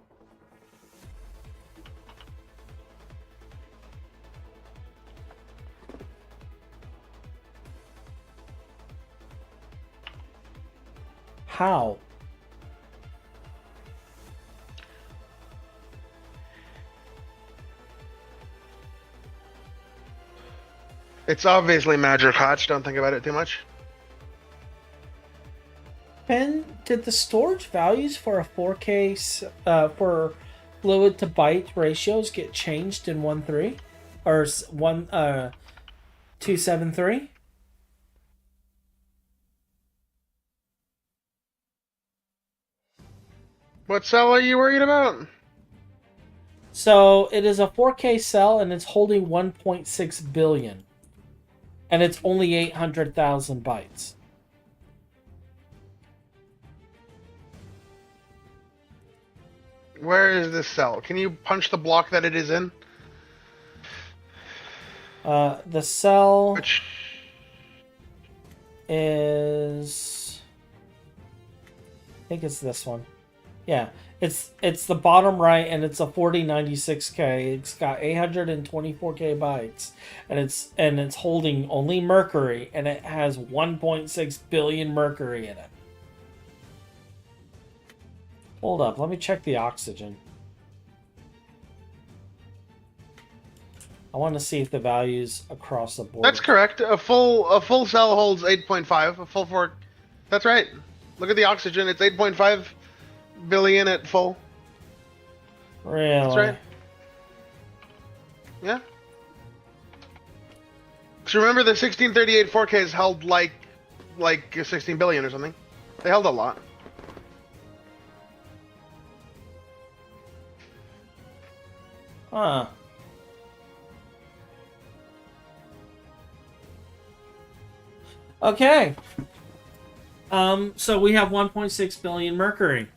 How? It's obviously Magic Hotch. Don't think about it too much. Ben, did the storage values for a 4K for fluid to byte ratios get changed in 1.3 or 2.7.3? What cell are you worried about? So it is a 4K cell and it's holding 1.6 billion, and it's only 800,000 bytes. Where is this cell? Can you punch the block that it is in? The cell Which... is, I think it's this one. Yeah, it's the bottom right, and it's a 4096K. It's got 824K bytes, and it's holding only mercury, and it has 1.6 billion mercury in it. Hold up, let me check the oxygen. I want to see if the values across the board. That's correct. A full cell holds 8.5. A full 4. That's right. Look at the oxygen. It's 8.5 billion at full. Really? That's right. Yeah. So remember, the 1638 4Ks held like 16 billion or something. They held a lot. Huh. Okay. So we have 1.6 billion Mercury.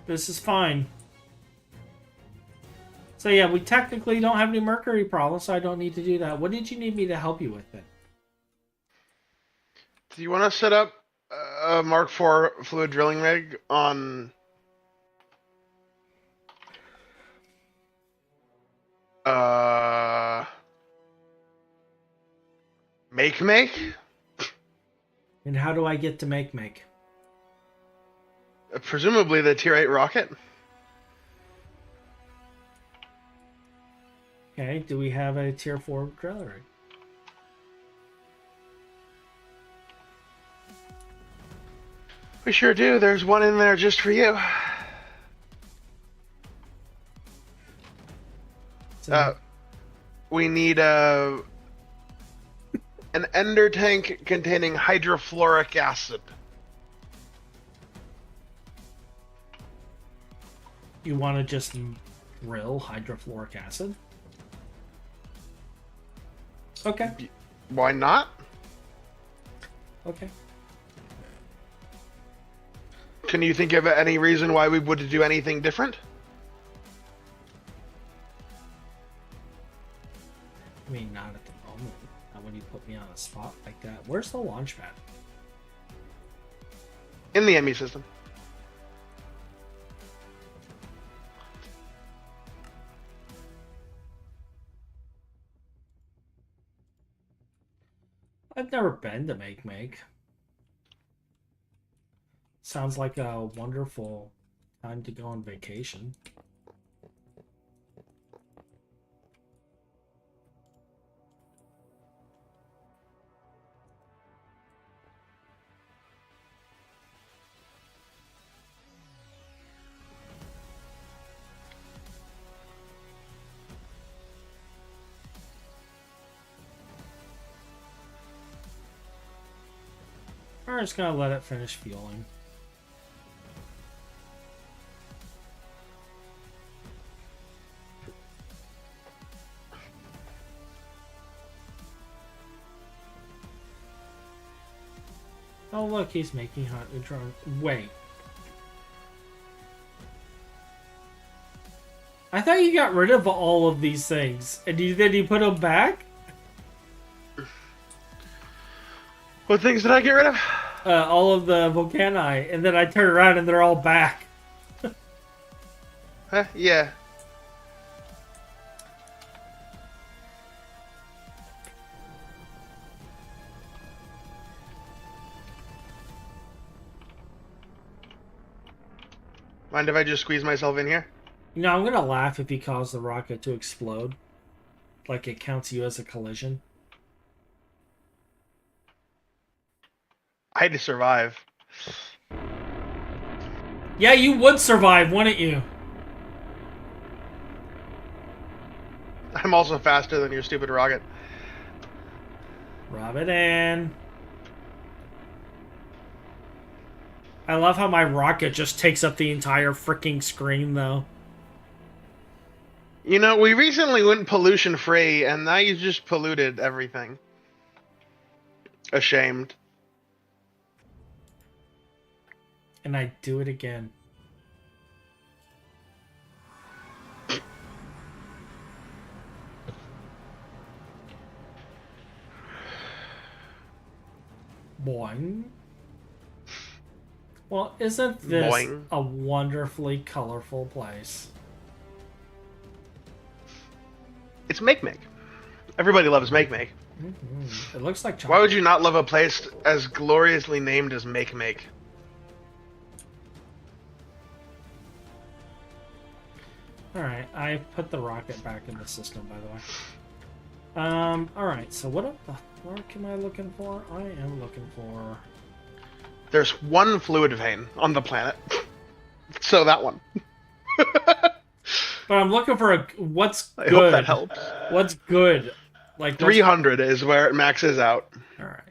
This is fine. So yeah, we technically don't have any Mercury problems, so I don't need to do that. What did you need me to help you with then? Do you want to set up a Mark IV fluid drilling rig on make? And how do I get to make? Presumably the Tier 8 rocket. Okay, do we have a Tier 4 driller rig? We sure do. There's one in there just for you. So, We need an ender tank containing hydrofluoric acid. you want to just drill hydrofluoric acid? Okay. Why not? Okay. Can you think of any reason why we would do anything different? I mean, not at the moment. Not when you put me on a spot like that. Where's the launch pad? In the ME system. I've never been to make. Sounds like a wonderful time to go on vacation. I'm just gonna let it finish fueling. Oh look, he's making hot neutron. Wait. I thought you got rid of all of these things. And then you put them back? What things did I get rid of? All of the volcani. And then I turn around and they're all back. Huh? Yeah. Mind if I just squeeze myself in here? You know, I'm gonna laugh if you cause the rocket to explode. Like it counts you as a collision. I had to survive. Yeah, you would survive, wouldn't you? I'm also faster than your stupid rocket. Rub it in. I love how my rocket just takes up the entire freaking screen, though. You know, we recently went pollution free, and now you just polluted everything. Ashamed. And I do it again. Boing. Well, isn't this Boing. a wonderfully colorful place? It's Make. Everybody loves Make. Mm-hmm. It looks like chocolate. Why would you not love a place as gloriously named as Make? Alright, I put the rocket back in the system, by the way. Alright, so what am I looking for? I am looking for... There's one fluid vein on the planet. So that one. But I'm looking for what's I good. hope that helps. What's good? Like 300 is where it maxes out. Alright.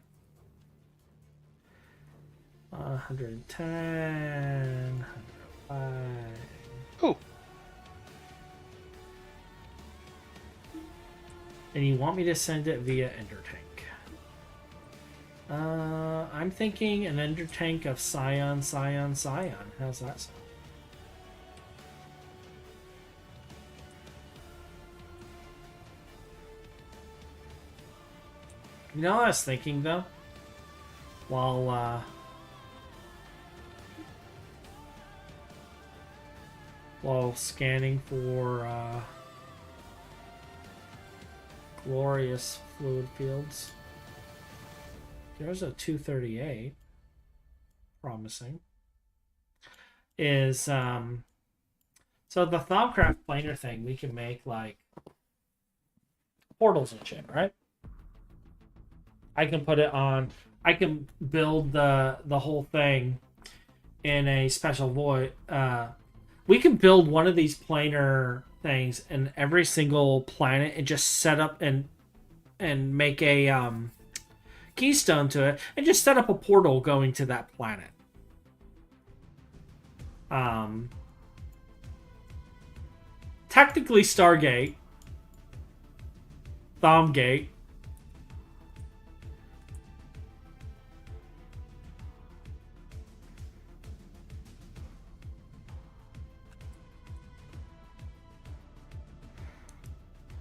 110, 105. Ooh. And you want me to send it via Ender Tank. I'm thinking an Ender Tank of Scion, Scion, Scion. How's that sound? You know what I was thinking, though? While scanning for glorious fluid fields. There's a 238. Promising. Is so the Thaumcraft planer thing, we can make like portals and shit, right? I can put it on. I can build the whole thing in a special void. We can build one of these planar things in every single planet and just set up and make a keystone to it and just set up a portal going to that planet. Technically Stargate, Thaumgate.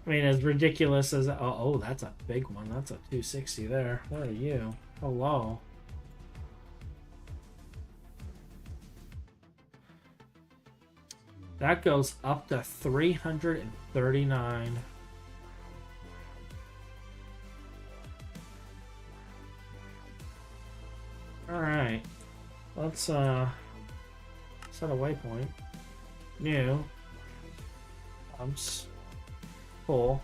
I mean, as ridiculous as... Oh, that's a big one. That's a 260 there. Where are you? Hello. That goes up to 339. Alright. Let's set a waypoint. New. Cool.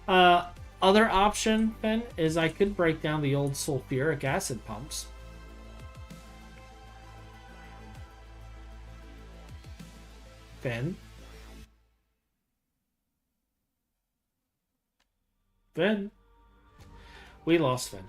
Other option, Ben, is I could break down the old sulfuric acid pumps. Finn? Finn? We lost Finn.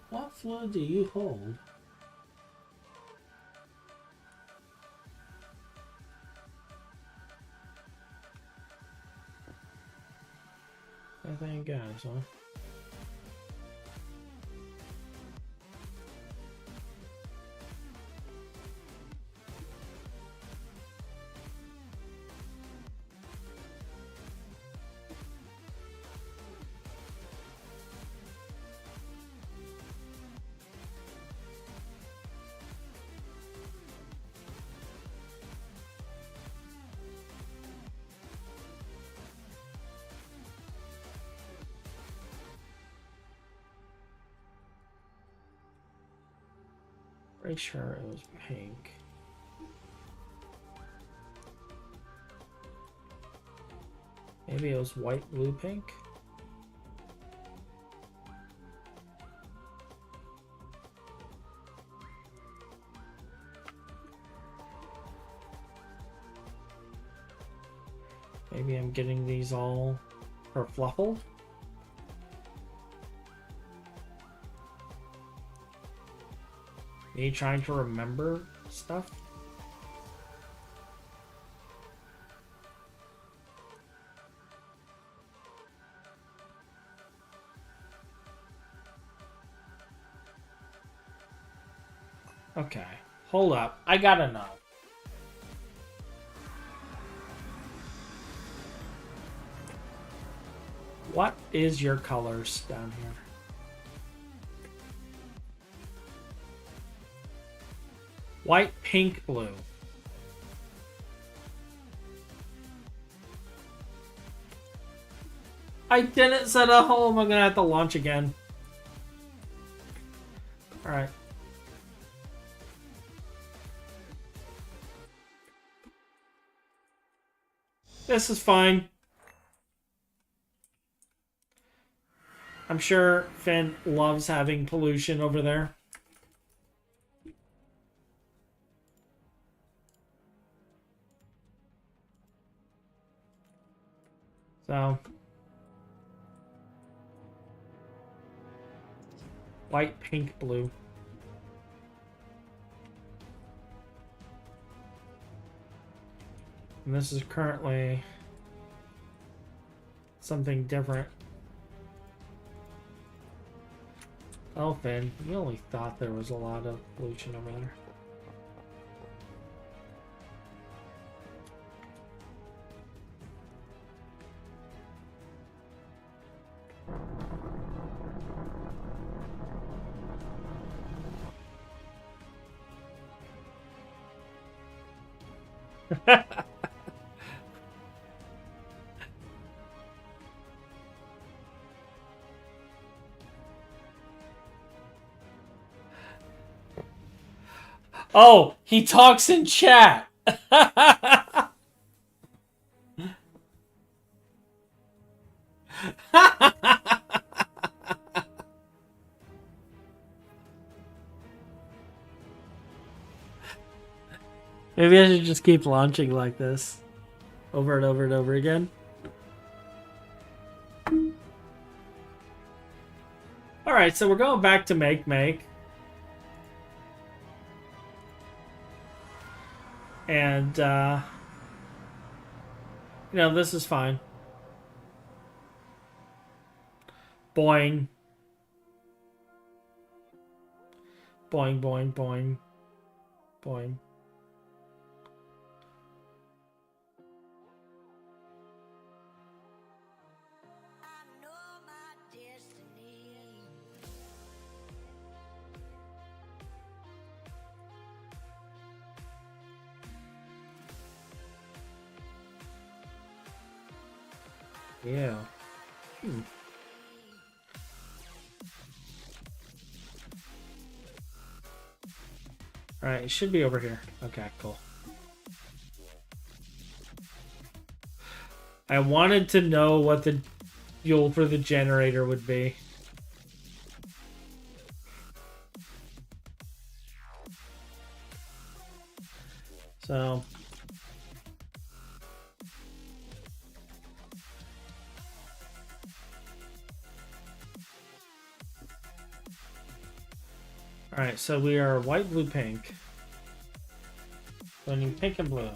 What fluid do you hold? I think gas, huh? Pretty sure it was pink. Maybe it was white, blue, pink. Maybe I'm getting these all kerfluffled. Me trying to remember stuff? Okay, hold up. I gotta know. What is your colors down here? White, pink, blue. I didn't set a home. I'm gonna have to launch again. Alright. This is fine. I'm sure Finn loves having pollution over there. So, white, pink, blue. And this is currently something different. Oh, Finn, you only thought there was a lot of pollution over there. Oh, he talks in chat. Maybe I should just keep launching like this over and over and over again. Alright, so we're going back to make. And, you know, this is fine. Boing. Boing, boing, boing. Boing. Yeah. Alright, it should be over here. Okay, cool. I wanted to know what the fuel for the generator would be. So... Alright, so we are white, blue, pink. So I need pink and blue.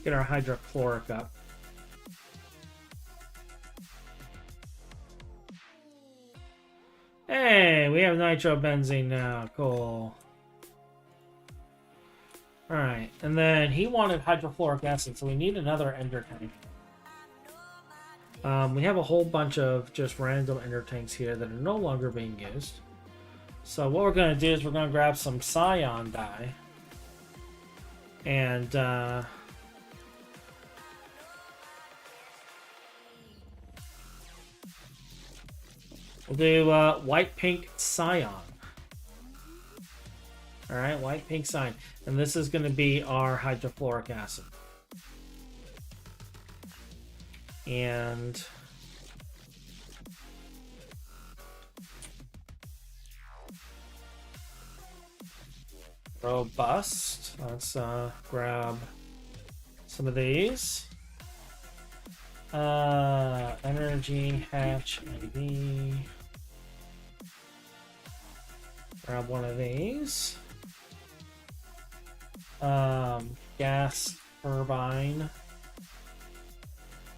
Get our hydrochloric up. Hey, we have nitrobenzene now. Cool. Alright, and then he wanted hydrofluoric acid, so we need another ender tank. We have a whole bunch of just random ender tanks here that are no longer being used. So what we're going to do is we're going to grab some cyan dye. And, we'll do white, pink, cyan. Alright, white, pink, cyan. And this is going to be our hydrofluoric acid. And... robust. Let's grab some of these. Energy, hatch, IV. Grab one of these. Gas turbine.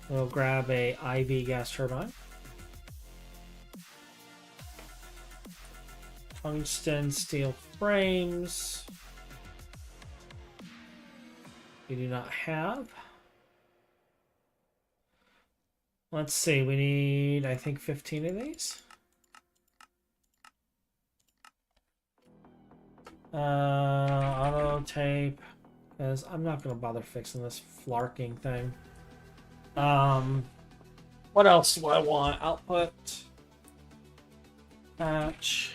We'll grab a IV gas turbine. Tungsten steel frames. We do not have. Let's see, we need, I think, 15 of these. Auto tape, because I'm not going to bother fixing this flarking thing. What else do I want? Output. Patch.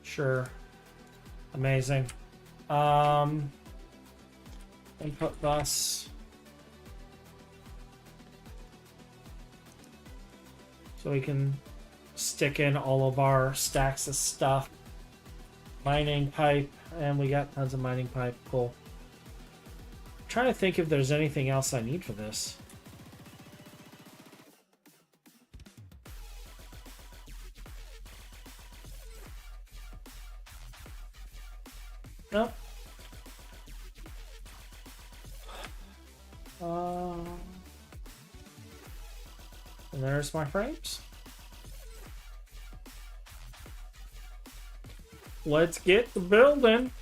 Sure. Amazing. Input bus. So we can stick in all of our stacks of stuff. Mining pipe, and we got tons of mining pipe. Cool. I'm trying to think if there's anything else I need for this. Nope. And there's my frames. Let's get the building.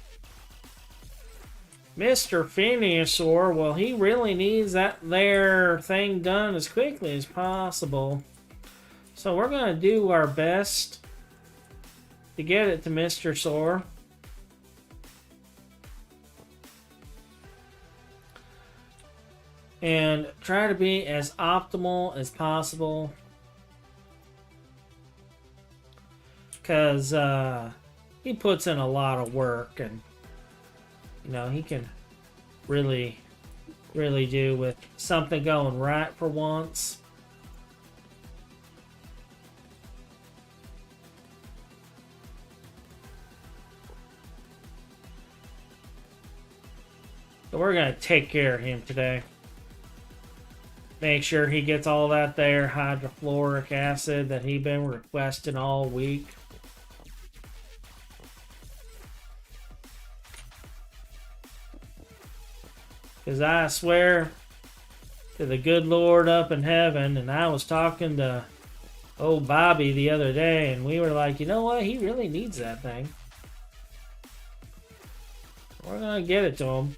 Mr. Phineasaur, well, he really needs that there thing done as quickly as possible. So we're going to do our best to get it to Mr. Saur. And try to be as optimal as possible. Because he puts in a lot of work, and you know, he can really do with something going right for once. So we're going to take care of him today. Make sure he gets all that there hydrofluoric acid that he's been requesting all week. Because I swear to the good Lord up in heaven, and I was talking to old Bobby the other day, and we were like, you know what? He really needs that thing. We're going to get it to him.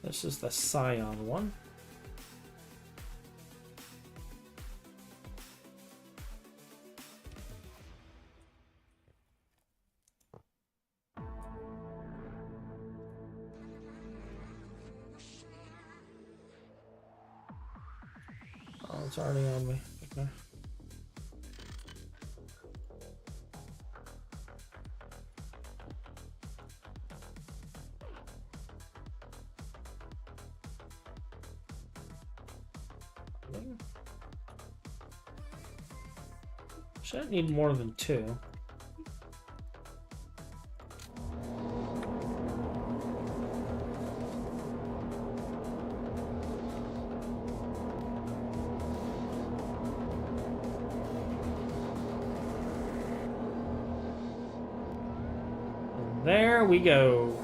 This is the Scion one. Oh, it's already on me. Okay. Shouldn't need more than 2. And there we go.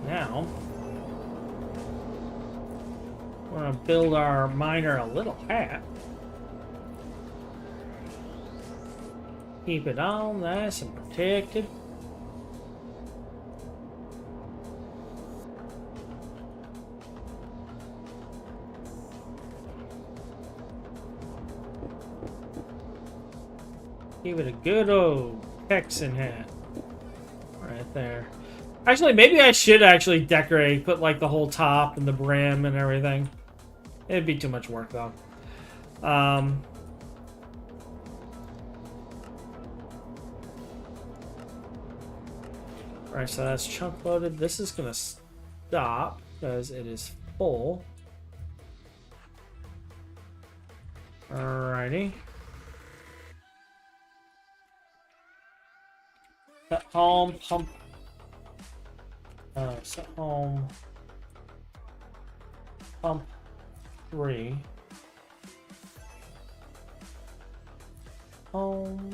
Now we're going to build our miner a little hat. Keep it all nice and protected. Give it a good old Texan hat. Right there. Actually, maybe I should actually decorate, put like the whole top and the brim and everything. It'd be too much work though. Alright, so that's chunk loaded. This is gonna stop because it is full. Alrighty. Set home, pump. Set home. Pump 3. home.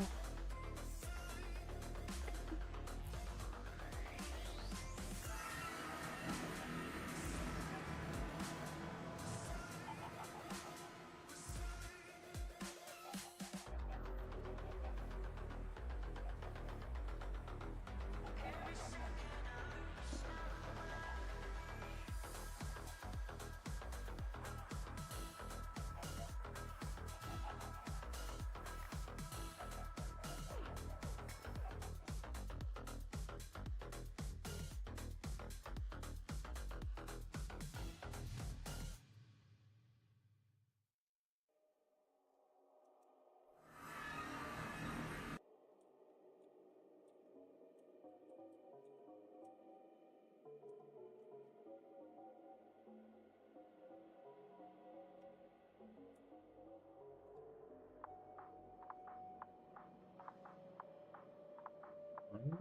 One,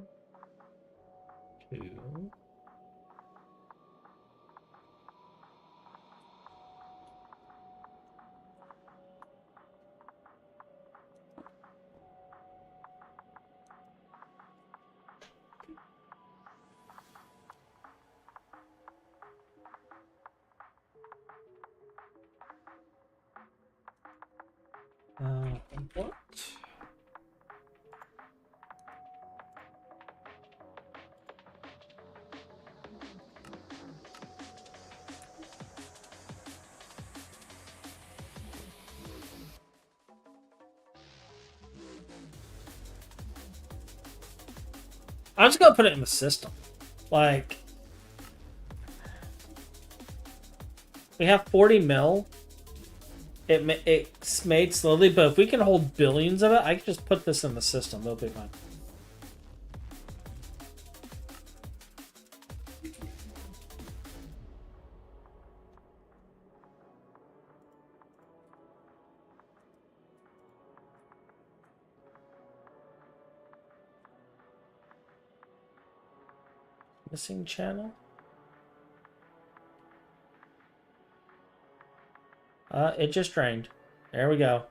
two. What? I'm just gonna put it in the system. Like, we have 40 mil. It's made slowly, but if we can hold billions of it, I can just put this in the system. It'll be fine. Missing channel? It just drained. There we go.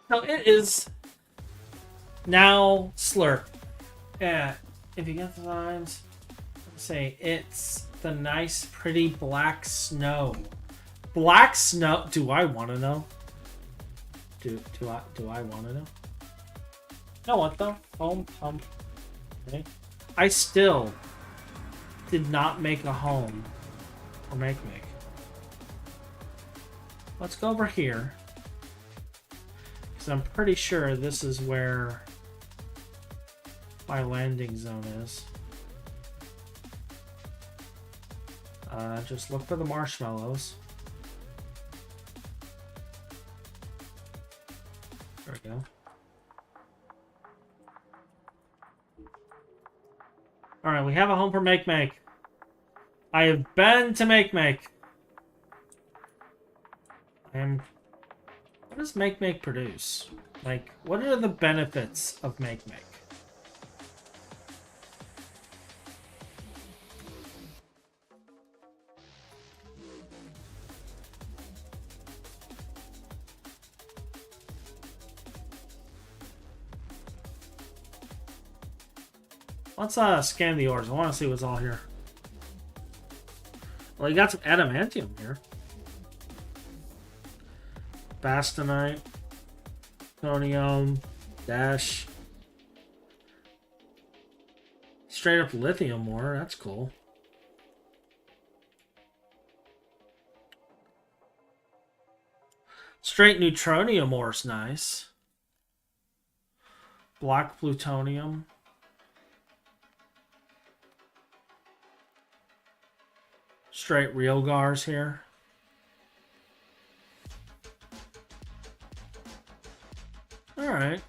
So it is now slurp. Yeah, if you get the lines, say it's the nice, pretty black snow. Black snow. Do I want to know? Do I want to know? You know what though? Home pump. Okay. I still did not make a home or make. Let's go over here. Because I'm pretty sure this is where my landing zone is. Just look for the marshmallows. There we go. Alright, we have a home for Make. I have been to Make. I am... What does Make produce? Like, what are the benefits of Make? Let's scan the ores. I want to see what's all here. Well, you got some adamantium here. Bastonite, plutonium, dash. Straight up lithium ore. That's cool. Straight neutronium ore is nice. Black plutonium. Straight real gars here. Alright.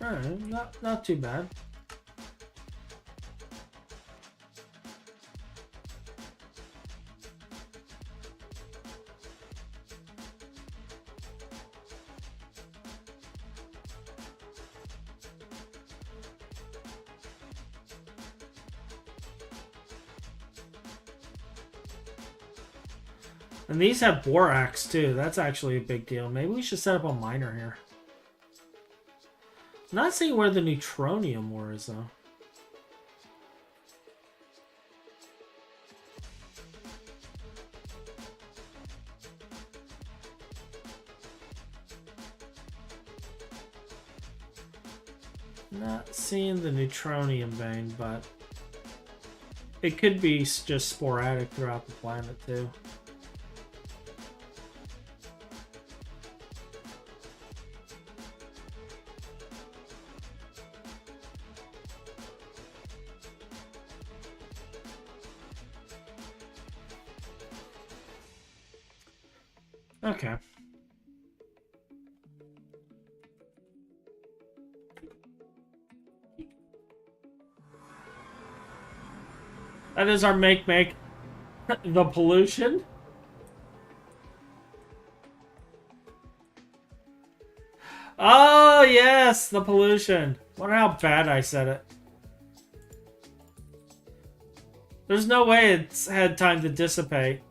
Alright, not too bad. And these have borax too. That's actually a big deal. Maybe we should set up a miner here. I'm not seeing where the neutronium ore is though. Not seeing the neutronium vein, but it could be just sporadic throughout the planet too. Okay. That is our make. The pollution. Oh, yes, the pollution. Wonder how bad I said it. There's no way it's had time to dissipate.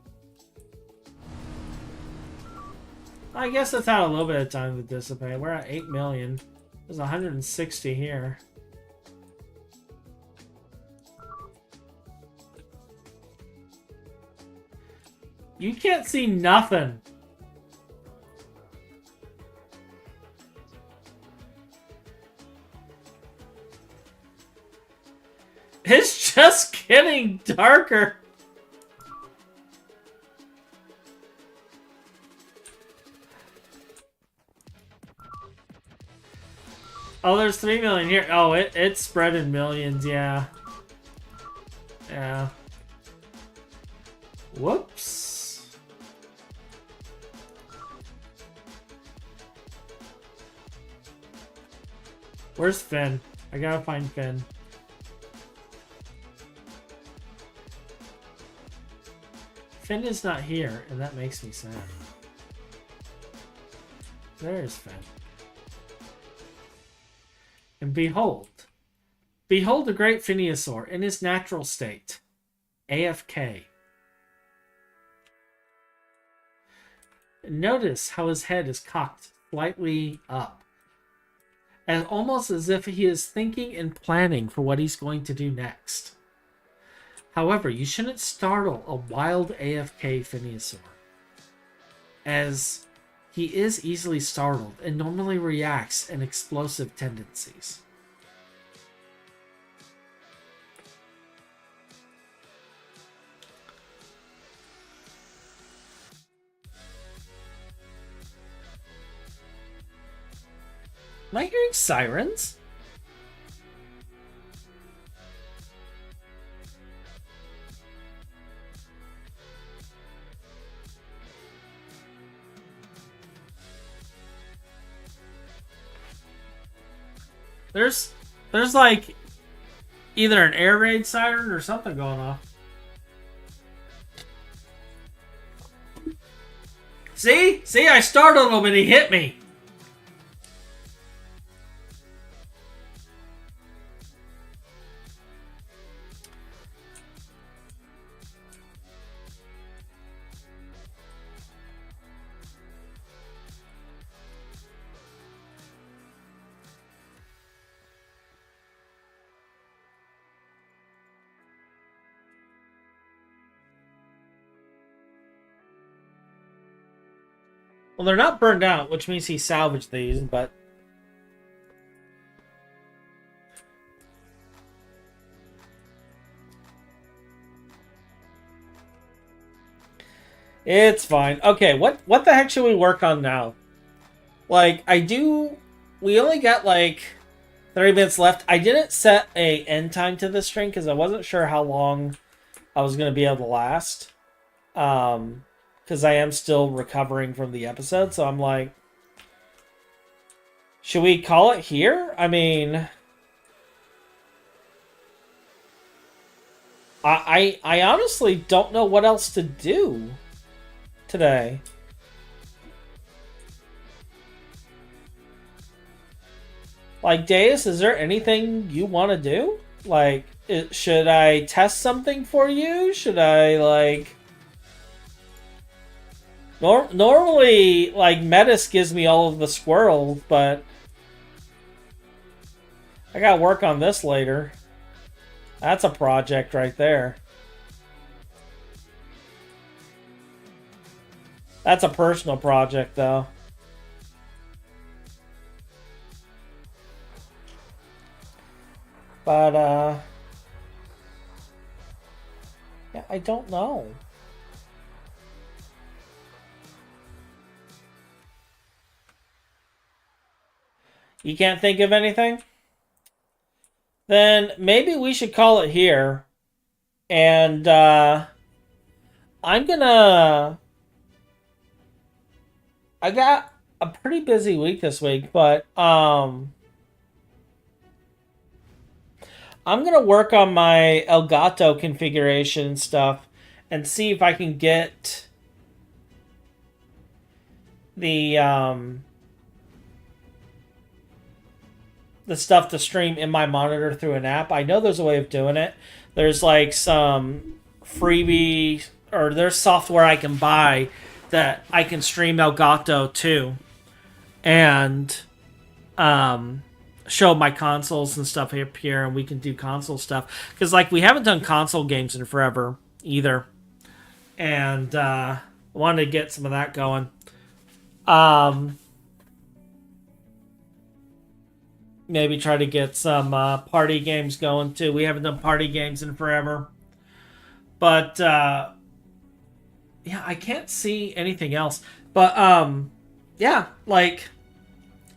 I guess it's had a little bit of time to dissipate. We're at 8 million. There's 160 here. You can't see nothing. It's just getting darker. Oh, there's 3 million here. Oh, it's spread in millions, yeah. Yeah. Whoops. Where's Finn? I gotta find Finn. Finn is not here, and that makes me sad. There's Finn. And behold. Behold the great Finneosaur in his natural state. AFK. Notice how his head is cocked slightly up. And almost as if he is thinking and planning for what he's going to do next. However, you shouldn't startle a wild AFK Finneosaur, as he is easily startled and normally reacts in explosive tendencies. Am I hearing sirens? There's like either an air raid siren or something going off. See? See, I startled him and he hit me. Well, they're not burned out, which means he salvaged these, but... It's fine. Okay, what the heck should we work on now? Like, we only got, like, 30 minutes left. I didn't set a end time to this stream because I wasn't sure how long I was going to be able to last. Because I am still recovering from the episode, so I'm like, should we call it here? I mean, I honestly don't know what else to do today. Like, Deus, is there anything you want to do? Like, should I test something for you? Should I, like... Normally, like, Metis gives me all of the squirrels, but I gotta work on this later. That's a project right there. That's a personal project, though. But, yeah, I don't know. You can't think of anything? Then maybe we should call it here. And, I'm gonna... I got a pretty busy week this week, but, I'm gonna work on my Elgato configuration and stuff and see if I can get the stuff to stream in my monitor through an app. I know there's a way of doing it. There's like some freebie, or there's software I can buy that I can stream Elgato to and show my consoles and stuff up here, and we can do console stuff. Because like we haven't done console games in forever either, and I wanted to get some of that going. Maybe try to get some party games going too. We haven't done party games in forever. But yeah, I can't see anything else. But yeah, like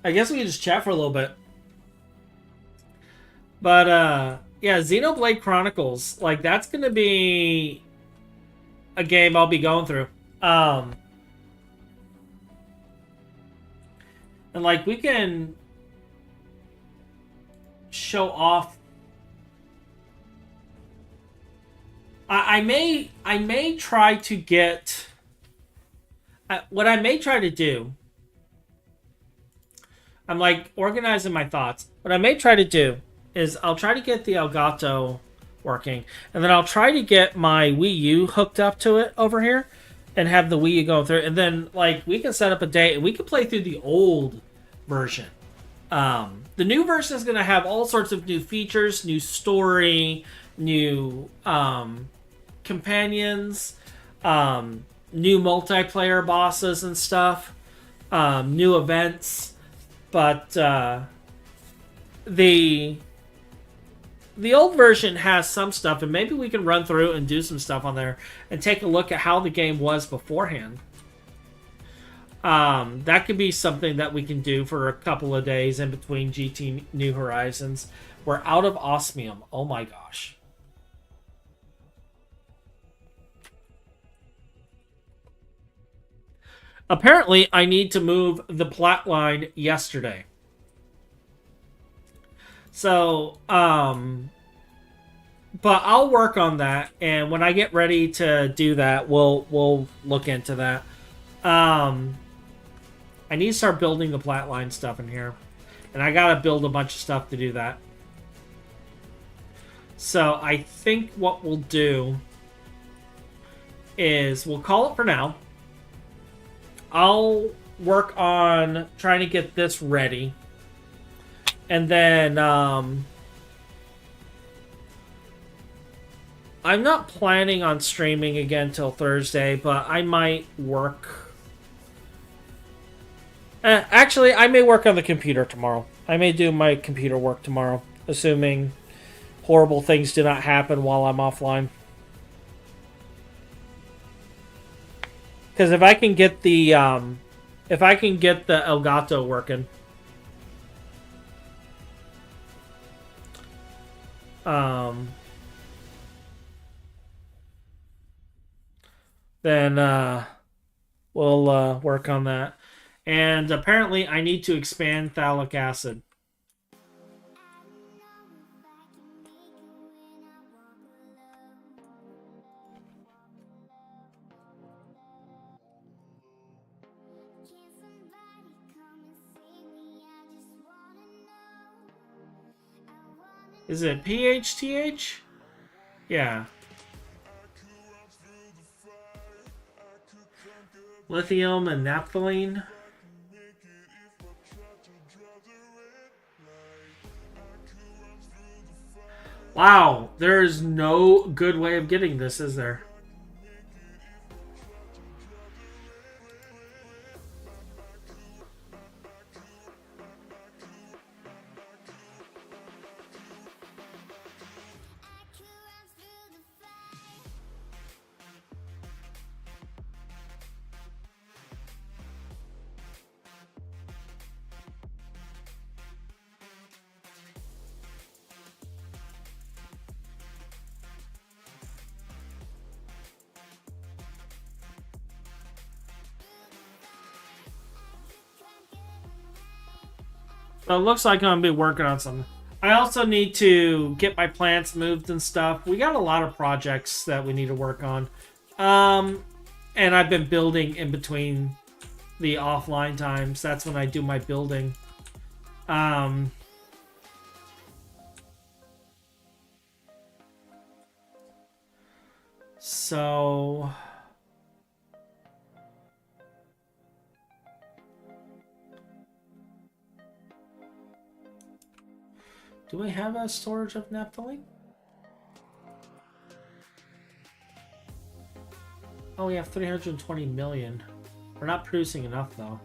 I guess we can just chat for a little bit. But yeah, Xenoblade Chronicles, like that's gonna be a game I'll be going through. And like we can show off. I may try to get what I may try to do. I'm like organizing my thoughts. What I may try to do is I'll try to get the Elgato working, and then I'll try to get my Wii U hooked up to it over here, and have the Wii U go through, and then like we can set up a day and we can play through the old version. The new version is going to have all sorts of new features, new story, new companions, new multiplayer bosses and stuff, new events. But the old version has some stuff, and maybe we can run through and do some stuff on there and take a look at how the game was beforehand. That could be something that we can do for a couple of days in between GT New Horizons. We're out of osmium. Oh my gosh. Apparently, I need to move the plat line yesterday. So, but I'll work on that, and when I get ready to do that, we'll look into that. I need to start building the plat line stuff in here. And I gotta build a bunch of stuff to do that. So I think what we'll do is we'll call it for now. I'll work on trying to get this ready. And then I'm not planning on streaming again till Thursday, but I might work. Actually, I may work on the computer tomorrow. I may do my computer work tomorrow, assuming horrible things do not happen while I'm offline. Because if I can get the Elgato working, then we'll work on that. And apparently I need to expand phthalic acid. Is it PHTH? Yeah. Lithium and naphthalene. Wow, there is no good way of getting this, is there? So it looks like I'm going to be working on something. I also need to get my plants moved and stuff. We got a lot of projects that we need to work on. And I've been building in between the offline times. That's when I do my building. So... do we have a storage of naphthalene? Oh, we have 320 million. We're not producing enough, though.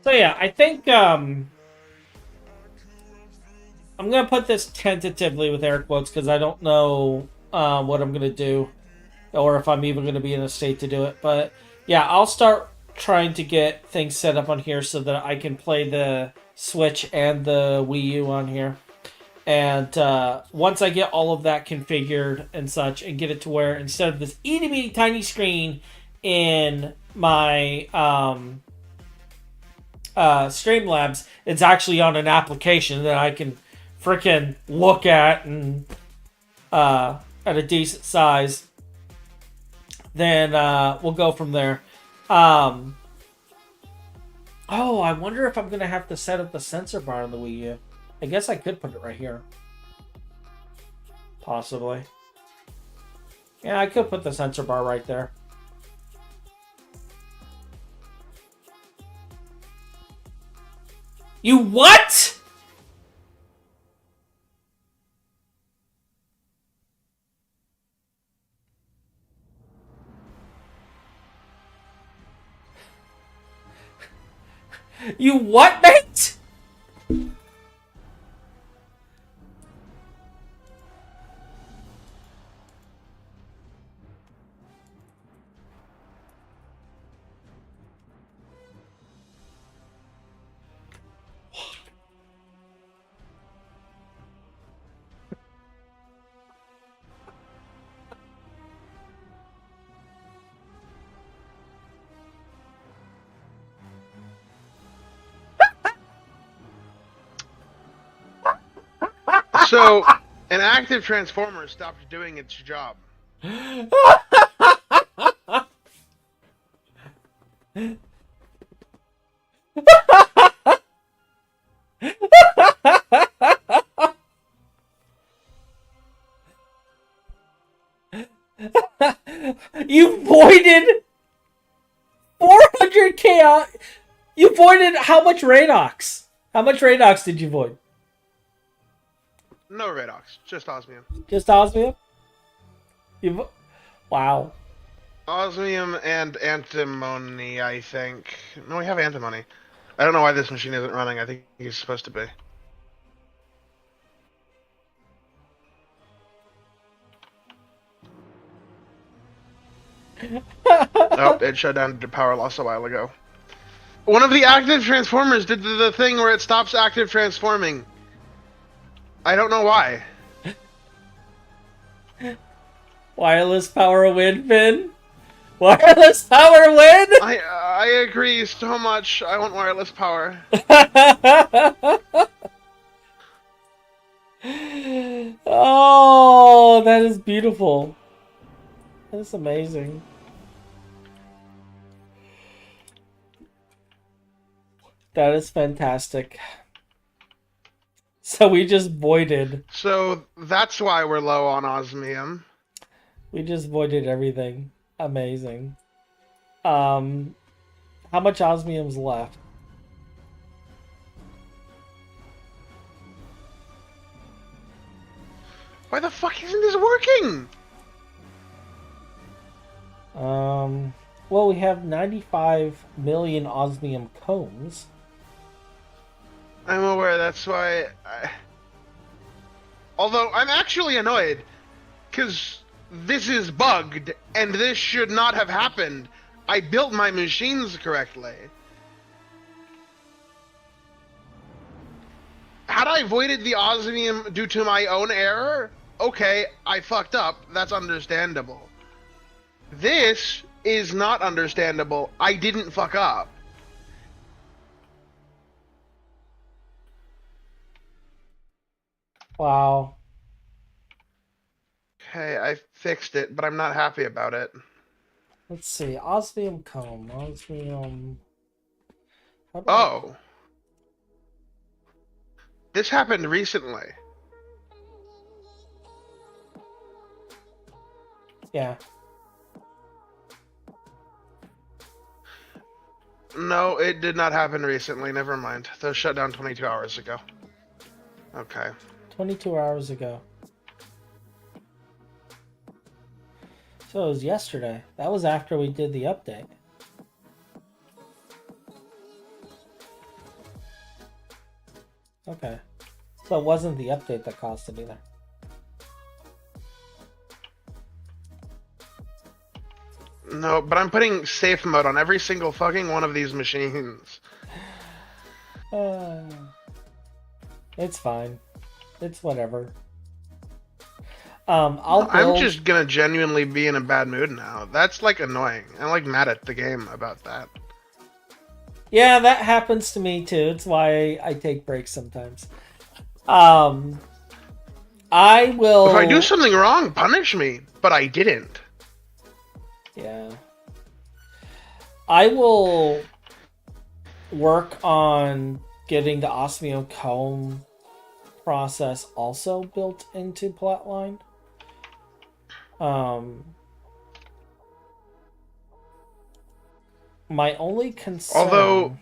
So yeah, I think I'm gonna put this tentatively with air quotes because I don't know what I'm gonna do, or if I'm even gonna be in a state to do it. But yeah, I'll start trying to get things set up on here so that I can play the Switch and the Wii U on here. And once I get all of that configured and such, and get it to where instead of this itty bitty tiny screen in my Streamlabs, it's actually on an application that I can freaking look at and at a decent size, then we'll go from there. Oh, I wonder if I'm gonna have to set up the sensor bar on the Wii U. I guess I could put it right here. Possibly. Yeah, I could put the sensor bar right there. You what? You what, mate? So, an active transformer stopped doing its job. You voided 400k out. You voided how much Radox? How much Radox did you void? No redox, just osmium. Just osmium? Wow. Osmium and antimony, I think. No, we have antimony. I don't know why this machine isn't running. I think he's supposed to be. Oh, it shut down due to power loss a while ago. One of the active transformers did the thing where it stops active transforming. I don't know why. Wireless power win, Finn. Wireless power win. I agree so much. I want wireless power. Oh, that is beautiful. That is amazing. That is fantastic. So we just voided. So that's why we're low on osmium. We just voided everything. Amazing. How much osmium's left? Why the fuck isn't this working? Well, we have 95 million osmium combs. I'm aware, that's why Although, I'm actually annoyed, because this is bugged, and this should not have happened. I built my machines correctly. Had I voided the osmium due to my own error, okay, I fucked up, that's understandable. This is not understandable. I didn't fuck up. Wow. Okay, I fixed it, but I'm not happy about it. Let's see. Osmium comb. Osmium. Oh. This happened recently. Yeah. No, it did not happen recently. Never mind. Those shut down 22 hours ago. Okay. 22 hours ago. So it was yesterday. That was after we did the update. Okay. So it wasn't the update that caused it either. No, but I'm putting safe mode on every single fucking one of these machines. It's fine. It's whatever. I'm just gonna genuinely be in a bad mood now. That's like annoying. I'm like mad at the game about that. Yeah, that happens to me too. It's why I take breaks sometimes. I will. If I do something wrong, punish me. But I didn't. Yeah. I will work on getting the osmium comb process also built into Plotline. My only concern, Although,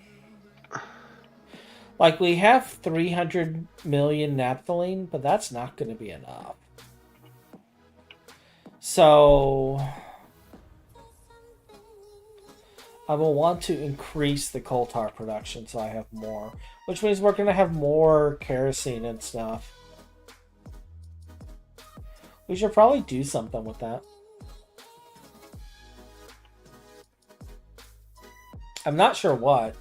like, we have 300 million naphthalene, but that's not going to be enough. So I will want to increase the coal tar production so I have more, which means we're going to have more kerosene and stuff. We should probably do something with that. I'm not sure what.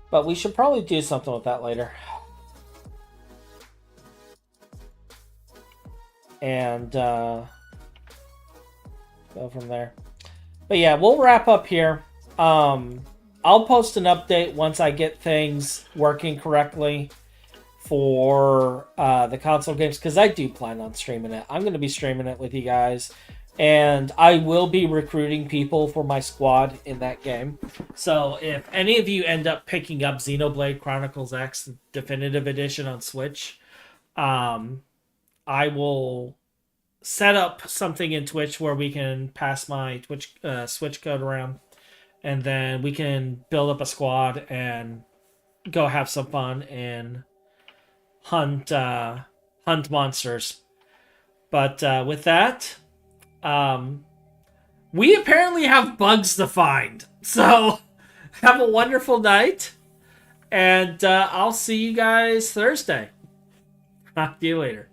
But we should probably do something with that later. And go from there. But yeah, we'll wrap up here. I'll post an update once I get things working correctly for the console games, because I do plan on streaming it. I'm going to be streaming it with you guys. And I will be recruiting people for my squad in that game. So if any of you end up picking up Xenoblade Chronicles X Definitive Edition on Switch, I will set up something in Twitch where we can pass my Twitch Switch code around. And then we can build up a squad and go have some fun and hunt monsters. But with that... we apparently have bugs to find. So, have a wonderful night. And I'll see you guys Thursday. Talk to you later.